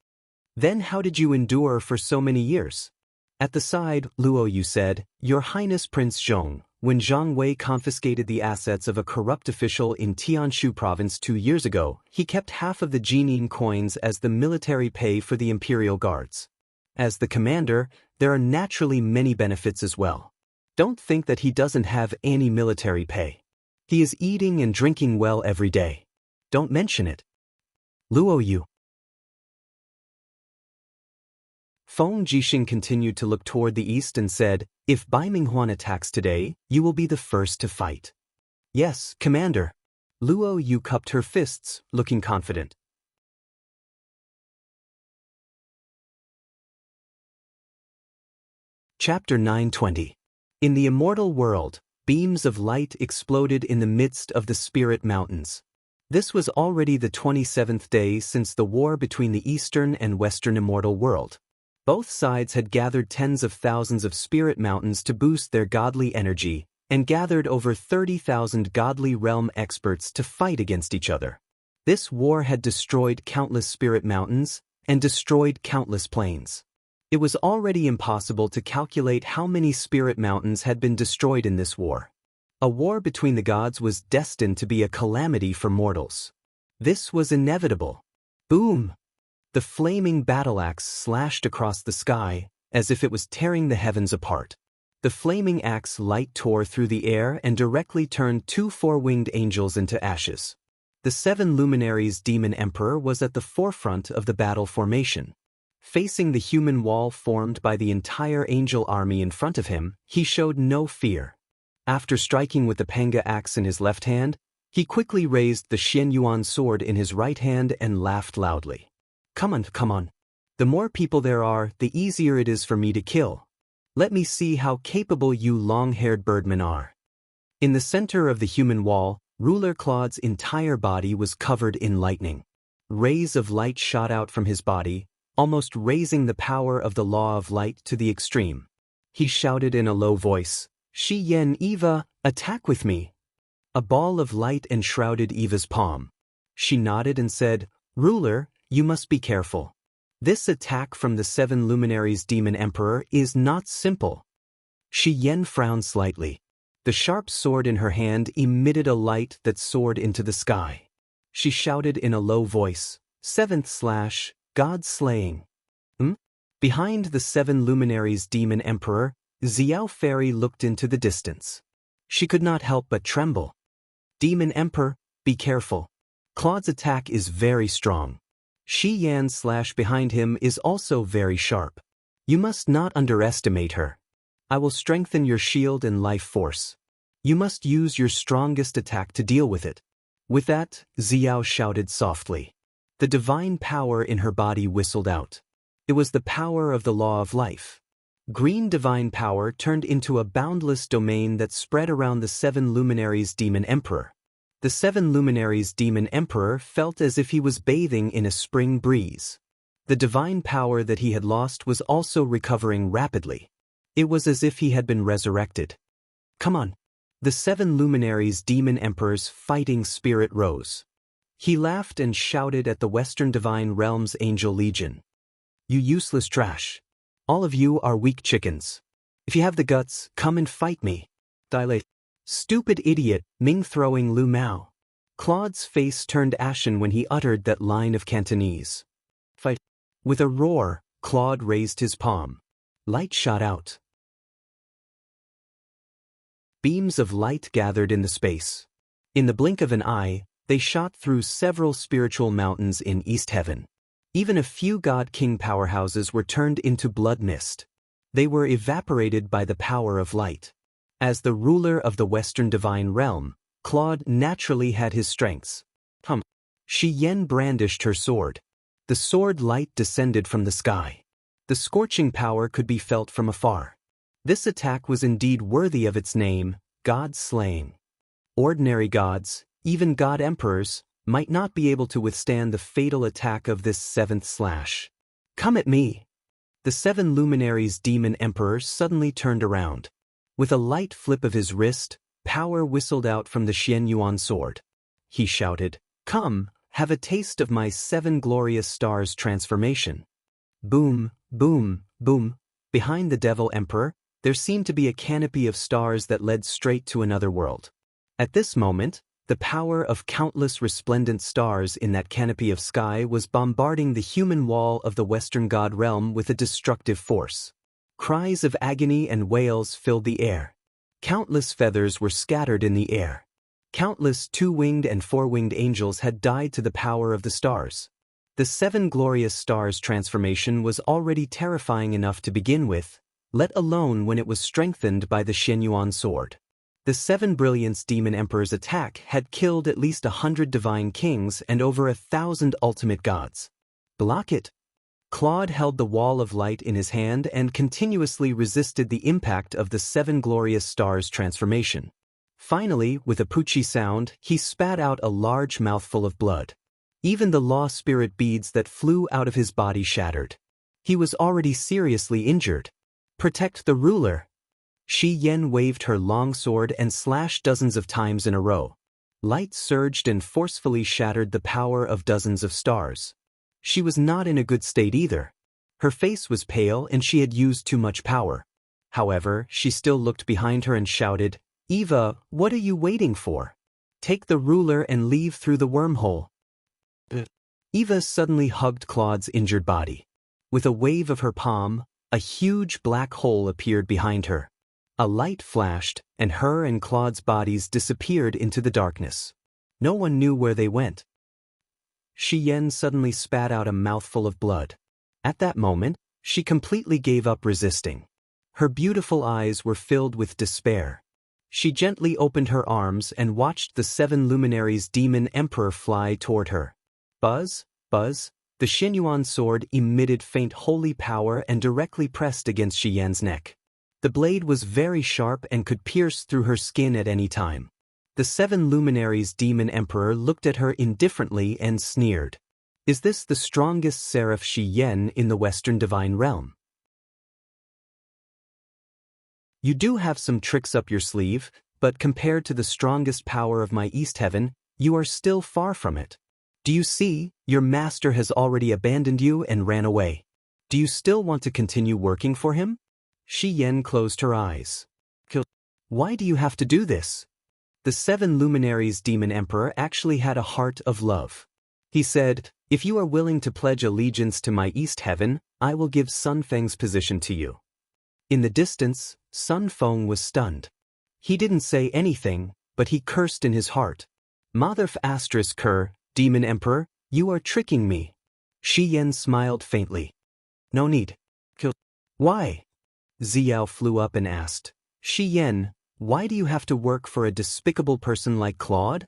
"Then how did you endure for so many years?" At the side, Luo Yu said, "Your Highness Prince Zhong, when Zhang Wei confiscated the assets of a corrupt official in Tianshu province 2 years ago, he kept half of the Jinin coins as the military pay for the imperial guards. As the commander, there are naturally many benefits as well. Don't think that he doesn't have any military pay. He is eating and drinking well every day. Don't mention it." Luo Yu. Feng Jixing continued to look toward the east and said, "If Bai Minghuan attacks today, you will be the first to fight." "Yes, Commander." Luo Yu cupped her fists, looking confident. Chapter 920. In the immortal world, beams of light exploded in the midst of the Spirit Mountains. This was already the 27th day since the war between the eastern and western immortal world. Both sides had gathered tens of thousands of spirit mountains to boost their godly energy, and gathered over 30,000 godly realm experts to fight against each other. This war had destroyed countless spirit mountains, and destroyed countless planes. It was already impossible to calculate how many spirit mountains had been destroyed in this war. A war between the gods was destined to be a calamity for mortals. This was inevitable. Boom! The flaming battle axe slashed across the sky, as if it was tearing the heavens apart. The flaming axe light tore through the air and directly turned 2 four-winged angels into ashes. The 7 luminaries Demon Emperor was at the forefront of the battle formation. Facing the human wall formed by the entire angel army in front of him, he showed no fear. After striking with the Panga axe in his left hand, he quickly raised the Xianyuan sword in his right hand and laughed loudly. Come on. The more people there are, the easier it is for me to kill. Let me see how capable you long-haired birdmen are." In the center of the human wall, Ruler Claude's entire body was covered in lightning. Rays of light shot out from his body, almost raising the power of the law of light to the extreme. He shouted in a low voice, "Shi Yen Eva, attack with me." A ball of light enshrouded Eva's palm. She nodded and said, "Ruler, you must be careful. This attack from the 7 luminaries Demon Emperor is not simple." Shi Yen frowned slightly. The sharp sword in her hand emitted a light that soared into the sky. She shouted in a low voice, "7th / God slaying." Behind the 7 luminaries Demon Emperor, Xiao Fairy looked into the distance. She could not help but tremble. "Demon Emperor, be careful. Claude's attack is very strong. Shi Yan's slash behind him is also very sharp. You must not underestimate her. I will strengthen your shield and life force. You must use your strongest attack to deal with it." With that, Xiao shouted softly. The divine power in her body whistled out. It was the power of the law of life. Green divine power turned into a boundless domain that spread around the 7 luminaries Demon Emperor. The 7 luminaries Demon Emperor felt as if he was bathing in a spring breeze. The divine power that he had lost was also recovering rapidly. It was as if he had been resurrected. "Come on." The 7 luminaries Demon Emperor's fighting spirit rose. He laughed and shouted at the Western Divine Realm's Angel Legion. "You useless trash. All of you are weak chickens. If you have the guts, come and fight me." Dilate. "Stupid idiot," Ming throwing Lu Mao. Claude's face turned ashen when he uttered that line of Cantonese. "Fight." With a roar, Claude raised his palm. Light shot out. Beams of light gathered in the space. In the blink of an eye, they shot through several spiritual mountains in East Heaven. Even a few God King powerhouses were turned into blood mist. They were evaporated by the power of light. As the ruler of the Western Divine Realm, Claude naturally had his strengths. Shi Yan brandished her sword. The sword light descended from the sky. The scorching power could be felt from afar. This attack was indeed worthy of its name, God-slaying. Ordinary gods, even god-emperors, might not be able to withstand the fatal attack of this seventh slash. Come at me! The seven luminaries' demon emperor suddenly turned around. With a light flip of his wrist, power whistled out from the Xianyuan sword. He shouted, "Come, have a taste of my 7 glorious stars transformation." Boom, boom, boom. Behind the devil emperor, there seemed to be a canopy of stars that led straight to another world. At this moment, the power of countless resplendent stars in that canopy of sky was bombarding the human wall of the Western God realm with a destructive force. Cries of agony and wails filled the air. Countless feathers were scattered in the air. Countless 2-winged and 4-winged angels had died to the power of the stars. The 7 glorious stars transformation was already terrifying enough to begin with, let alone when it was strengthened by the Xianyuan sword. The 7 brilliance demon emperor's attack had killed at least 100 divine kings and over 1,000 ultimate gods. Block it! Claude held the wall of light in his hand and continuously resisted the impact of the 7 glorious stars transformation. Finally, with a poochie sound, he spat out a large mouthful of blood. Even the law spirit beads that flew out of his body shattered. He was already seriously injured. Protect the ruler! Shi Yan waved her long sword and slashed dozens of times in a row. Light surged and forcefully shattered the power of dozens of stars. She was not in a good state either. Her face was pale and she had used too much power. However, she still looked behind her and shouted, "Eva, what are you waiting for? Take the ruler and leave through the wormhole." Eva suddenly hugged Claude's injured body. With a wave of her palm, a huge black hole appeared behind her. A light flashed, and her and Claude's bodies disappeared into the darkness. No one knew where they went. Shi Yan suddenly spat out a mouthful of blood. At that moment, she completely gave up resisting. Her beautiful eyes were filled with despair. She gently opened her arms and watched the 7 luminaries' demon emperor fly toward her. Buzz, buzz, the Xianyuan sword emitted faint holy power and directly pressed against Shi Yan's neck. The blade was very sharp and could pierce through her skin at any time. The 7 luminaries' demon emperor looked at her indifferently and sneered. Is this the strongest seraph Shi Yan in the Western Divine Realm? You do have some tricks up your sleeve, but compared to the strongest power of my East Heaven, you are still far from it. Do you see, your master has already abandoned you and ran away. Do you still want to continue working for him? Shi Yan closed her eyes. Why do you have to do this? The 7 luminaries' demon emperor actually had a heart of love. He said, "If you are willing to pledge allegiance to my East Heaven, I will give Sun Feng's position to you." In the distance, Sun Feng was stunned. He didn't say anything, but he cursed in his heart. Mother Ker, demon emperor, you are tricking me. Shi Yan smiled faintly. No need. Why? Xiao flew up and asked, Shi Yan, why do you have to work for a despicable person like Claude?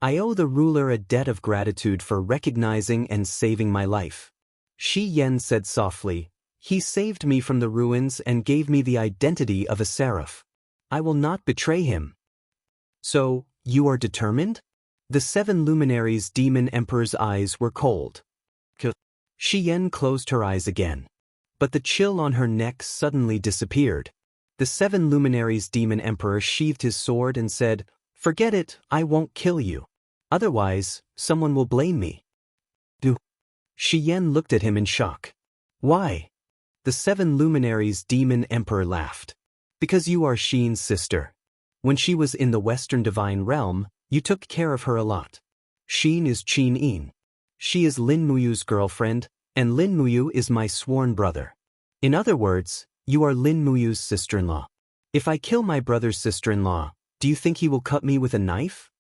I owe the ruler a debt of gratitude for recognizing and saving my life. Shi Yan said softly, he saved me from the ruins and gave me the identity of a seraph. I will not betray him. So, you are determined? The 7 luminaries' demon emperor's eyes were cold. Shi Yan closed her eyes again. But the chill on her neck suddenly disappeared. The 7 luminaries' demon emperor sheathed his sword and said, forget it, I won't kill you. Otherwise, someone will blame me. Shi Yan looked at him in shock. Why? The 7 luminaries' demon emperor laughed. Because you are Xin's sister. When she was in the Western Divine Realm, you took care of her a lot. Xin is Qin Yin. She is Lin Muyu's girlfriend, and Lin Muyu is my sworn brother. In other words, you are Lin Muyu's sister-in-law. If I kill my brother's sister-in-law, do you think he will cut me with a knife?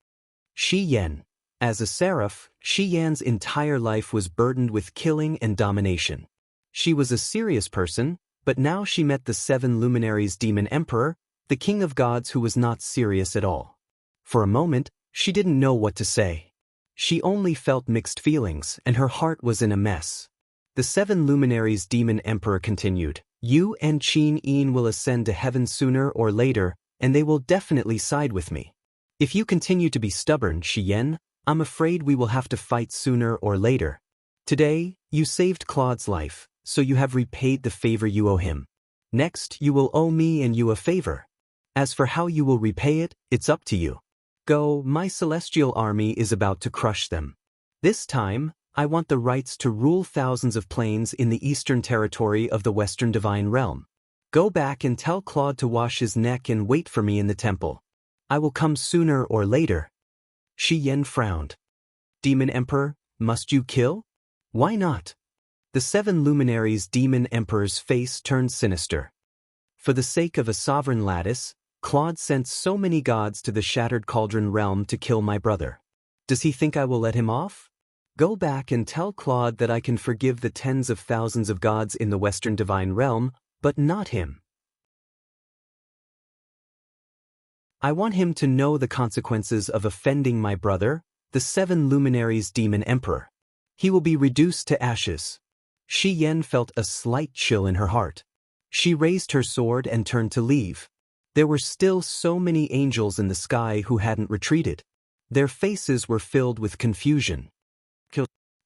Shi Yan. As a seraph, Shi Yan's entire life was burdened with killing and domination. She was a serious person, But now she met the 7 luminaries demon emperor, the king of gods who was not serious at all. For a moment, she didn't know what to say. She only felt mixed feelings, and her heart was in a mess. The 7 luminaries demon emperor continued, "You and Qin Yin will ascend to heaven sooner or later, and they will definitely side with me. If you continue to be stubborn, Shi Yan, I'm afraid we will have to fight sooner or later. Today, you saved Claude's life, so you have repaid the favor you owe him. Next, you will owe me and you a favor. As for how you will repay it, it's up to you. Go, my celestial army is about to crush them. This time, I want the rights to rule thousands of planes in the eastern territory of the Western Divine Realm. Go back and tell Claude to wash his neck and wait for me in the temple. I will come sooner or later." Shi Yan frowned. "Demon Emperor, must you kill? Why not?" The 7 luminaries demon emperor's face turned sinister. "For the sake of a sovereign lattice, Claude sent so many gods to the Shattered Cauldron realm to kill my brother. Does he think I will let him off? Go back and tell Claude that I can forgive the tens of thousands of gods in the Western Divine Realm, but not him. I want him to know the consequences of offending my brother, the 7 luminaries demon emperor. He will be reduced to ashes." Shi Yan felt a slight chill in her heart. She raised her sword and turned to leave. There were still so many angels in the sky who hadn't retreated. Their faces were filled with confusion.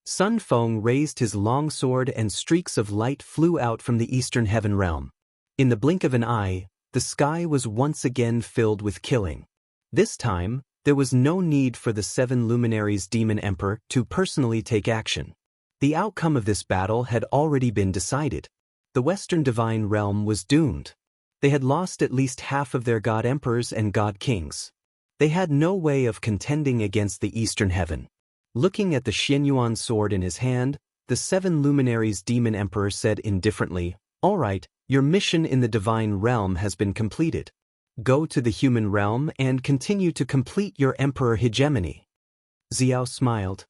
Sun Feng raised his long sword and streaks of light flew out from the eastern heaven realm. In the blink of an eye, the sky was once again filled with killing. This time, there was no need for the 7 luminaries demon emperor to personally take action. The outcome of this battle had already been decided. The Western Divine Realm was doomed. They had lost at least half of their god emperors and god kings. They had no way of contending against the Eastern Heaven. Looking at the Xianyuan sword in his hand, the 7 luminaries demon emperor said indifferently, "All right, your mission in the divine realm has been completed. Go to the human realm and continue to complete your emperor hegemony." Xiao smiled.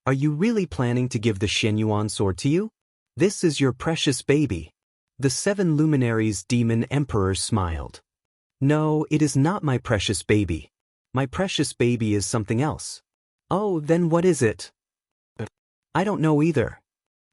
"Are you really planning to give the Xianyuan sword to you? This is your precious baby." The 7 luminaries demon emperor smiled. "No, it is not my precious baby. My precious baby is something else." "Oh, then what is it?" "I don't know either."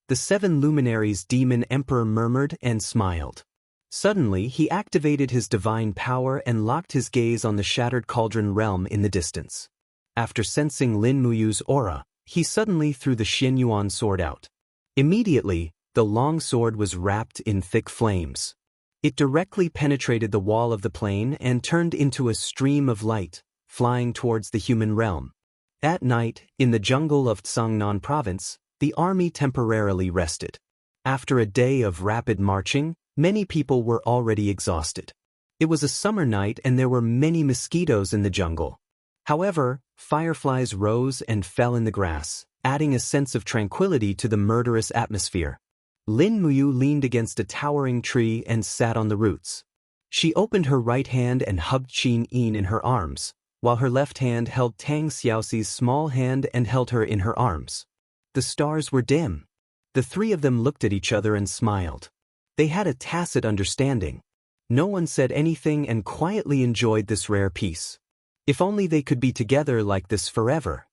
The 7 luminaries demon emperor murmured and smiled. Suddenly, he activated his divine power and locked his gaze on the Shattered Cauldron realm in the distance. After sensing Lin Muyu's aura, he suddenly threw the Xianyuan sword out. Immediately, the long sword was wrapped in thick flames. It directly penetrated the wall of the plane and turned into a stream of light, flying towards the human realm. At night, in the jungle of Tsangnan province, the army temporarily rested. After a day of rapid marching, many people were already exhausted. It was a summer night and there were many mosquitoes in the jungle. However, fireflies rose and fell in the grass, adding a sense of tranquility to the murderous atmosphere. Lin Muyu leaned against a towering tree and sat on the roots. She opened her right hand and hugged Qin Yin in her arms, while her left hand held Tang Xiaoxi's small hand and held her in her arms. The stars were dim. The 3 of them looked at each other and smiled. They had a tacit understanding. No one said anything and quietly enjoyed this rare peace. If only they could be together like this forever.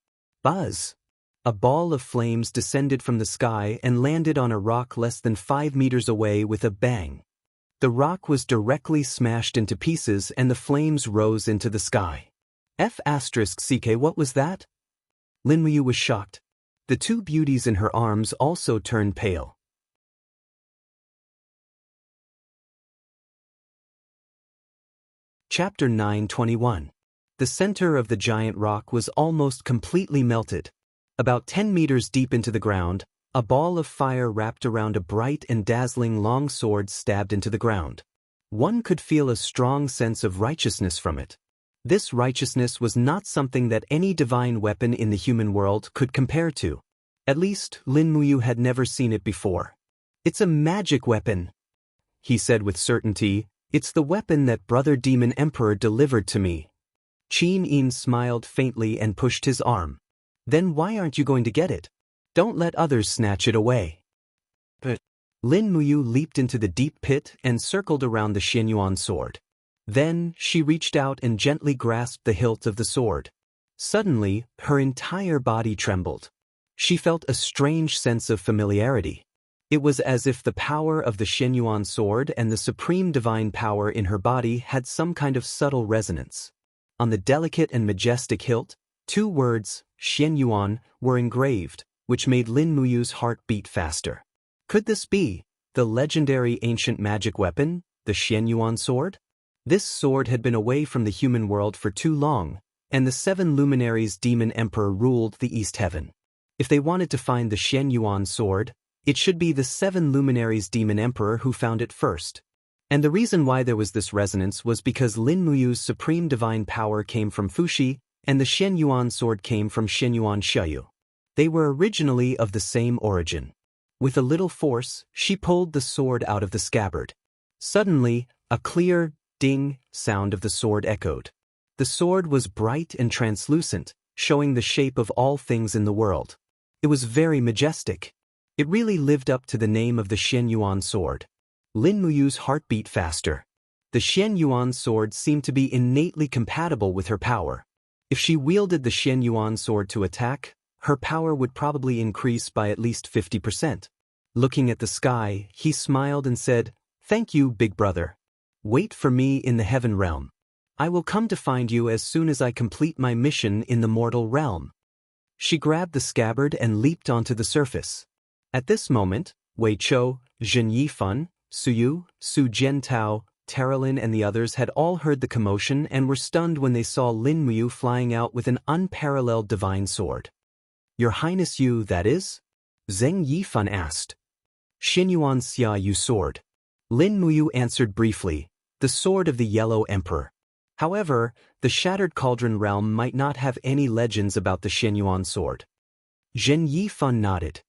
Buzz! A ball of flames descended from the sky and landed on a rock less than 5 meters away with a bang. The rock was directly smashed into pieces and the flames rose into the sky. F***ck, what was that? Lin Muyu was shocked. The 2 beauties in her arms also turned pale. Chapter 9:21. The center of the giant rock was almost completely melted. About 10 meters deep into the ground, a ball of fire wrapped around a bright and dazzling long sword stabbed into the ground. One could feel a strong sense of righteousness from it. This righteousness was not something that any divine weapon in the human world could compare to. At least, Lin Muyu had never seen it before. "It's a magic weapon," he said with certainty. "It's the weapon that Brother Demon Emperor delivered to me." Qin Yin smiled faintly and pushed his arm. "Then why aren't you going to get it? Don't let others snatch it away." Lin Muyu leaped into the deep pit and circled around the Xianyuan sword. Then, she reached out and gently grasped the hilt of the sword. Suddenly, her entire body trembled. She felt a strange sense of familiarity. It was as if the power of the Xianyuan sword and the supreme divine power in her body had some kind of subtle resonance. On the delicate and majestic hilt, 2 words, Xianyuan, were engraved, which made Lin Muyu's heart beat faster. Could this be the legendary ancient magic weapon, the Xianyuan sword? This sword had been away from the human world for too long, and the 7 luminaries demon emperor ruled the East Heaven. If they wanted to find the Xianyuan sword, it should be the 7 luminaries demon emperor who found it first. And the reason why there was this resonance was because Lin Muyu's supreme divine power came from Fuxi, and the Xianyuan sword came from Xianyuan Xiaoyu. They were originally of the same origin. With a little force, she pulled the sword out of the scabbard. Suddenly, a clear, ding sound of the sword echoed. The sword was bright and translucent, showing the shape of all things in the world. It was very majestic. It really lived up to the name of the Xianyuan sword. Lin Muyu's heart beat faster. The Xianyuan sword seemed to be innately compatible with her power. If she wielded the Xianyuan sword to attack, her power would probably increase by at least 50%. Looking at the sky, he smiled and said, "Thank you, big brother. Wait for me in the heaven realm. I will come to find you as soon as I complete my mission in the mortal realm." She grabbed the scabbard and leaped onto the surface. At this moment, Wei Chou, Zhen Yifan, Suyu, Su Jiantao, Terralin and the others had all heard the commotion and were stunned when they saw Lin Muyu flying out with an unparalleled divine sword. "Your Highness, you, that is?" Zheng Yifan asked. "Xianyuan Xia Yu sword." Lin Muyu answered briefly, "The sword of the Yellow Emperor." However, the Shattered Cauldron realm might not have any legends about the Xianyuan sword. Zhen Yifan nodded.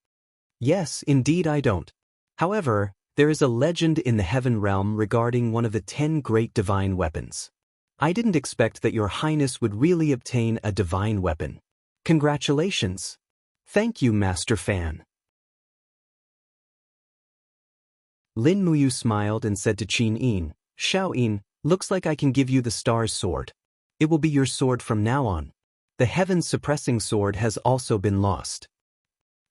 "Yes, indeed I don't. However, there is a legend in the Heaven realm regarding one of the 10 great divine weapons. I didn't expect that your Highness would really obtain a divine weapon. Congratulations. Thank you, Master Fan." Lin Muyu smiled and said to Qin Yin, "Xiao Yin, looks like I can give you the Star's sword. It will be your sword from now on. The Heaven's suppressing sword has also been lost."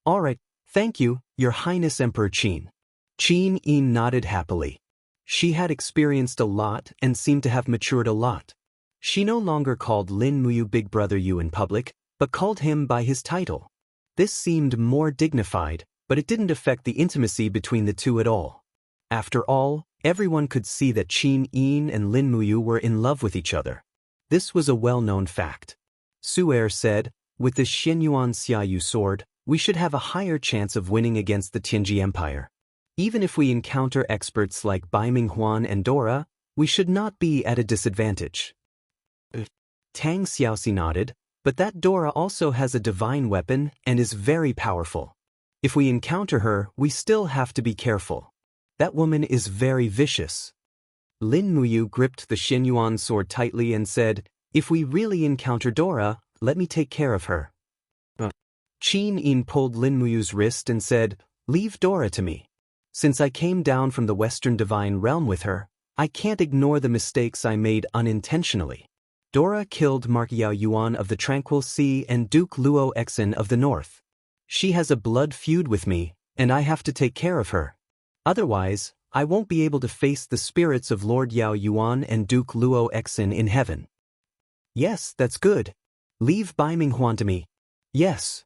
"All right, thank you, Your Highness Emperor Qin." Qin Yin nodded happily. She had experienced a lot and seemed to have matured a lot. She no longer called Lin Muyu Big Brother Yu in public, but called him by his title. This seemed more dignified, but it didn't affect the intimacy between the two at all. After all, everyone could see that Qin Yin and Lin Muyu were in love with each other. This was a well-known fact. Su'er said, "With the Xianyuan Xiaoyu sword, we should have a higher chance of winning against the Tianji Empire. Even if we encounter experts like Bai Minghuan and Dora, we should not be at a disadvantage." Tang Xiaoxi nodded, "But that Dora also has a divine weapon and is very powerful. If we encounter her, we still have to be careful. That woman is very vicious." Lin Muyu gripped the Xianyuan sword tightly and said, "If we really encounter Dora, let me take care of her." Qin Yin pulled Lin Muyu's wrist and said, "Leave Dora to me. Since I came down from the Western Divine Realm with her, I can't ignore the mistakes I made unintentionally. Dora killed Mark Yao Yuan of the Tranquil Sea and Duke Luo Exin of the North. She has a blood feud with me, and I have to take care of her. Otherwise, I won't be able to face the spirits of Lord Yao Yuan and Duke Luo Exin in heaven." "Yes, that's good. Leave Bai Minghuan to me." "Yes."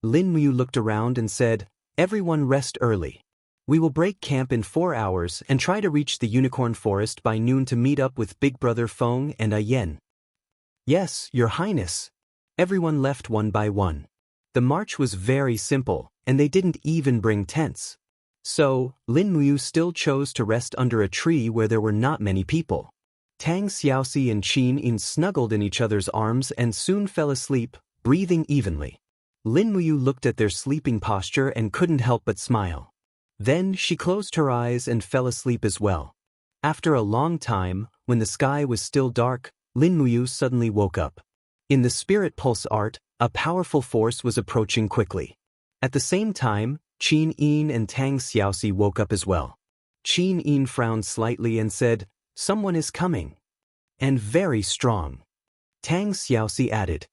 Lin Muyu looked around and said, "Everyone rest early. We will break camp in 4 hours and try to reach the Unicorn Forest by noon to meet up with Big Brother Feng and Ayen." "Yes, Your Highness." Everyone left one by one. The march was very simple, and they didn't even bring tents. So, Lin Muyu still chose to rest under a tree where there were not many people. Tang Xiaoxi and Qin Yin snuggled in each other's arms and soon fell asleep, breathing evenly. Lin Muyu looked at their sleeping posture and couldn't help but smile. Then she closed her eyes and fell asleep as well. After a long time, when the sky was still dark, Lin Muyu suddenly woke up. In the Spirit Pulse art, a powerful force was approaching quickly. At the same time, Qin Yin and Tang Xiaoxi woke up as well. Qin Yin frowned slightly and said, "Someone is coming. And very strong." Tang Xiaoxi added,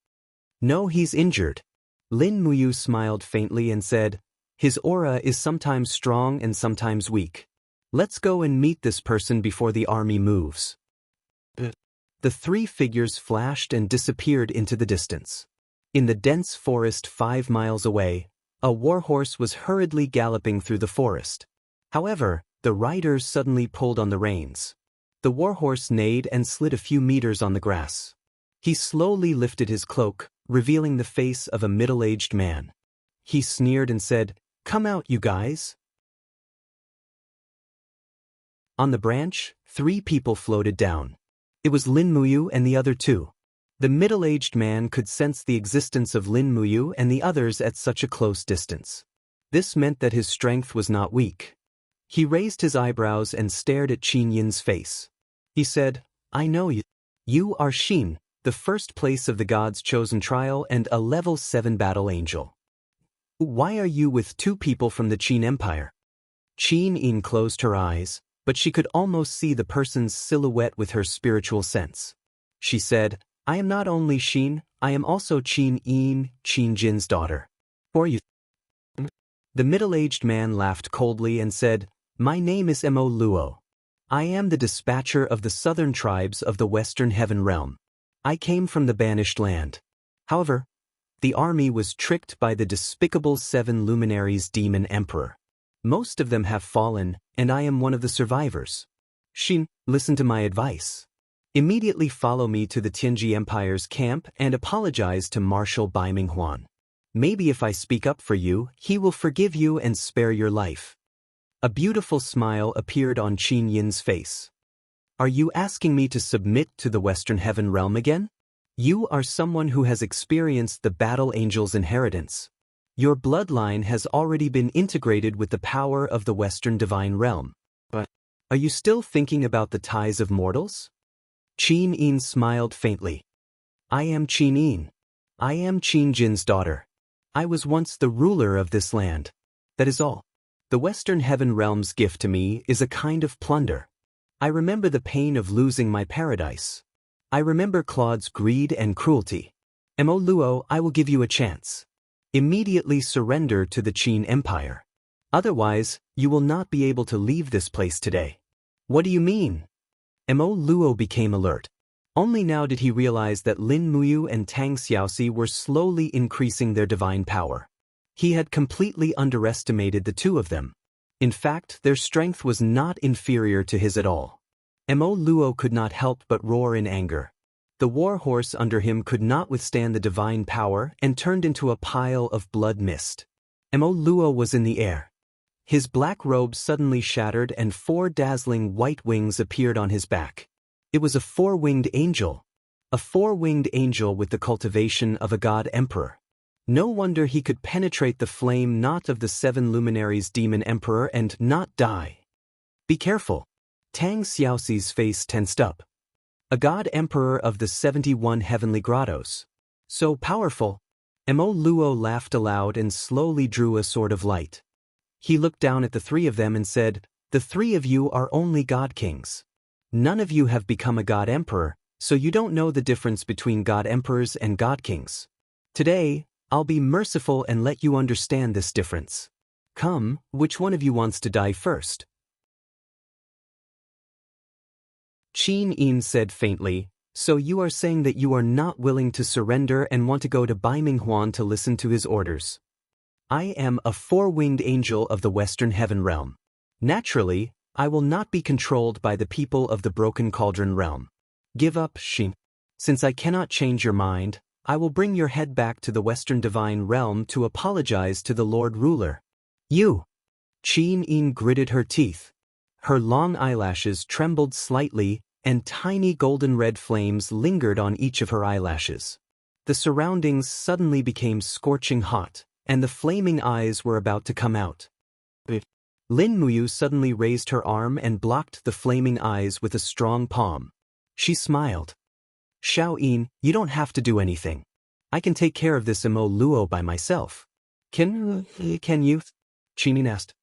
"No, he's injured." Lin Muyu smiled faintly and said, "His aura is sometimes strong and sometimes weak. Let's go and meet this person before the army moves." The three figures flashed and disappeared into the distance. In the dense forest 5 miles away, a warhorse was hurriedly galloping through the forest. However, the riders suddenly pulled on the reins. The warhorse neighed and slid a few meters on the grass. He slowly lifted his cloak, revealing the face of a middle-aged man. He sneered and said, "Come out, you guys." On the branch, 3 people floated down. It was Lin Muyu and the other 2. The middle-aged man could sense the existence of Lin Muyu and the others at such a close distance. This meant that his strength was not weak. He raised his eyebrows and stared at Qin Yin's face. He said, "I know you. You are Xin, the first place of the gods' chosen trial and a level 7 battle angel. Why are you with 2 people from the Qin Empire?" Qin Yin closed her eyes, but she could almost see the person's silhouette with her spiritual sense. She said, "I am not only Xin, I am also Qin Yin, Qin Jin's daughter. Who are you?" The middle-aged man laughed coldly and said, "My name is Mo Luo. I am the dispatcher of the southern tribes of the Western Heaven Realm. I came from the banished land. However, the army was tricked by the despicable 7 luminaries demon emperor. Most of them have fallen, and I am one of the survivors. Xin, listen to my advice. Immediately follow me to the Tianji Empire's camp and apologize to Marshal Bai Minghuan. Maybe if I speak up for you, he will forgive you and spare your life." A beautiful smile appeared on Qin Yin's face. "Are you asking me to submit to the Western Heaven Realm again? You are someone who has experienced the Battle Angel's inheritance. Your bloodline has already been integrated with the power of the Western Divine Realm. But are you still thinking about the ties of mortals?" Qin Yin smiled faintly. "I am Qin Yin. I am Qin Jin's daughter. I was once the ruler of this land. That is all. The Western Heaven Realm's gift to me is a kind of plunder. I remember the pain of losing my paradise. I remember Claude's greed and cruelty. Mo Luo, I will give you a chance. Immediately surrender to the Qin Empire. Otherwise, you will not be able to leave this place today." "What do you mean?" Mo Luo became alert. Only now did he realize that Lin Muyu and Tang Xiaoxi were slowly increasing their divine power. He had completely underestimated the 2 of them. In fact, their strength was not inferior to his at all. Mo Luo could not help but roar in anger. The war horse under him could not withstand the divine power and turned into a pile of blood mist. Mo Luo was in the air. His black robe suddenly shattered and 4 dazzling white wings appeared on his back. It was a 4-winged angel. A 4-winged angel with the cultivation of a god emperor. No wonder he could penetrate the flame knot of the 7 luminaries demon emperor and not die. "Be careful." Tang Xiaoxi's face tensed up. A god emperor of the 71 heavenly grottos. So powerful. Mo Luo laughed aloud and slowly drew a sword of light. He looked down at the 3 of them and said, "The 3 of you are only god kings. None of you have become a god emperor, so you don't know the difference between god emperors and god kings. Today, I'll be merciful and let you understand this difference. Come, which one of you wants to die first?" Qin Yin said faintly, "So you are saying that you are not willing to surrender and want to go to Bai Minghuan to listen to his orders?" "I am a 4-winged angel of the Western Heaven Realm. Naturally, I will not be controlled by the people of the Broken Cauldron Realm. Give up, Xin. Since I cannot change your mind, I will bring your head back to the Western Divine Realm to apologize to the Lord Ruler." "You!" Qin Yin gritted her teeth. Her long eyelashes trembled slightly, and tiny golden red flames lingered on each of her eyelashes. The surroundings suddenly became scorching hot, and the flaming eyes were about to come out. Lin Muyu suddenly raised her arm and blocked the flaming eyes with a strong palm. She smiled. "Xiao Yin, you don't have to do anything. I can take care of this Mo Luo by myself." Can you?" Qinin asked.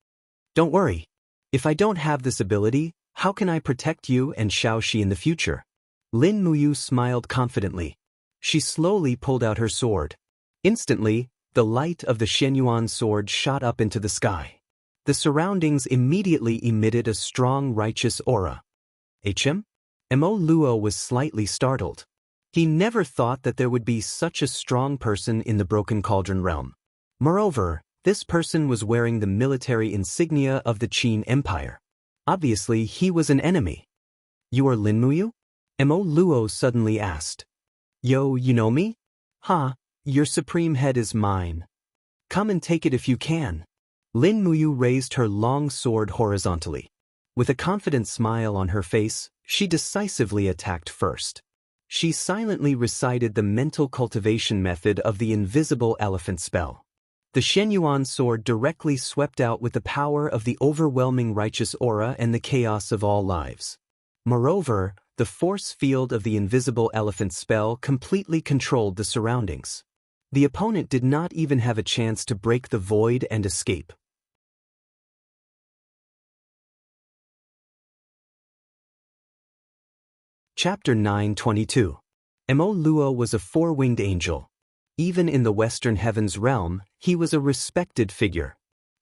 Don't worry. If I don't have this ability, how can I protect you and Xiaoxi in the future? Lin Muyu smiled confidently. She slowly pulled out her sword. Instantly, the light of the Shenyuan sword shot up into the sky. The surroundings immediately emitted a strong righteous aura. HM? Mo Luo was slightly startled. He never thought that there would be such a strong person in the Broken Cauldron realm. Moreover, this person was wearing the military insignia of the Qin Empire. Obviously, he was an enemy. You are Lin Muyu? Mo Luo suddenly asked. Yo, you know me? Your supreme head is mine. Come and take it if you can. Lin Muyu raised her long sword horizontally. With a confident smile on her face, she decisively attacked first. She silently recited the mental cultivation method of the invisible elephant spell. The Shenyuan sword directly swept out with the power of the overwhelming righteous aura and the chaos of all lives. Moreover, the force field of the invisible elephant spell completely controlled the surroundings. The opponent did not even have a chance to break the void and escape. Chapter 922. Mo Luo was a four-winged angel. Even in the Western Heavens realm, he was a respected figure.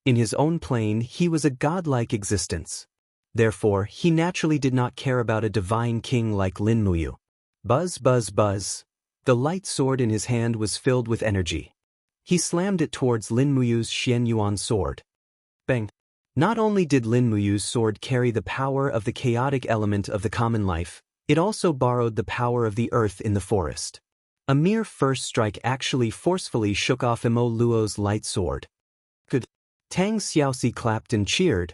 In his own plane, he was a godlike existence. Therefore, he naturally did not care about a divine king like Lin Muyu. Buzz, buzz, buzz. The light sword in his hand was filled with energy. He slammed it towards Lin Muyu's Shenyuan sword. Bang! Not only did Lin Muyu's sword carry the power of the chaotic element of the common life, it also borrowed the power of the earth in the forest. A mere first strike actually forcefully shook off Mo Luo's light sword. Good. Tang Xiaoxi clapped and cheered.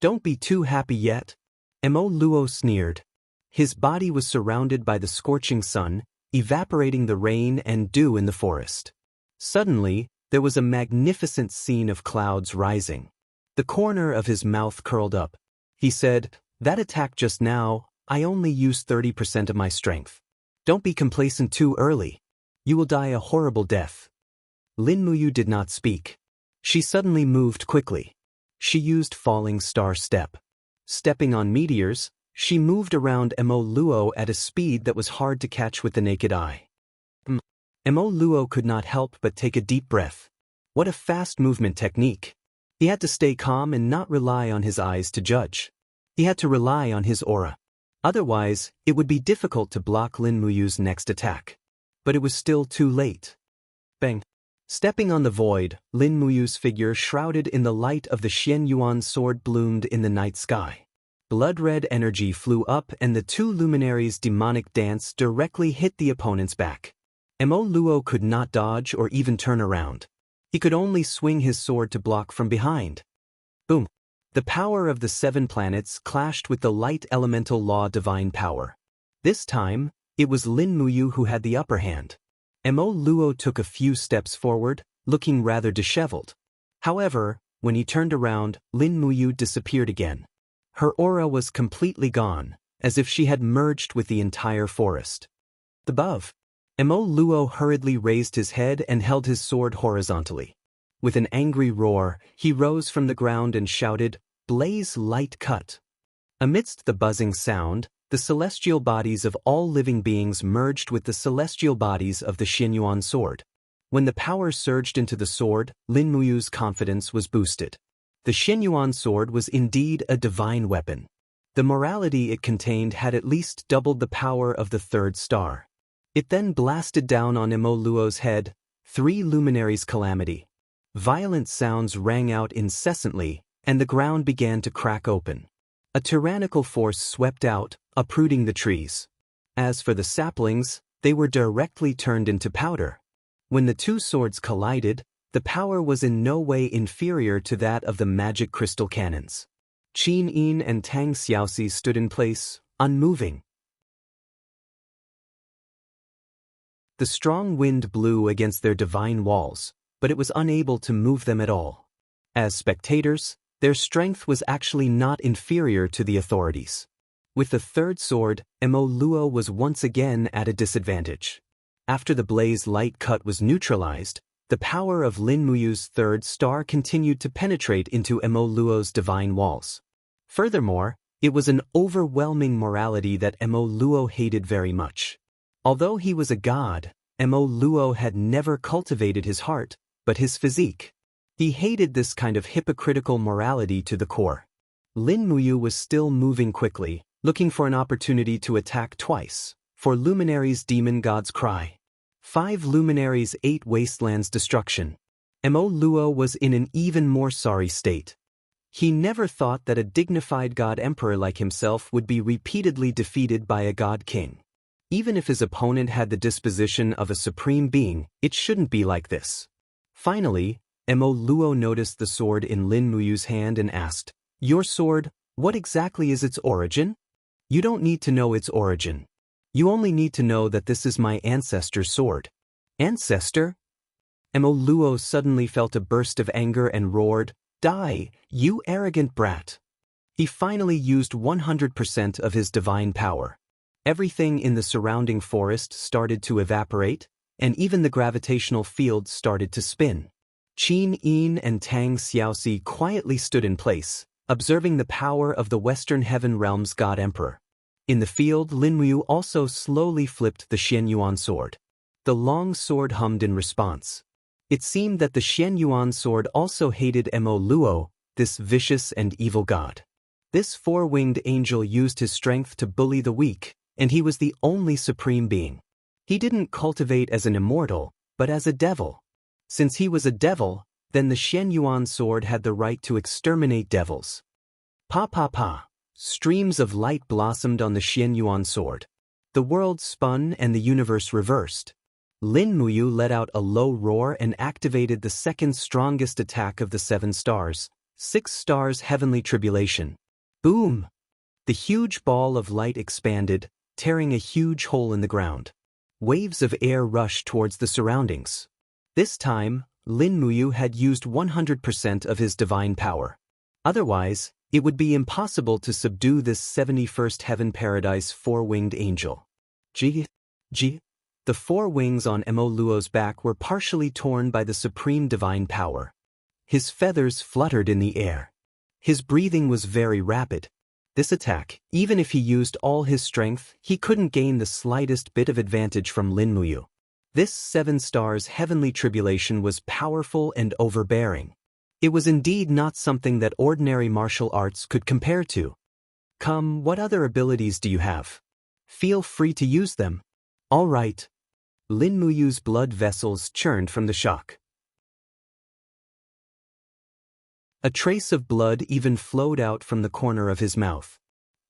Don't be too happy yet. Mo Luo sneered. His body was surrounded by the scorching sun, evaporating the rain and dew in the forest. Suddenly, there was a magnificent scene of clouds rising. The corner of his mouth curled up. He said, "That attack just now, I only used 30% of my strength. Don't be complacent too early. You will die a horrible death." Lin Muyu did not speak. She suddenly moved quickly. She used falling star step. Stepping on meteors, she moved around Mo Luo at a speed that was hard to catch with the naked eye. Mo Luo could not help but take a deep breath. What a fast movement technique. He had to stay calm and not rely on his eyes to judge. He had to rely on his aura. Otherwise, it would be difficult to block Lin Muyu's next attack. But it was still too late. Bang! Stepping on the void, Lin Muyu's figure shrouded in the light of the Shenyuan sword bloomed in the night sky. Blood-red energy flew up and the two luminaries' demonic dance directly hit the opponent's back. Mo Luo could not dodge or even turn around. He could only swing his sword to block from behind. Boom! The power of the 7 planets clashed with the light elemental law divine power. This time, it was Lin Muyu who had the upper hand. Mo Luo took a few steps forward, looking rather disheveled. However, when he turned around, Lin Muyu disappeared again. Her aura was completely gone, as if she had merged with the entire forest. Above, Mo Luo hurriedly raised his head and held his sword horizontally. With an angry roar, he rose from the ground and shouted, "Blaze light cut." Amidst the buzzing sound, the celestial bodies of all living beings merged with the celestial bodies of the Shenyuan sword. When the power surged into the sword, Lin Muyu's confidence was boosted. The Shenyuan sword was indeed a divine weapon. The morality it contained had at least doubled the power of the 3rd star. It then blasted down on Mo Luo's head, 3 luminaries' calamity. Violent sounds rang out incessantly, and the ground began to crack open. A tyrannical force swept out, uprooting the trees. As for the saplings, they were directly turned into powder. When the two swords collided, the power was in no way inferior to that of the magic crystal cannons. Qin Yin and Tang Xiaoxi stood in place, unmoving. The strong wind blew against their divine walls, but it was unable to move them at all. As spectators, their strength was actually not inferior to the authorities. With the 3rd sword, Mo Luo was once again at a disadvantage. After the blaze light cut was neutralized, The power of Lin Muyu's third star continued to penetrate into Mo Luo's divine walls. Furthermore, it was an overwhelming morality that Mo Luo hated very much. Although he was a god, Mo Luo had never cultivated his heart, but his physique. He hated this kind of hypocritical morality to the core. Lin Muyu was still moving quickly, looking for an opportunity to attack twice, for Luminary's demon god's cry. 5 luminaries, 8 wastelands destruction. Mo Luo was in an even more sorry state. He never thought that a dignified god emperor like himself would be repeatedly defeated by a god king. Even if his opponent had the disposition of a supreme being, it shouldn't be like this. Finally, Mo Luo noticed the sword in Lin Muyu's hand and asked, "Your sword, what exactly is its origin?" "You don't need to know its origin. You only need to know that this is my ancestor's sword." "Ancestor?" Mo Luo suddenly felt a burst of anger and roared, "Die, you arrogant brat!" He finally used 100% of his divine power. Everything in the surrounding forest started to evaporate, and even the gravitational field started to spin. Qin Yin and Tang Xiaoxi quietly stood in place, observing the power of the Western Heaven Realm's God Emperor. In the field, Lin Muyu also slowly flipped the Xianyuan sword. The long sword hummed in response. It seemed that the Xianyuan sword also hated Mo Luo, this vicious and evil god. This 4-winged angel used his strength to bully the weak, and he was the only supreme being. He didn't cultivate as an immortal, but as a devil. Since he was a devil, then the Xianyuan sword had the right to exterminate devils. Pa pa pa. Streams of light blossomed on the Xianyuan sword. The world spun and the universe reversed. Lin Muyu let out a low roar and activated the second strongest attack of the 7 stars, 6 stars heavenly tribulation. Boom! The huge ball of light expanded, tearing a huge hole in the ground. Waves of air rushed towards the surroundings. This time, Lin Muyu had used 100% of his divine power. Otherwise, it would be impossible to subdue this 71st heaven paradise 4-winged angel. G. The 4 wings on Mo Luo's back were partially torn by the supreme divine power. His feathers fluttered in the air. His breathing was very rapid. This attack, even if he used all his strength, he couldn't gain the slightest bit of advantage from Lin Muyu. This 7 stars heavenly tribulation was powerful and overbearing. It was indeed not something that ordinary martial arts could compare to. Come, what other abilities do you have? Feel free to use them. All right. Lin Muyu's blood vessels churned from the shock. A trace of blood even flowed out from the corner of his mouth.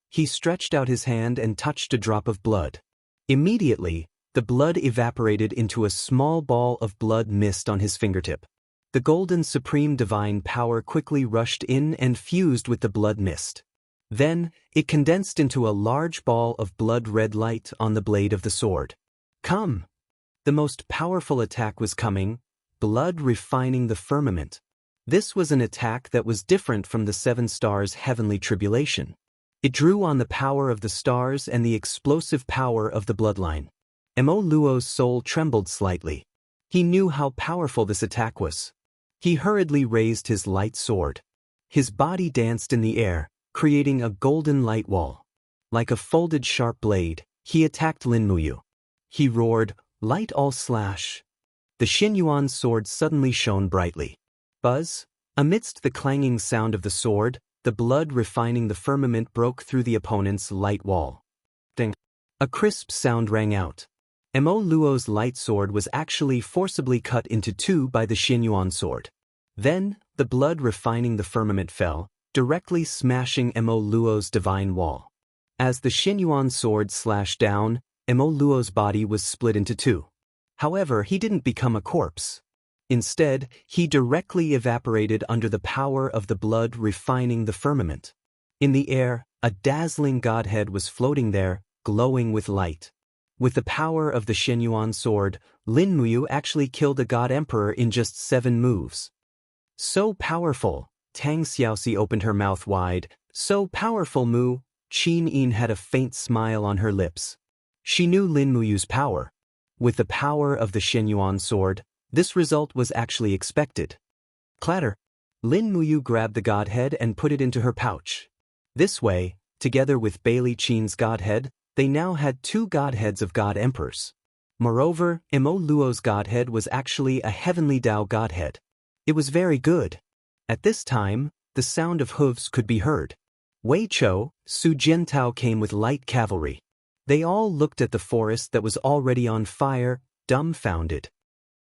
He stretched out his hand and touched a drop of blood. Immediately, the blood evaporated into a small ball of blood mist on his fingertip. The golden supreme divine power quickly rushed in and fused with the blood mist. Then, it condensed into a large ball of blood-red light on the blade of the sword. Come! The most powerful attack was coming, blood refining the firmament. This was an attack that was different from the 7 stars heavenly tribulation. It drew on the power of the stars and the explosive power of the bloodline. Mo Luo's soul trembled slightly. He knew how powerful this attack was. He hurriedly raised his light sword. His body danced in the air, creating a golden light wall. Like a folded sharp blade, he attacked Lin Muyu. He roared, "Light all slash!" The Xianyuan sword suddenly shone brightly. Buzz! Amidst the clanging sound of the sword, the blood refining the firmament broke through the opponent's light wall. Ding! A crisp sound rang out. Mo Luo's light sword was actually forcibly cut into 2 by the Xianyuan sword. Then, the blood refining the firmament fell, directly smashing Mo Luo's divine wall. As the Xianyuan sword slashed down, Mo Luo's body was split into 2. However, he didn't become a corpse. Instead, he directly evaporated under the power of the blood refining the firmament. In the air, a dazzling godhead was floating there, glowing with light. With the power of the Xianyuan sword, Lin Muyu actually killed a god emperor in just 7 moves. So powerful! Tang Xiaoxi opened her mouth wide. So powerful, Mu! Qin Yin had a faint smile on her lips. She knew Lin Muyu's power. With the power of the Xianyuan sword, This result was actually expected. Clatter. Lin Muyu grabbed the godhead and put it into her pouch. This way, together with Bailey Qin's godhead, they now had 2 godheads of god emperors. Moreover, Imo Luo's godhead was actually a heavenly Tao godhead. It was very good. At this time, the sound of hooves could be heard. Wei Chou, Su Jiantao came with light cavalry. They all looked at the forest that was already on fire, dumbfounded.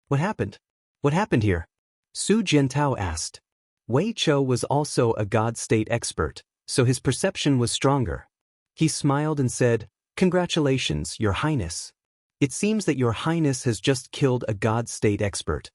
What happened? What happened here? Su Jiantao asked. Wei Chou was also a god state expert, so his perception was stronger. He smiled and said, "Congratulations, Your Highness. It seems that Your Highness has just killed a god state expert."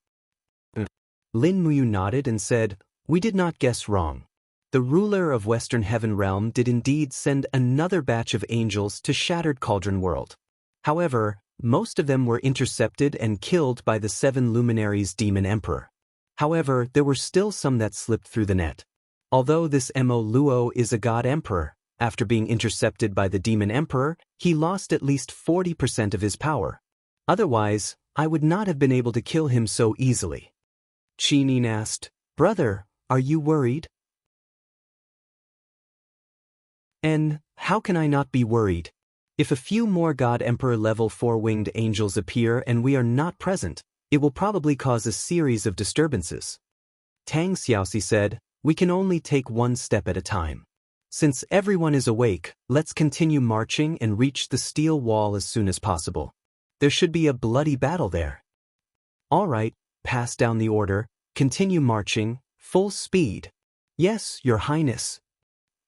Lin Muyu nodded and said, "We did not guess wrong. The ruler of Western Heaven Realm did indeed send another batch of angels to Shattered Cauldron World. However, most of them were intercepted and killed by the 7 luminaries Demon Emperor. However, there were still some that slipped through the net. Although this Imo Luo is a god emperor, after being intercepted by the Demon Emperor, he lost at least 40% of his power. Otherwise, I would not have been able to kill him so easily." Qinin asked, "Brother, are you worried?" "And how can I not be worried? If a few more God Emperor level 4 winged angels appear and we are not present, it will probably cause a series of disturbances." Tang Xiaoxi said, "We can only take one step at a time. Since everyone is awake, let's continue marching and reach the steel wall as soon as possible. There should be a bloody battle there." "All right, pass down the order, continue marching, full speed." "Yes, Your Highness."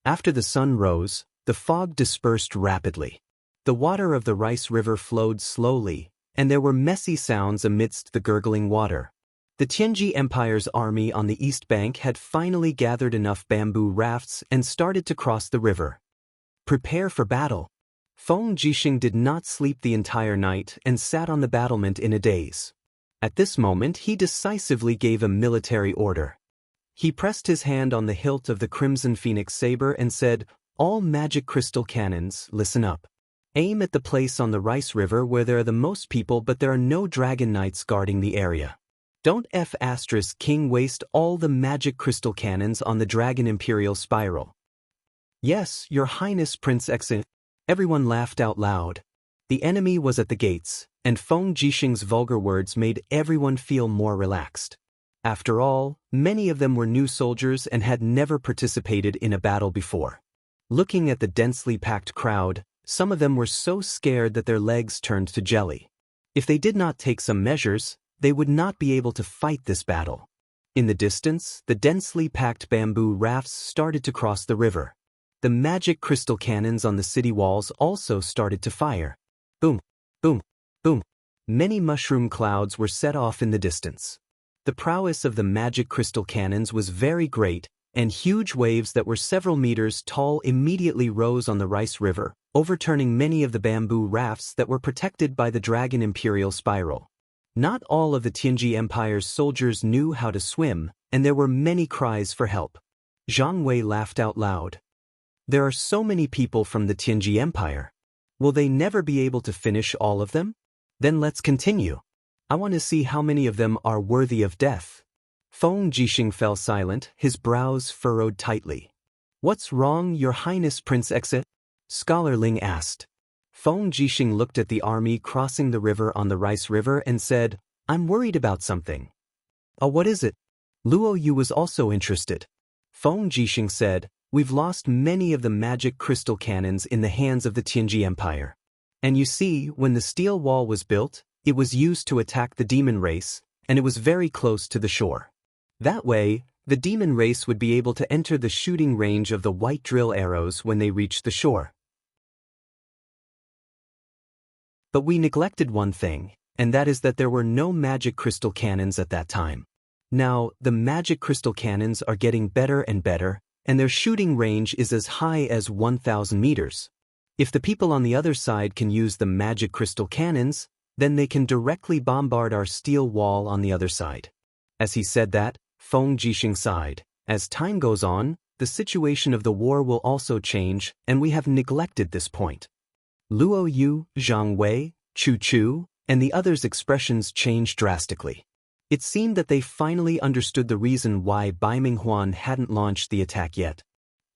After the sun rose, the fog dispersed rapidly. The water of the Rice River flowed slowly, and there were messy sounds amidst the gurgling water. The Tianji Empire's army on the east bank had finally gathered enough bamboo rafts and started to cross the river. Prepare for battle. Feng Jixing did not sleep the entire night and sat on the battlement in a daze. At this moment he decisively gave a military order. He pressed his hand on the hilt of the Crimson Phoenix saber and said, "All magic crystal cannons, listen up. Aim at the place on the Rice River where there are the most people but there are no dragon knights guarding the area. Don't King waste all the magic crystal cannons on the Dragon Imperial Spiral." "Yes, Your Highness Prince Exin." Everyone laughed out loud. The enemy was at the gates, and Feng Jixing's vulgar words made everyone feel more relaxed. After all, many of them were new soldiers and had never participated in a battle before. Looking at the densely packed crowd, some of them were so scared that their legs turned to jelly. If they did not take some measures, they would not be able to fight this battle. In the distance, the densely packed bamboo rafts started to cross the river. The magic crystal cannons on the city walls also started to fire. Boom, boom, boom. Many mushroom clouds were set off in the distance. The prowess of the magic crystal cannons was very great, and huge waves that were several meters tall immediately rose on the Rice River, overturning many of the bamboo rafts that were protected by the Dragon Imperial Spiral. Not all of the Tianji Empire's soldiers knew how to swim, and there were many cries for help. Zhang Wei laughed out loud. "There are so many people from the Tianji Empire. Will they never be able to finish all of them? Then let's continue. I want to see how many of them are worthy of death." Feng Jixing fell silent, his brows furrowed tightly. "What's wrong, Your Highness Prince Exit?" Scholar Ling asked. Feng Jixing looked at the army crossing the river on the Rice River and said, "I'm worried about something." "Oh, what is it?" Luo Yu was also interested. Feng Jixing said, "We've lost many of the magic crystal cannons in the hands of the Tianji Empire. And you see, when the steel wall was built, it was used to attack the demon race, and it was very close to the shore. That way, the demon race would be able to enter the shooting range of the white drill arrows when they reached the shore. But we neglected one thing, and that is that there were no magic crystal cannons at that time. Now, the magic crystal cannons are getting better and better, and their shooting range is as high as 1,000 meters. If the people on the other side can use the magic crystal cannons, then they can directly bombard our steel wall on the other side." As he said that, Feng Jixing sighed. "As time goes on, the situation of the war will also change, and we have neglected this point." Luo Yu, Zhang Wei, Chu Chu, and the others' expressions changed drastically. It seemed that they finally understood the reason why Bai Minghuan hadn't launched the attack yet.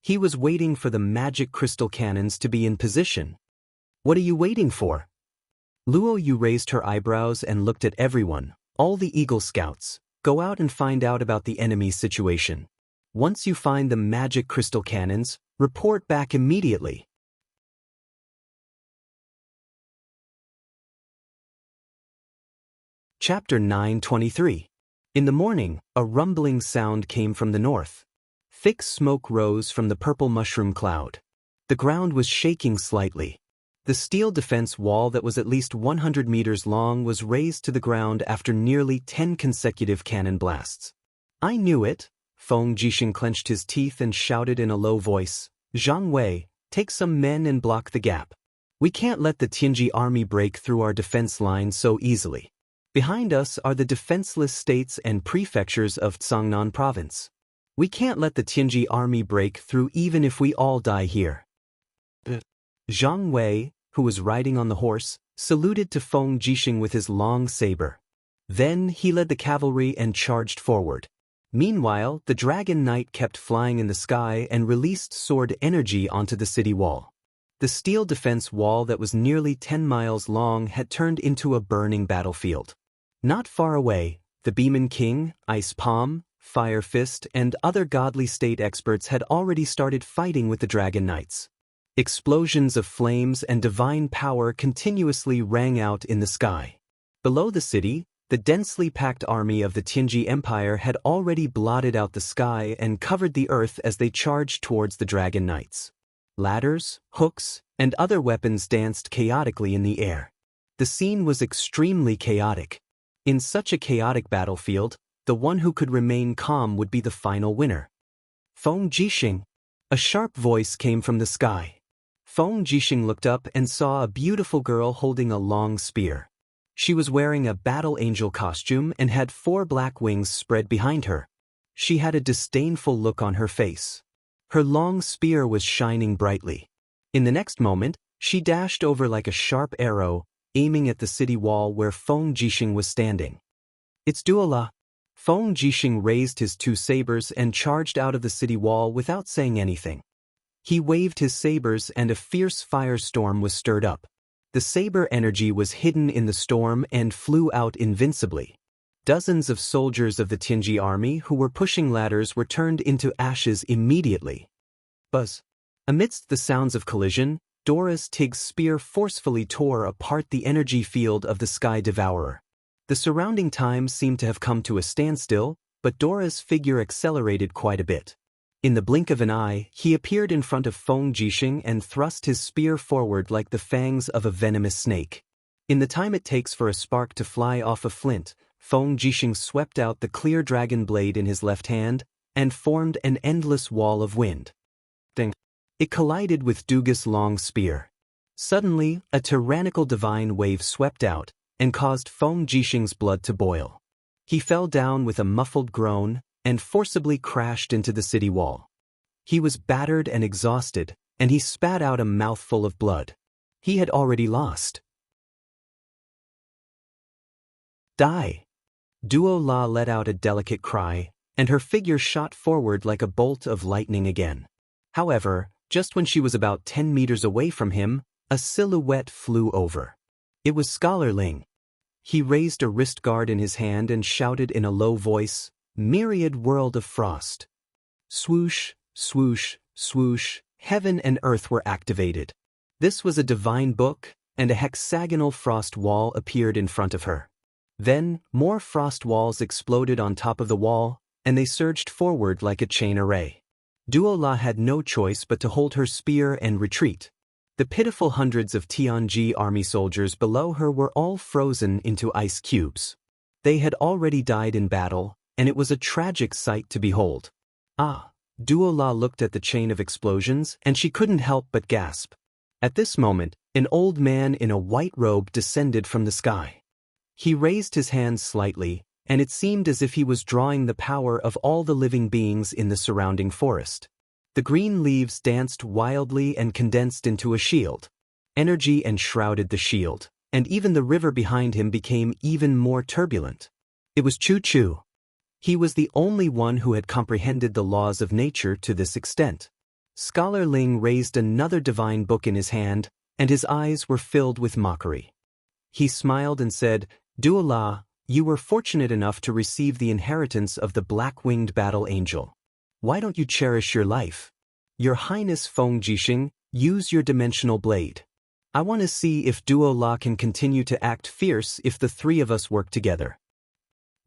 He was waiting for the magic crystal cannons to be in position. What are you waiting for? Luo Yu raised her eyebrows and looked at everyone. All the Eagle Scouts, go out and find out about the enemy's situation. Once you find the magic crystal cannons, report back immediately. Chapter 9:23. In the morning, a rumbling sound came from the north. Thick smoke rose from the purple mushroom cloud. The ground was shaking slightly. The steel defense wall that was at least 100 meters long was razed to the ground after nearly 10 consecutive cannon blasts. I knew it. Feng Jixing clenched his teeth and shouted in a low voice, Zhang Wei, take some men and block the gap. We can't let the Tianji army break through our defense line so easily. Behind us are the defenseless states and prefectures of Cangnan province. We can't let the Tianji army break through even if we all die here. Zhang Wei, who was riding on the horse, saluted to Feng Jixing with his long saber. Then he led the cavalry and charged forward. Meanwhile, the Dragon Knight kept flying in the sky and released sword energy onto the city wall. The steel defense wall that was nearly 10 miles long had turned into a burning battlefield. Not far away, the Beeman King, Ice Palm, Fire Fist, and other godly state experts had already started fighting with the Dragon Knights. Explosions of flames and divine power continuously rang out in the sky. Below the city, the densely packed army of the Tianji Empire had already blotted out the sky and covered the earth as they charged towards the Dragon Knights. Ladders, hooks, and other weapons danced chaotically in the air. The scene was extremely chaotic. In such a chaotic battlefield, the one who could remain calm would be the final winner. Feng Jixing. A sharp voice came from the sky. Feng Jixing looked up and saw a beautiful girl holding a long spear. She was wearing a battle angel costume and had 4 black wings spread behind her. She had a disdainful look on her face. Her long spear was shining brightly. In the next moment, she dashed over like a sharp arrow, aiming at the city wall where Feng Jixing was standing. It's Duola. Feng Jixing raised his 2 sabers and charged out of the city wall without saying anything. He waved his sabers and a fierce firestorm was stirred up. The saber energy was hidden in the storm and flew out invincibly. Dozens of soldiers of the Tianji army who were pushing ladders were turned into ashes immediately. Buzz. Amidst the sounds of collision, Dora's Tig's spear forcefully tore apart the energy field of the Sky Devourer. The surrounding time seemed to have come to a standstill, but Dora's figure accelerated quite a bit. In the blink of an eye, he appeared in front of Feng Jixing and thrust his spear forward like the fangs of a venomous snake. In the time it takes for a spark to fly off a flint, Feng Jixing swept out the clear dragon blade in his left hand and formed an endless wall of wind. Ding! It collided with Duga's long spear. Suddenly, a tyrannical divine wave swept out and caused Feng Jixing's blood to boil. He fell down with a muffled groan and forcibly crashed into the city wall. He was battered and exhausted, and he spat out a mouthful of blood. He had already lost. Die! Duo La let out a delicate cry, and her figure shot forward like a bolt of lightning again. However, just when she was about 10 meters away from him, a silhouette flew over. It was Scholar Ling. He raised a wrist guard in his hand and shouted in a low voice, "Myriad world of frost." Swoosh, swoosh, swoosh, heaven and earth were activated. This was a divine book, and a hexagonal frost wall appeared in front of her. Then, more frost walls exploded on top of the wall, and they surged forward like a chain array. Duo La had no choice but to hold her spear and retreat. The pitiful hundreds of Tianji army soldiers below her were all frozen into ice cubes. They had already died in battle, and it was a tragic sight to behold. Duo La looked at the chain of explosions, and she couldn't help but gasp. At this moment, an old man in a white robe descended from the sky. He raised his hands slightly, and it seemed as if he was drawing the power of all the living beings in the surrounding forest. The green leaves danced wildly and condensed into a shield. Energy enshrouded the shield, and even the river behind him became even more turbulent. It was Chu Chu. He was the only one who had comprehended the laws of nature to this extent. Scholar Ling raised another divine book in his hand, and his eyes were filled with mockery. He smiled and said, Duo La, you were fortunate enough to receive the inheritance of the black-winged battle angel. Why don't you cherish your life? Your Highness Feng Jixing, use your dimensional blade. I want to see if Duo La can continue to act fierce if the three of us work together.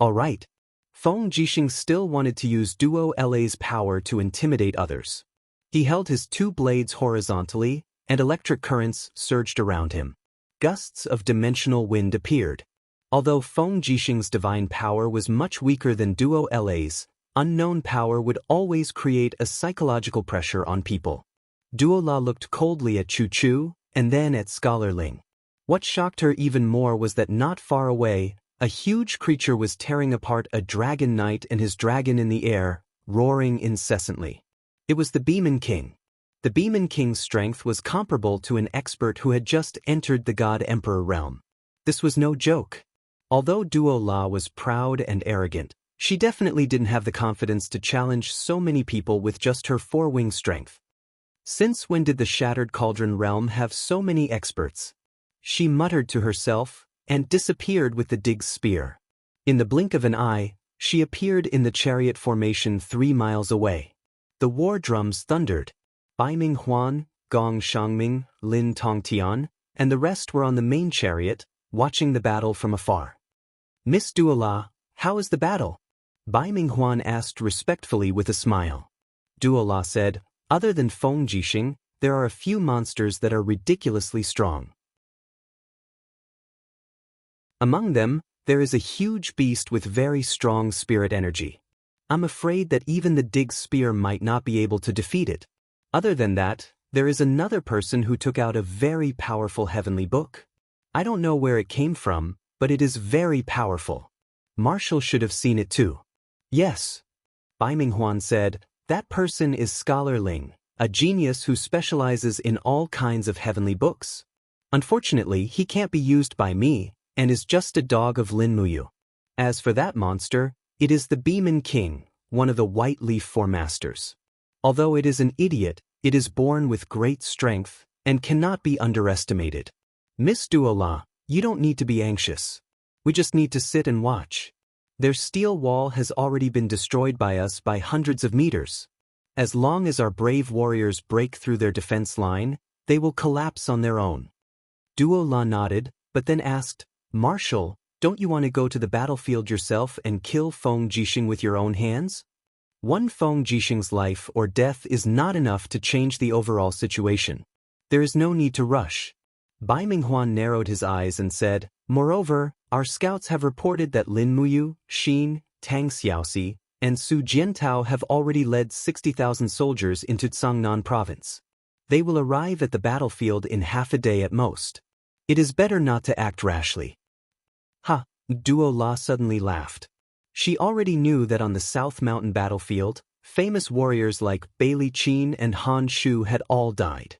All right. Feng Jixing still wanted to use Duo La's power to intimidate others. He held his two blades horizontally, and electric currents surged around him. Gusts of dimensional wind appeared. Although Feng Jixing's divine power was much weaker than Duo La's, unknown power would always create a psychological pressure on people. Duo La looked coldly at Chu Chu, and then at Scholar Ling. What shocked her even more was that not far away, a huge creature was tearing apart a dragon knight and his dragon in the air, roaring incessantly. It was the Beeman King. The Beeman King's strength was comparable to an expert who had just entered the God Emperor realm. This was no joke. Although Duo La was proud and arrogant, she definitely didn't have the confidence to challenge so many people with just her four-wing strength. Since when did the Shattered Cauldron realm have so many experts? She muttered to herself, and disappeared with the Dig's spear. In the blink of an eye, she appeared in the chariot formation 3 miles away. The war drums thundered. Bai Ming Huan, Gong Shangming, Lin Tongtian, and the rest were on the main chariot, watching the battle from afar. Miss Duo La, how is the battle? Bai Ming Huan asked respectfully with a smile. Duo La said, other than Feng Jixing, there are a few monsters that are ridiculously strong. Among them, there is a huge beast with very strong spirit energy. I'm afraid that even the Dig's spear might not be able to defeat it. Other than that, there is another person who took out a very powerful heavenly book. I don't know where it came from, but it is very powerful. Marshall should have seen it too. Yes. Bai Ming Huan said, that person is Scholar Ling, a genius who specializes in all kinds of heavenly books. Unfortunately, he can't be used by me, and is just a dog of Lin Muyu. As for that monster, it is the Beeman King, one of the White Leaf Four Masters. Although it is an idiot, it is born with great strength, and cannot be underestimated. Miss Duo La, you don't need to be anxious. We just need to sit and watch. Their steel wall has already been destroyed by us by hundreds of meters. As long as our brave warriors break through their defense line, they will collapse on their own. Duo La nodded, but then asked, Marshall, don't you want to go to the battlefield yourself and kill Feng Jixing with your own hands? One Feng Jixing's life or death is not enough to change the overall situation. There is no need to rush. Bai Ming Huan narrowed his eyes and said, moreover, our scouts have reported that Lin Muyu, Xin, Tang Xiaoxi, and Su Jiantao have already led 60,000 soldiers into Cangnan province. They will arrive at the battlefield in half a day at most. It is better not to act rashly. Ha! Duo La suddenly laughed. She already knew that on the South Mountain battlefield, famous warriors like Bailey Qin and Han Shu had all died.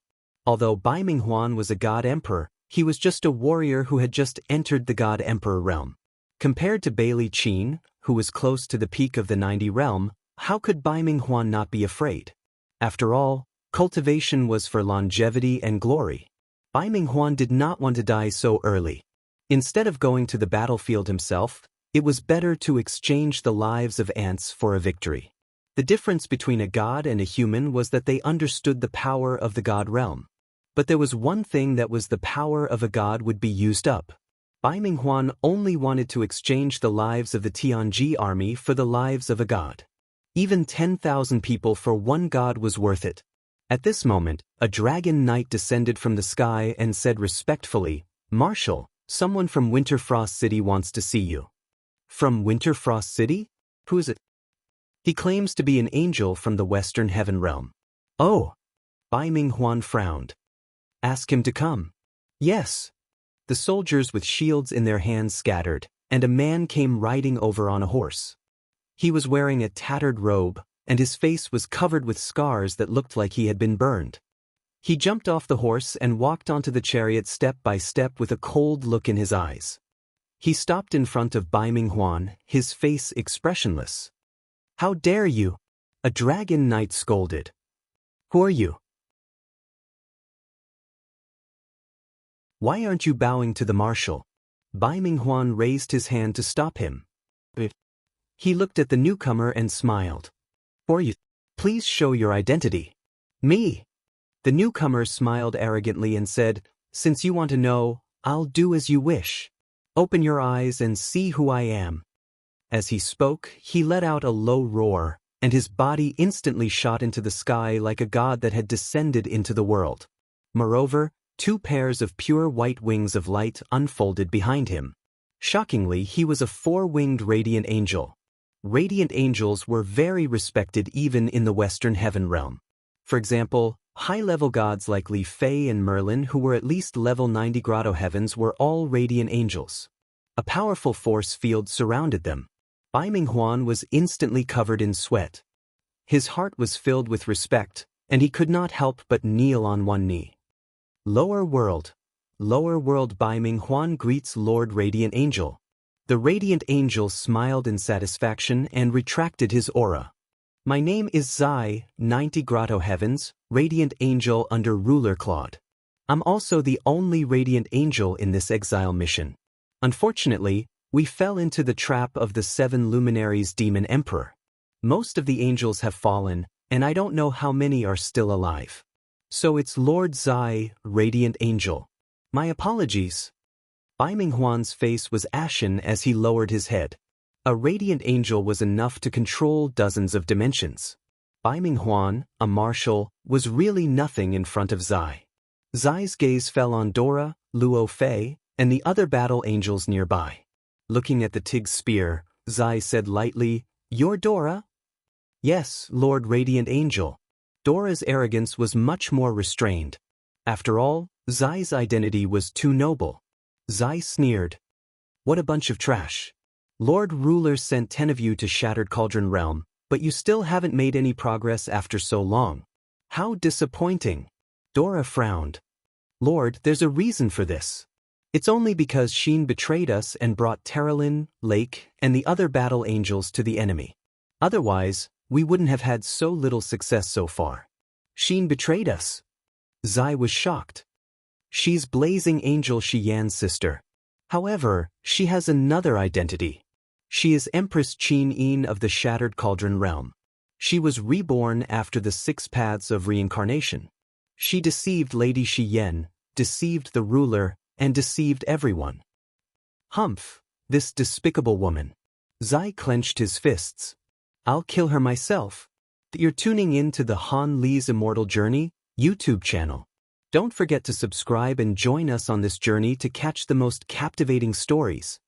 Although Bai Ming Huan was a God Emperor, he was just a warrior who had just entered the God Emperor realm. Compared to Bailey Qin, who was close to the peak of the 90 realm, how could Bai Ming Huan not be afraid? After all, cultivation was for longevity and glory. Bai Ming Huan did not want to die so early. Instead of going to the battlefield himself, it was better to exchange the lives of ants for a victory. The difference between a god and a human was that they understood the power of the god realm. But there was one thing that was the power of a god would be used up. Bai Ming Huan only wanted to exchange the lives of the Tianji army for the lives of a god. Even 10,000 people for one god was worth it. At this moment, a dragon knight descended from the sky and said respectfully, Marshal, someone from Winterfrost City wants to see you. From Winterfrost City? Who is it? He claims to be an angel from the Western Heaven realm. Oh! Bai Ming Huan frowned. Ask him to come. Yes. The soldiers with shields in their hands scattered, and a man came riding over on a horse. He was wearing a tattered robe, and his face was covered with scars that looked like he had been burned. He jumped off the horse and walked onto the chariot step by step with a cold look in his eyes. He stopped in front of Bai Minghuan, his face expressionless. "How dare you?" A dragon knight scolded. "Who are you? Why aren't you bowing to the marshal?" Bai Minghuan raised his hand to stop him. He looked at the newcomer and smiled. "Who are you? Please show your identity." "Me." The newcomer smiled arrogantly and said, "Since you want to know, I'll do as you wish. Open your eyes and see who I am." As he spoke, he let out a low roar, and his body instantly shot into the sky like a god that had descended into the world. Moreover, 2 pairs of pure white wings of light unfolded behind him. Shockingly, he was a 4-winged radiant angel. Radiant angels were very respected even in the Western heaven realm. For example, high-level gods like Li Fei and Merlin, who were at least level 90 grotto heavens, were all radiant angels. A powerful force field surrounded them. Bai Minghuan was instantly covered in sweat. His heart was filled with respect, and he could not help but kneel on one knee. Lower world. Lower world. Bai Minghuan greets Lord Radiant Angel. The Radiant Angel smiled in satisfaction and retracted his aura. "My name is Zai, 90 grotto heavens, Radiant Angel under Ruler Claude. I'm also the only Radiant Angel in this exile mission. Unfortunately, we fell into the trap of the 7 luminaries Demon Emperor. Most of the angels have fallen, and I don't know how many are still alive. So it's Lord Zai, Radiant Angel. My apologies." Bai Minghuan's face was ashen as he lowered his head. A Radiant Angel was enough to control dozens of dimensions. Bai Minghuan, a marshal, was really nothing in front of Zai. Zai's gaze fell on Dora, Luo Fei, and the other battle angels nearby. Looking at the Tig's spear, Zai said lightly, "You're Dora?" "Yes, Lord Radiant Angel." Dora's arrogance was much more restrained. After all, Zai's identity was too noble. Zai sneered. "What a bunch of trash. Lord Ruler sent 10 of you to Shattered Cauldron Realm, but you still haven't made any progress after so long. How disappointing." Dora frowned. "Lord, there's a reason for this. It's only because Xin betrayed us and brought Terralyn, Lake, and the other battle angels to the enemy. Otherwise, we wouldn't have had so little success so far." "Xin betrayed us?" Zai was shocked. "She's Blazing Angel Shiyan's sister. However, she has another identity. She is Empress Qin Yin of the Shattered Cauldron Realm. She was reborn after the 6 paths of reincarnation. She deceived Lady Shiyan, deceived the ruler, and deceived everyone." "Humph, this despicable woman." Zai clenched his fists. "I'll kill her myself." You're tuning in to the Han Li's Immortal Journey YouTube channel. Don't forget to subscribe and join us on this journey to catch the most captivating stories.